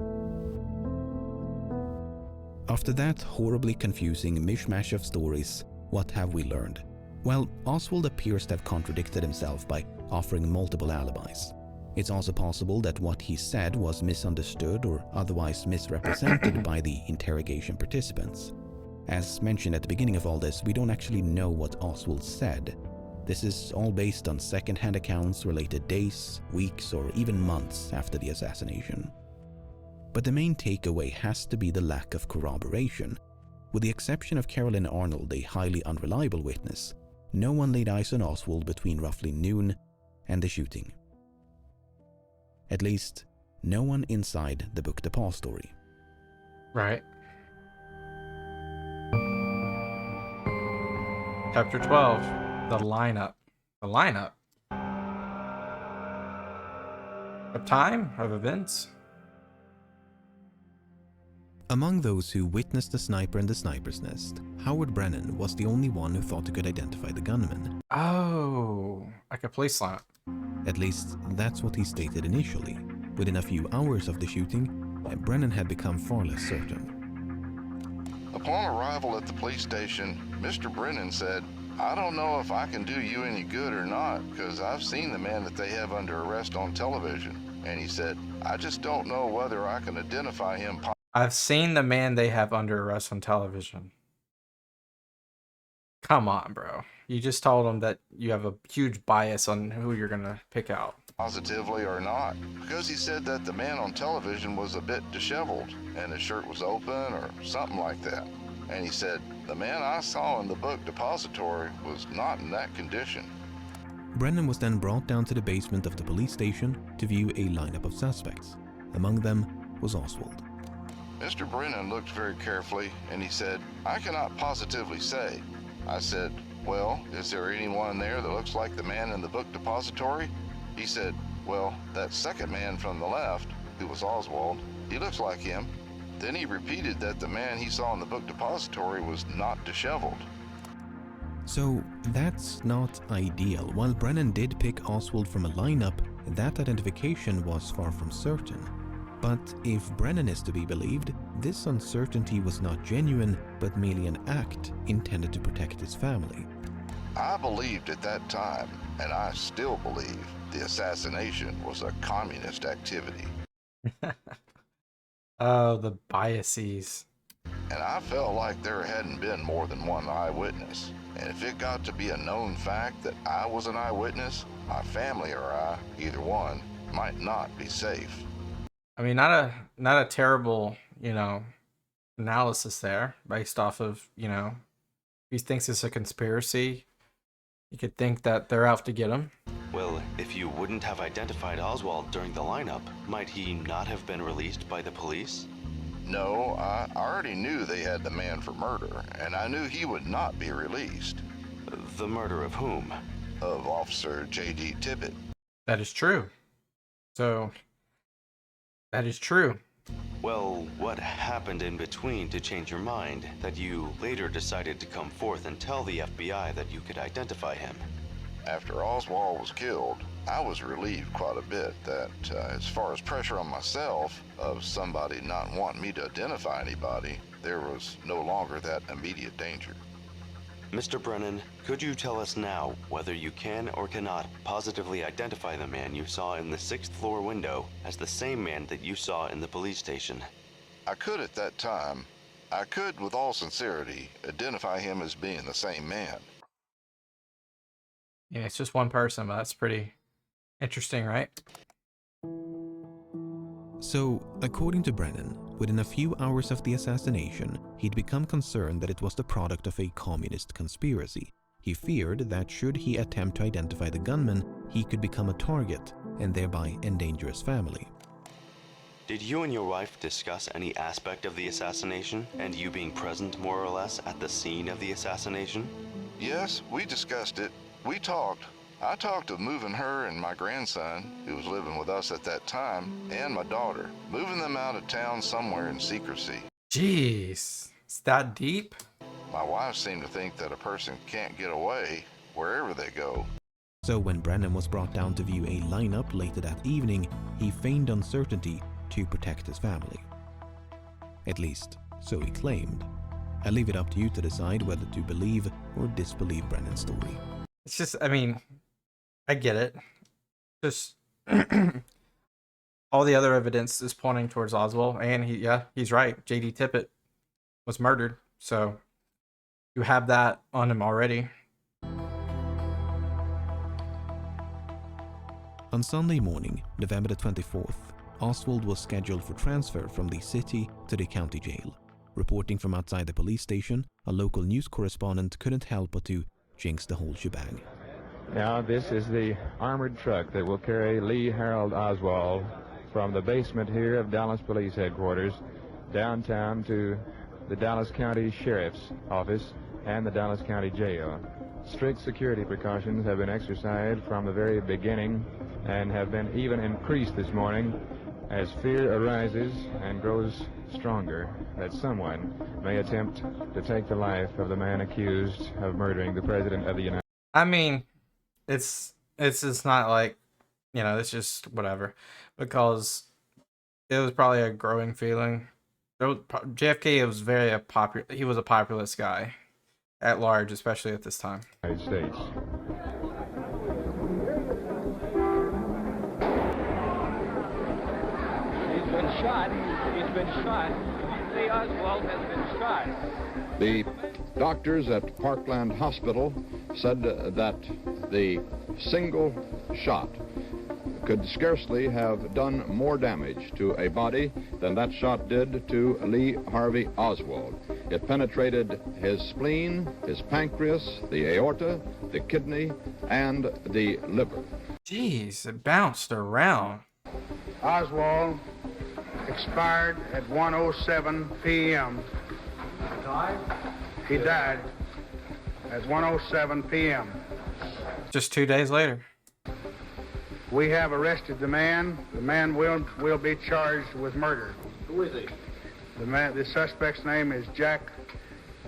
After that horribly confusing mishmash of stories, what have we learned? Well, Oswald appears to have contradicted himself by offering multiple alibis. It's also possible that what he said was misunderstood or otherwise misrepresented by the interrogation participants. As mentioned at the beginning of all this, we don't actually know what Oswald said. This is all based on second-hand accounts related days, weeks, or even months after the assassination. But the main takeaway has to be the lack of corroboration. With the exception of Carolyn Arnold, a highly unreliable witness, no one laid eyes on Oswald between roughly noon and the shooting. At least, no one inside the book depository. Right. Chapter 12. The lineup. The lineup? Of time? Of events? Among those who witnessed the sniper in the sniper's nest, Howard Brennan was the only one who thought he could identify the gunman. Oh, like a police lineup. At least, that's what he stated initially. Within a few hours of the shooting, Brennan had become far less certain. Upon arrival at the police station, Mr. Brennan said, "I don't know if I can do you any good or not, because I've seen the man that they have under arrest on television." And he said, "I just don't know whether I can identify him." I've seen the man they have under arrest on television. Come on, bro. You just told them that you have a huge bias on who you're going to pick out. Positively or not, because he said that the man on television was a bit disheveled and his shirt was open or something like that. And he said, "The man I saw in the book depository was not in that condition." Brennan was then brought down to the basement of the police station to view a lineup of suspects. Among them was Oswald. Mr. Brennan looked very carefully and he said, "I cannot positively say." I said, "Well, is there anyone there that looks like the man in the book depository?" He said, "Well, that second man from the left, who was Oswald, he looks like him." Then he repeated that the man he saw in the book depository was not disheveled. So that's not ideal. While Brennan did pick Oswald from a lineup, that identification was far from certain. But if Brennan is to be believed, this uncertainty was not genuine, but merely an act intended to protect his family. I believed at that time, and I still believe, the assassination was a communist activity. Oh, the biases. And I felt like there hadn't been more than one eyewitness. And if it got to be a known fact that I was an eyewitness, my family or I, either one, might not be safe. I mean, not a terrible, analysis there based off of, if he thinks it's a conspiracy, you could think that they're out to get him. Well, if you wouldn't have identified Oswald during the lineup, might he not have been released by the police? No, I already knew they had the man for murder, and I knew he would not be released. The murder of whom? Of Officer J.D. Tippit. That is true. So, that is true. Well, what happened in between to change your mind that you later decided to come forth and tell the FBI that you could identify him? After Oswald was killed, I was relieved quite a bit that, as far as pressure on myself of somebody not wanting me to identify anybody, there was no longer that immediate danger. Mr. Brennan, could you tell us now whether you can or cannot positively identify the man you saw in the 6th floor window as the same man that you saw in the police station? I could at that time. I could, with all sincerity, identify him as being the same man. Yeah, it's just one person, but that's pretty interesting, right? So, according to Brennan, within a few hours of the assassination, he'd become concerned that it was the product of a communist conspiracy. He feared that should he attempt to identify the gunman, he could become a target and thereby endanger his family. Did you and your wife discuss any aspect of the assassination and you being present more or less at the scene of the assassination? Yes, we discussed it. We talked. I talked of moving her and my grandson, who was living with us at that time, and my daughter, moving them out of town somewhere in secrecy. Jeez, it's that deep? My wife seemed to think that a person can't get away wherever they go. So when Brennan was brought down to view a lineup later that evening, he feigned uncertainty to protect his family. At least, so he claimed. I leave it up to you to decide whether to believe or disbelieve Brennan's story. It's just, I get it. Just all the other evidence is pointing towards Oswald, and he's right. J.D. Tippit was murdered, so you have that on him already. On Sunday morning, November the 24th, Oswald was scheduled for transfer from the city to the county jail. Reporting from outside the police station, a local news correspondent couldn't help but to jinx the whole shebang. Now, this is the armored truck that will carry Lee Harold Oswald from the basement here of Dallas Police Headquarters downtown to the Dallas County Sheriff's Office and the Dallas County Jail. Strict security precautions have been exercised from the very beginning and have been even increased this morning as fear arises and grows stronger that someone may attempt to take the life of the man accused of murdering the President of the United States. I mean, it's just not like, you know, it's just whatever, because it was probably a growing feeling. JFK was he was a populist guy at large, especially at this time. United States. He's been shot. He's been shot. Lee Oswald has been shot. The doctors at Parkland Hospital said that the single shot could scarcely have done more damage to a body than that shot did to Lee Harvey Oswald. It penetrated his spleen, his pancreas, the aorta, the kidney, and the liver. Jeez, it bounced around. Oswald expired at 1:07 p.m. He died at 1:07 p.m. Just 2 days later. We have arrested the man. The man will be charged with murder. Who is he? The suspect's name is Jack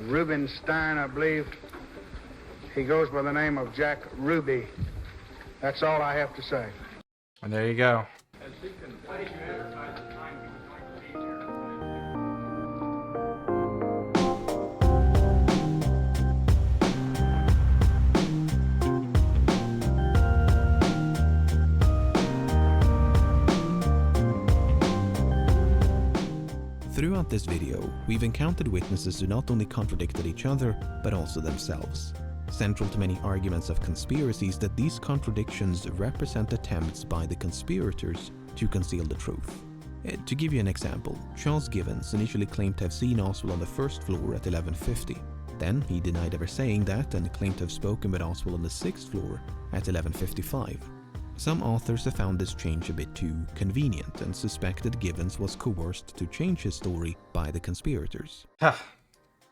Rubenstein, I believe. He goes by the name of Jack Ruby. That's all I have to say. And there you go. Throughout this video, we've encountered witnesses who not only contradicted each other, but also themselves. Central to many arguments of conspiracies that these contradictions represent attempts by the conspirators to conceal the truth. To give you an example, Charles Givens initially claimed to have seen Oswald on the first floor at 11:50. Then he denied ever saying that and claimed to have spoken with Oswald on the 6th floor at 11:55. Some authors have found this change a bit too convenient and suspected Givens was coerced to change his story by the conspirators.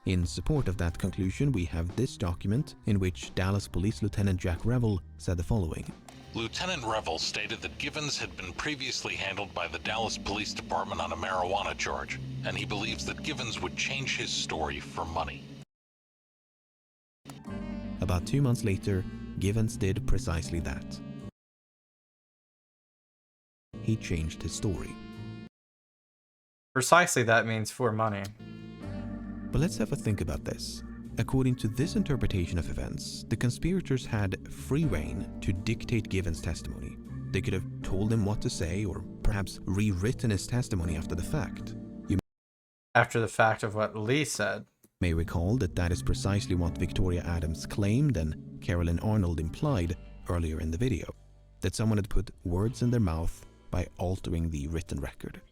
In support of that conclusion, we have this document in which Dallas Police Lieutenant Jack Revel said the following. Lieutenant Revel stated that Givens had been previously handled by the Dallas Police Department on a marijuana charge, and he believes that Givens would change his story for money. About 2 months later, Givens did precisely that. He changed his story. Precisely that means for money. But let's have a think about this. According to this interpretation of events, the conspirators had free rein to dictate Givens' testimony. They could have told him what to say or perhaps rewritten his testimony after the fact. After the fact of what Lee said. May recall that is precisely what Victoria Adams claimed and Carolyn Arnold implied earlier in the video. That someone had put words in their mouth by altering the written record.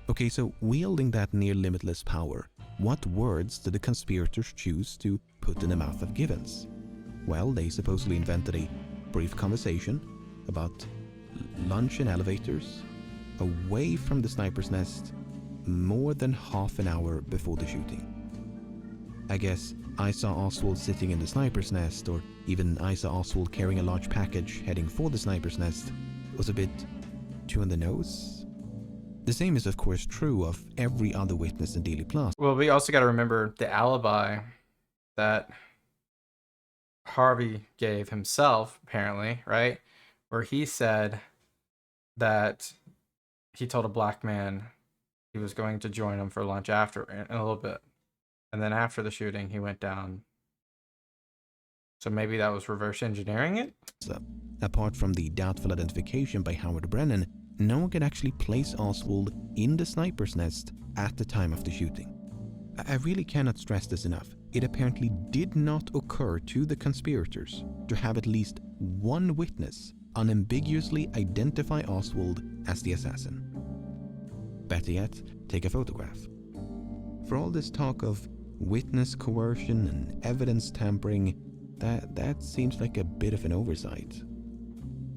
Okay, so wielding that near limitless power, what words did the conspirators choose to put in the mouth of Givens? Well, they supposedly invented a brief conversation about lunch in elevators, away from the sniper's nest, more than half an hour before the shooting. I guess I saw Oswald sitting in the sniper's nest, or even I saw Oswald carrying a large package heading for the sniper's nest, was a bit too on the nose. The same is of course true of every other witness in Dealey Plaza. Well, we also got to remember the alibi that Harvey gave himself, apparently, right? Where he said that he told a black man he was going to join him for lunch after in a little bit. And then after the shooting, he went down. So maybe that was reverse engineering it? So, apart from the doubtful identification by Howard Brennan, no one could actually place Oswald in the sniper's nest at the time of the shooting. I really cannot stress this enough. It apparently did not occur to the conspirators to have at least one witness unambiguously identify Oswald as the assassin. better yet, take a photograph. For all this talk of witness coercion and evidence tampering, that seems like a bit of an oversight.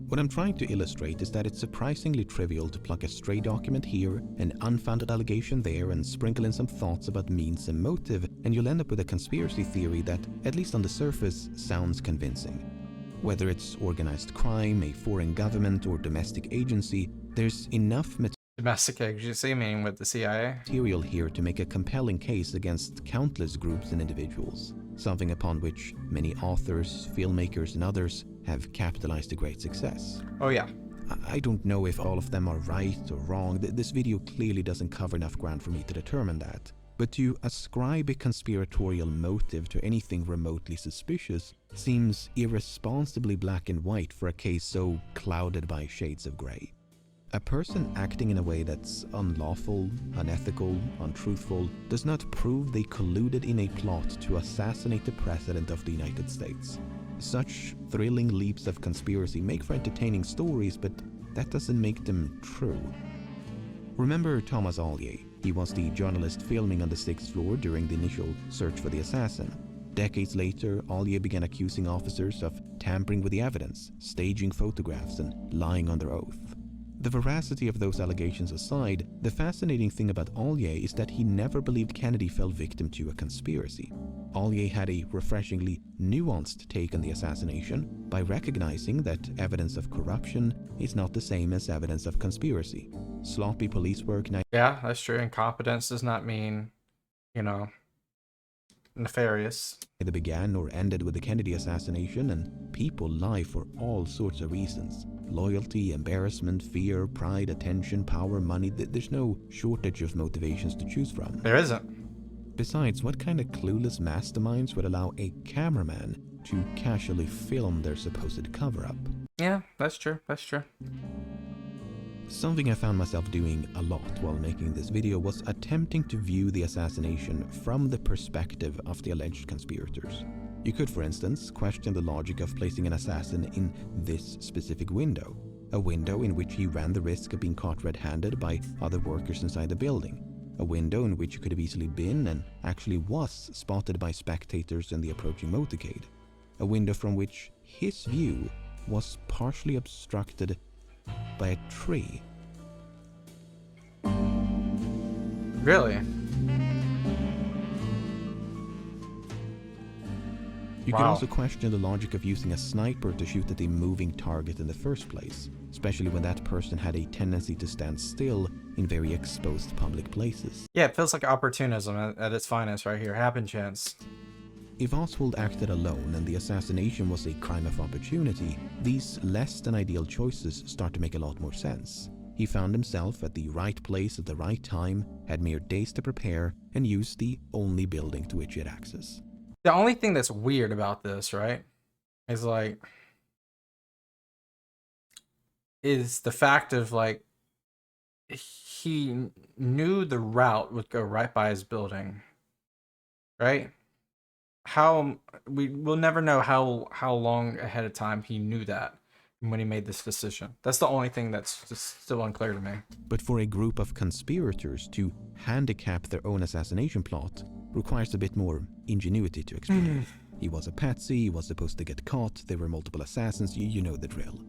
What I'm trying to illustrate is that it's surprisingly trivial to pluck a stray document here, an unfounded allegation there, and sprinkle in some thoughts about means and motive, and you'll end up with a conspiracy theory that, at least on the surface, sounds convincing. Whether it's organized crime, a foreign government, or domestic agency, there's enough Domestic agency, meaning with the CIA? Material here to make a compelling case against countless groups and individuals, something upon which many authors, filmmakers, and others have capitalized to great success. Oh yeah. I don't know if all of them are right or wrong. This video clearly doesn't cover enough ground for me to determine that. But to ascribe a conspiratorial motive to anything remotely suspicious seems irresponsibly black and white for a case so clouded by shades of gray. A person acting in a way that's unlawful, unethical, untruthful does not prove they colluded in a plot to assassinate the President of the United States. Such thrilling leaps of conspiracy make for entertaining stories, but that doesn't make them true. Remember Thomas Ollier? He was the journalist filming on the 6th floor during the initial search for the assassin. Decades later, Ollier began accusing officers of tampering with the evidence, staging photographs, and lying on their oath. The veracity of those allegations aside, the fascinating thing about Ollier is that he never believed Kennedy fell victim to a conspiracy. Ollier had a refreshingly nuanced take on the assassination by recognizing that evidence of corruption is not the same as evidence of conspiracy. Sloppy police work... Yeah, that's true. Incompetence does not mean, nefarious. Either began or ended with the Kennedy assassination, and people lie for all sorts of reasons. Loyalty, embarrassment, fear, pride, attention, power, money. There's no shortage of motivations to choose from. There isn't. Besides, what kind of clueless masterminds would allow a cameraman to casually film their supposed cover-up? Yeah, that's true. That's true. Something I found myself doing a lot while making this video was attempting to view the assassination from the perspective of the alleged conspirators. You could, for instance, question the logic of placing an assassin in this specific window, a window in which he ran the risk of being caught red-handed by other workers inside the building, a window in which he could have easily been and actually was spotted by spectators in the approaching motorcade, a window from which his view was partially obstructed by a tree. Really? You could also question the logic of using a sniper to shoot at a moving target in the first place, especially when that person had a tendency to stand still in very exposed public places. Yeah, it feels like opportunism at its finest right here. Happen chance. If Oswald acted alone and the assassination was a crime of opportunity, these less than ideal choices start to make a lot more sense. He found himself at the right place at the right time, had mere days to prepare, and used the only building to which he had access. The only thing that's weird about this, right, is the fact of he knew the route would go right by his building, right? We'll never know how long ahead of time he knew that when he made this decision. That's the only thing that's just still unclear to me. But for a group of conspirators to handicap their own assassination plot requires a bit more ingenuity to explain. He was a patsy, he was supposed to get caught, there were multiple assassins, you know the drill.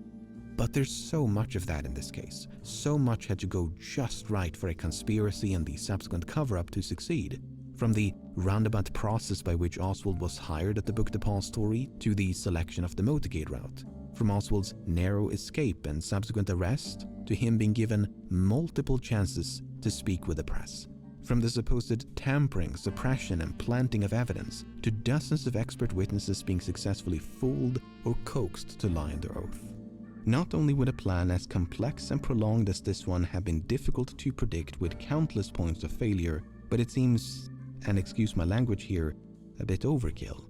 But there's so much of that in this case. So much had to go just right for a conspiracy and the subsequent cover-up to succeed. From the roundabout process by which Oswald was hired at the book depository to the selection of the motorcade route. From Oswald's narrow escape and subsequent arrest to him being given multiple chances to speak with the press. From the supposed tampering, suppression, and planting of evidence to dozens of expert witnesses being successfully fooled or coaxed to lie on their oath. Not only would a plan as complex and prolonged as this one have been difficult to predict with countless points of failure, but it seems, and excuse my language here, a bit overkill.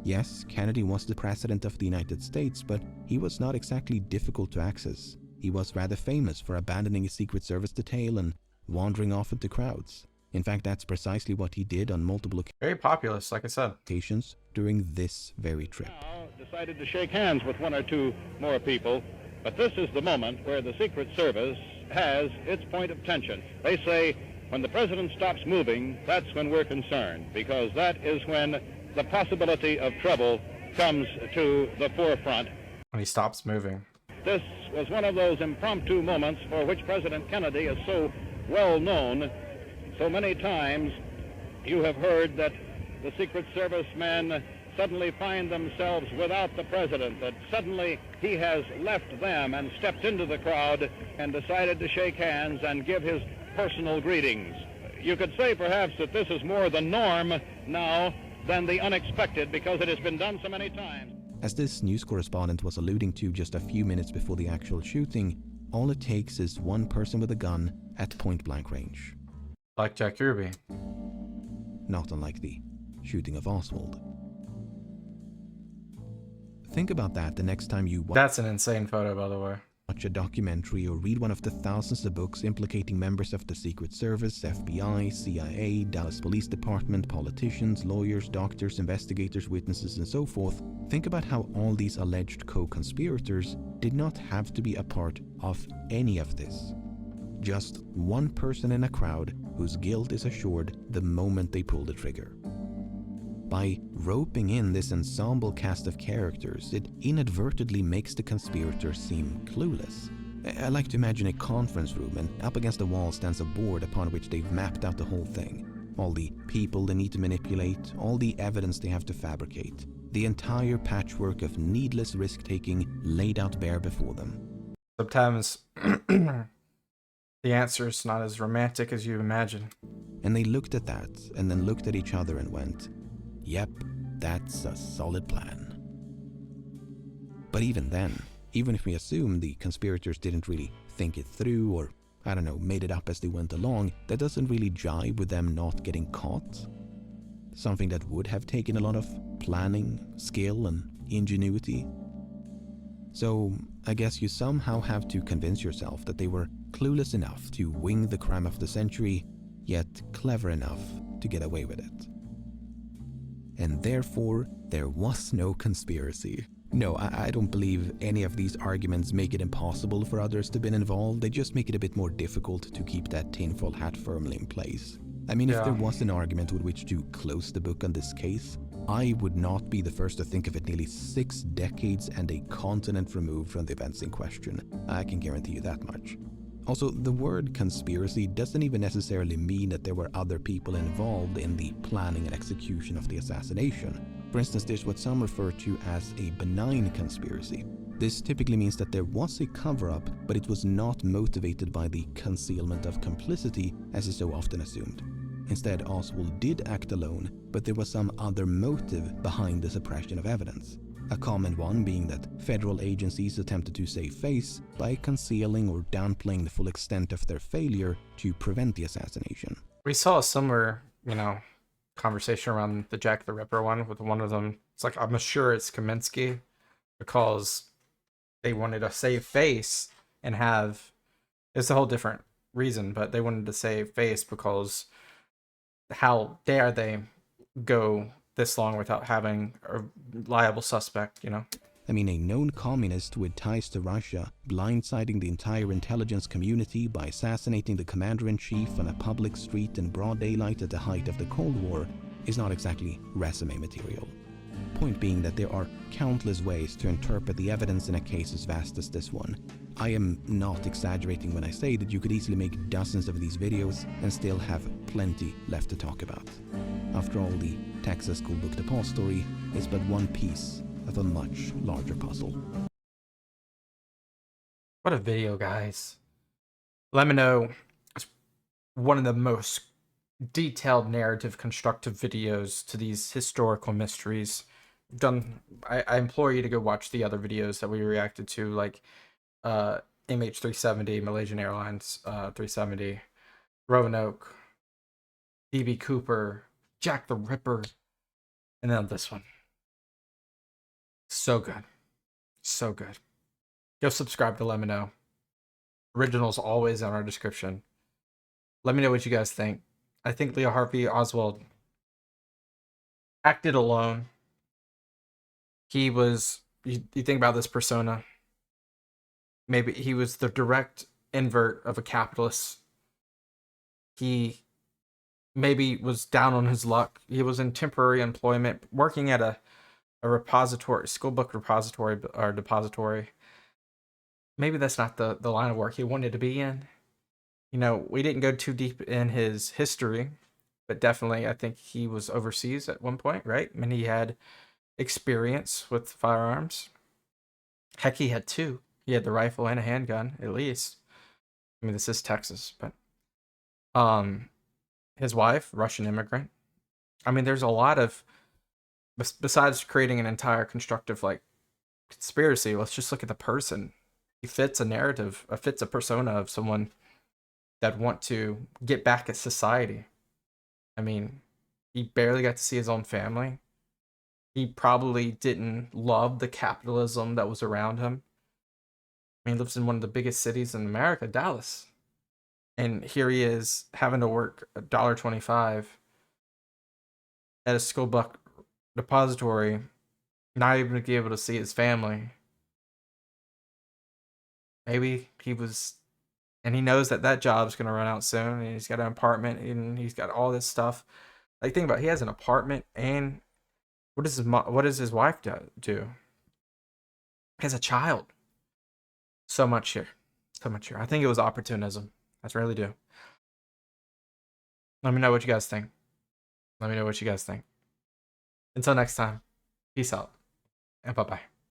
Yes, Kennedy was the President of the United States, but he was not exactly difficult to access. He was rather famous for abandoning his Secret Service detail and wandering off into crowds. In fact, that's precisely what he did on multiple occasions. Very populist, like I said. During this very trip. Now decided to shake hands with one or two more people, but this is the moment where the Secret Service has its point of tension. They say when the president stops moving, that's when we're concerned, because that is when the possibility of trouble comes to the forefront. When he stops moving. This was one of those impromptu moments for which President Kennedy is so well known. So many times you have heard that the Secret Service men suddenly find themselves without the president, that suddenly he has left them and stepped into the crowd and decided to shake hands and give his personal greetings. You could say perhaps that this is more the norm now than the unexpected, because it has been done so many times. As this news correspondent was alluding to just a few minutes before the actual shooting, all it takes is one person with a gun at point-blank range. Like Jack Ruby. Not unlike the shooting of Oswald. Think about that the next time you That's an insane photo, by the way. Watch a documentary or read one of the thousands of books implicating members of the Secret Service, FBI, CIA, Dallas Police Department, politicians, lawyers, doctors, investigators, witnesses, and so forth. Think about how all these alleged co-conspirators did not have to be a part of any of this. Just one person in a crowd whose guilt is assured the moment they pull the trigger. By roping in this ensemble cast of characters, it inadvertently makes the conspirators seem clueless. I like to imagine a conference room, and up against the wall stands a board upon which they've mapped out the whole thing. All the people they need to manipulate, all the evidence they have to fabricate. The entire patchwork of needless risk-taking laid out bare before them. Sometimes the answer is not as romantic as you imagine. And they looked at that, and then looked at each other and went, "Yep, that's a solid plan." But even then, even if we assume the conspirators didn't really think it through, or, I don't know, made it up as they went along, that doesn't really jive with them not getting caught. Something that would have taken a lot of planning, skill, and ingenuity. So, I guess you somehow have to convince yourself that they were clueless enough to wing the crime of the century, yet clever enough to get away with it. And therefore, there was no conspiracy. No, I don't believe any of these arguments make it impossible for others to have been involved. They just make it a bit more difficult to keep that tinfoil hat firmly in place. I mean, if there was an argument with which to close the book on this case, I would not be the first to think of it nearly 6 decades and a continent removed from the events in question. I can guarantee you that much. Also, the word conspiracy doesn't even necessarily mean that there were other people involved in the planning and execution of the assassination. For instance, there's what some refer to as a benign conspiracy. This typically means that there was a cover-up, but it was not motivated by the concealment of complicity, as is so often assumed. Instead, Oswald did act alone, but there was some other motive behind the suppression of evidence. A common one being that federal agencies attempted to save face by concealing or downplaying the full extent of their failure to prevent the assassination. We saw a similar, conversation around the Jack the Ripper one with one of them. It's like, I'm sure it's Kaminsky, because they wanted to save face and have, it's a whole different reason, but they wanted to save face because how dare they go this long without having a liable suspect, I mean, a known communist with ties to Russia, blindsiding the entire intelligence community by assassinating the commander-in-chief on a public street in broad daylight at the height of the Cold War, is not exactly resume material. Point being that there are countless ways to interpret the evidence in a case as vast as this one. I am not exaggerating when I say that you could easily make dozens of these videos and still have plenty left to talk about. After all, the Texas School Book Depository is but one piece of a much larger puzzle. What a video, guys. LEMMiNO is one of the most detailed narrative constructive videos to these historical mysteries. I implore you to go watch the other videos that we reacted to, like MH370, Malaysian Airlines 370, Roanoke, D.B. Cooper, Jack the Ripper, and then this one. So good. So good. Go subscribe to LEMMiNO. Originals always in our description. Let me know what you guys think. I think Lee Harvey Oswald acted alone. He was, you think about this persona, maybe he was the direct invert of a capitalist. He maybe was down on his luck. He was in temporary employment working at a repository, school book repository or depository. Maybe that's not the line of work he wanted to be in. You know, we didn't go too deep in his history, but definitely I think he was overseas at one point, right? And he had experience with firearms. Heck, he had two. He had the rifle and a handgun, at least. I mean, this is Texas, but his wife, Russian immigrant. I mean, there's a lot of, besides creating an entire constructive like conspiracy, let's just look at the person. He fits a narrative, fits a persona of someone that want to get back at society. I mean, he barely got to see his own family. He probably didn't love the capitalism that was around him. I mean, he lives in one of the biggest cities in America, Dallas. And here he is having to work $1.25 at a school book depository, not even to be able to see his family. Maybe he was, and he knows that that job's going to run out soon, and he's got an apartment, and he's got all this stuff. Like, think about it, he has an apartment, and what does his wife do? He has a child. So much here. So much here. I think it was opportunism. I really do. Let me know what you guys think. Let me know what you guys think. Until next time, peace out, and bye-bye.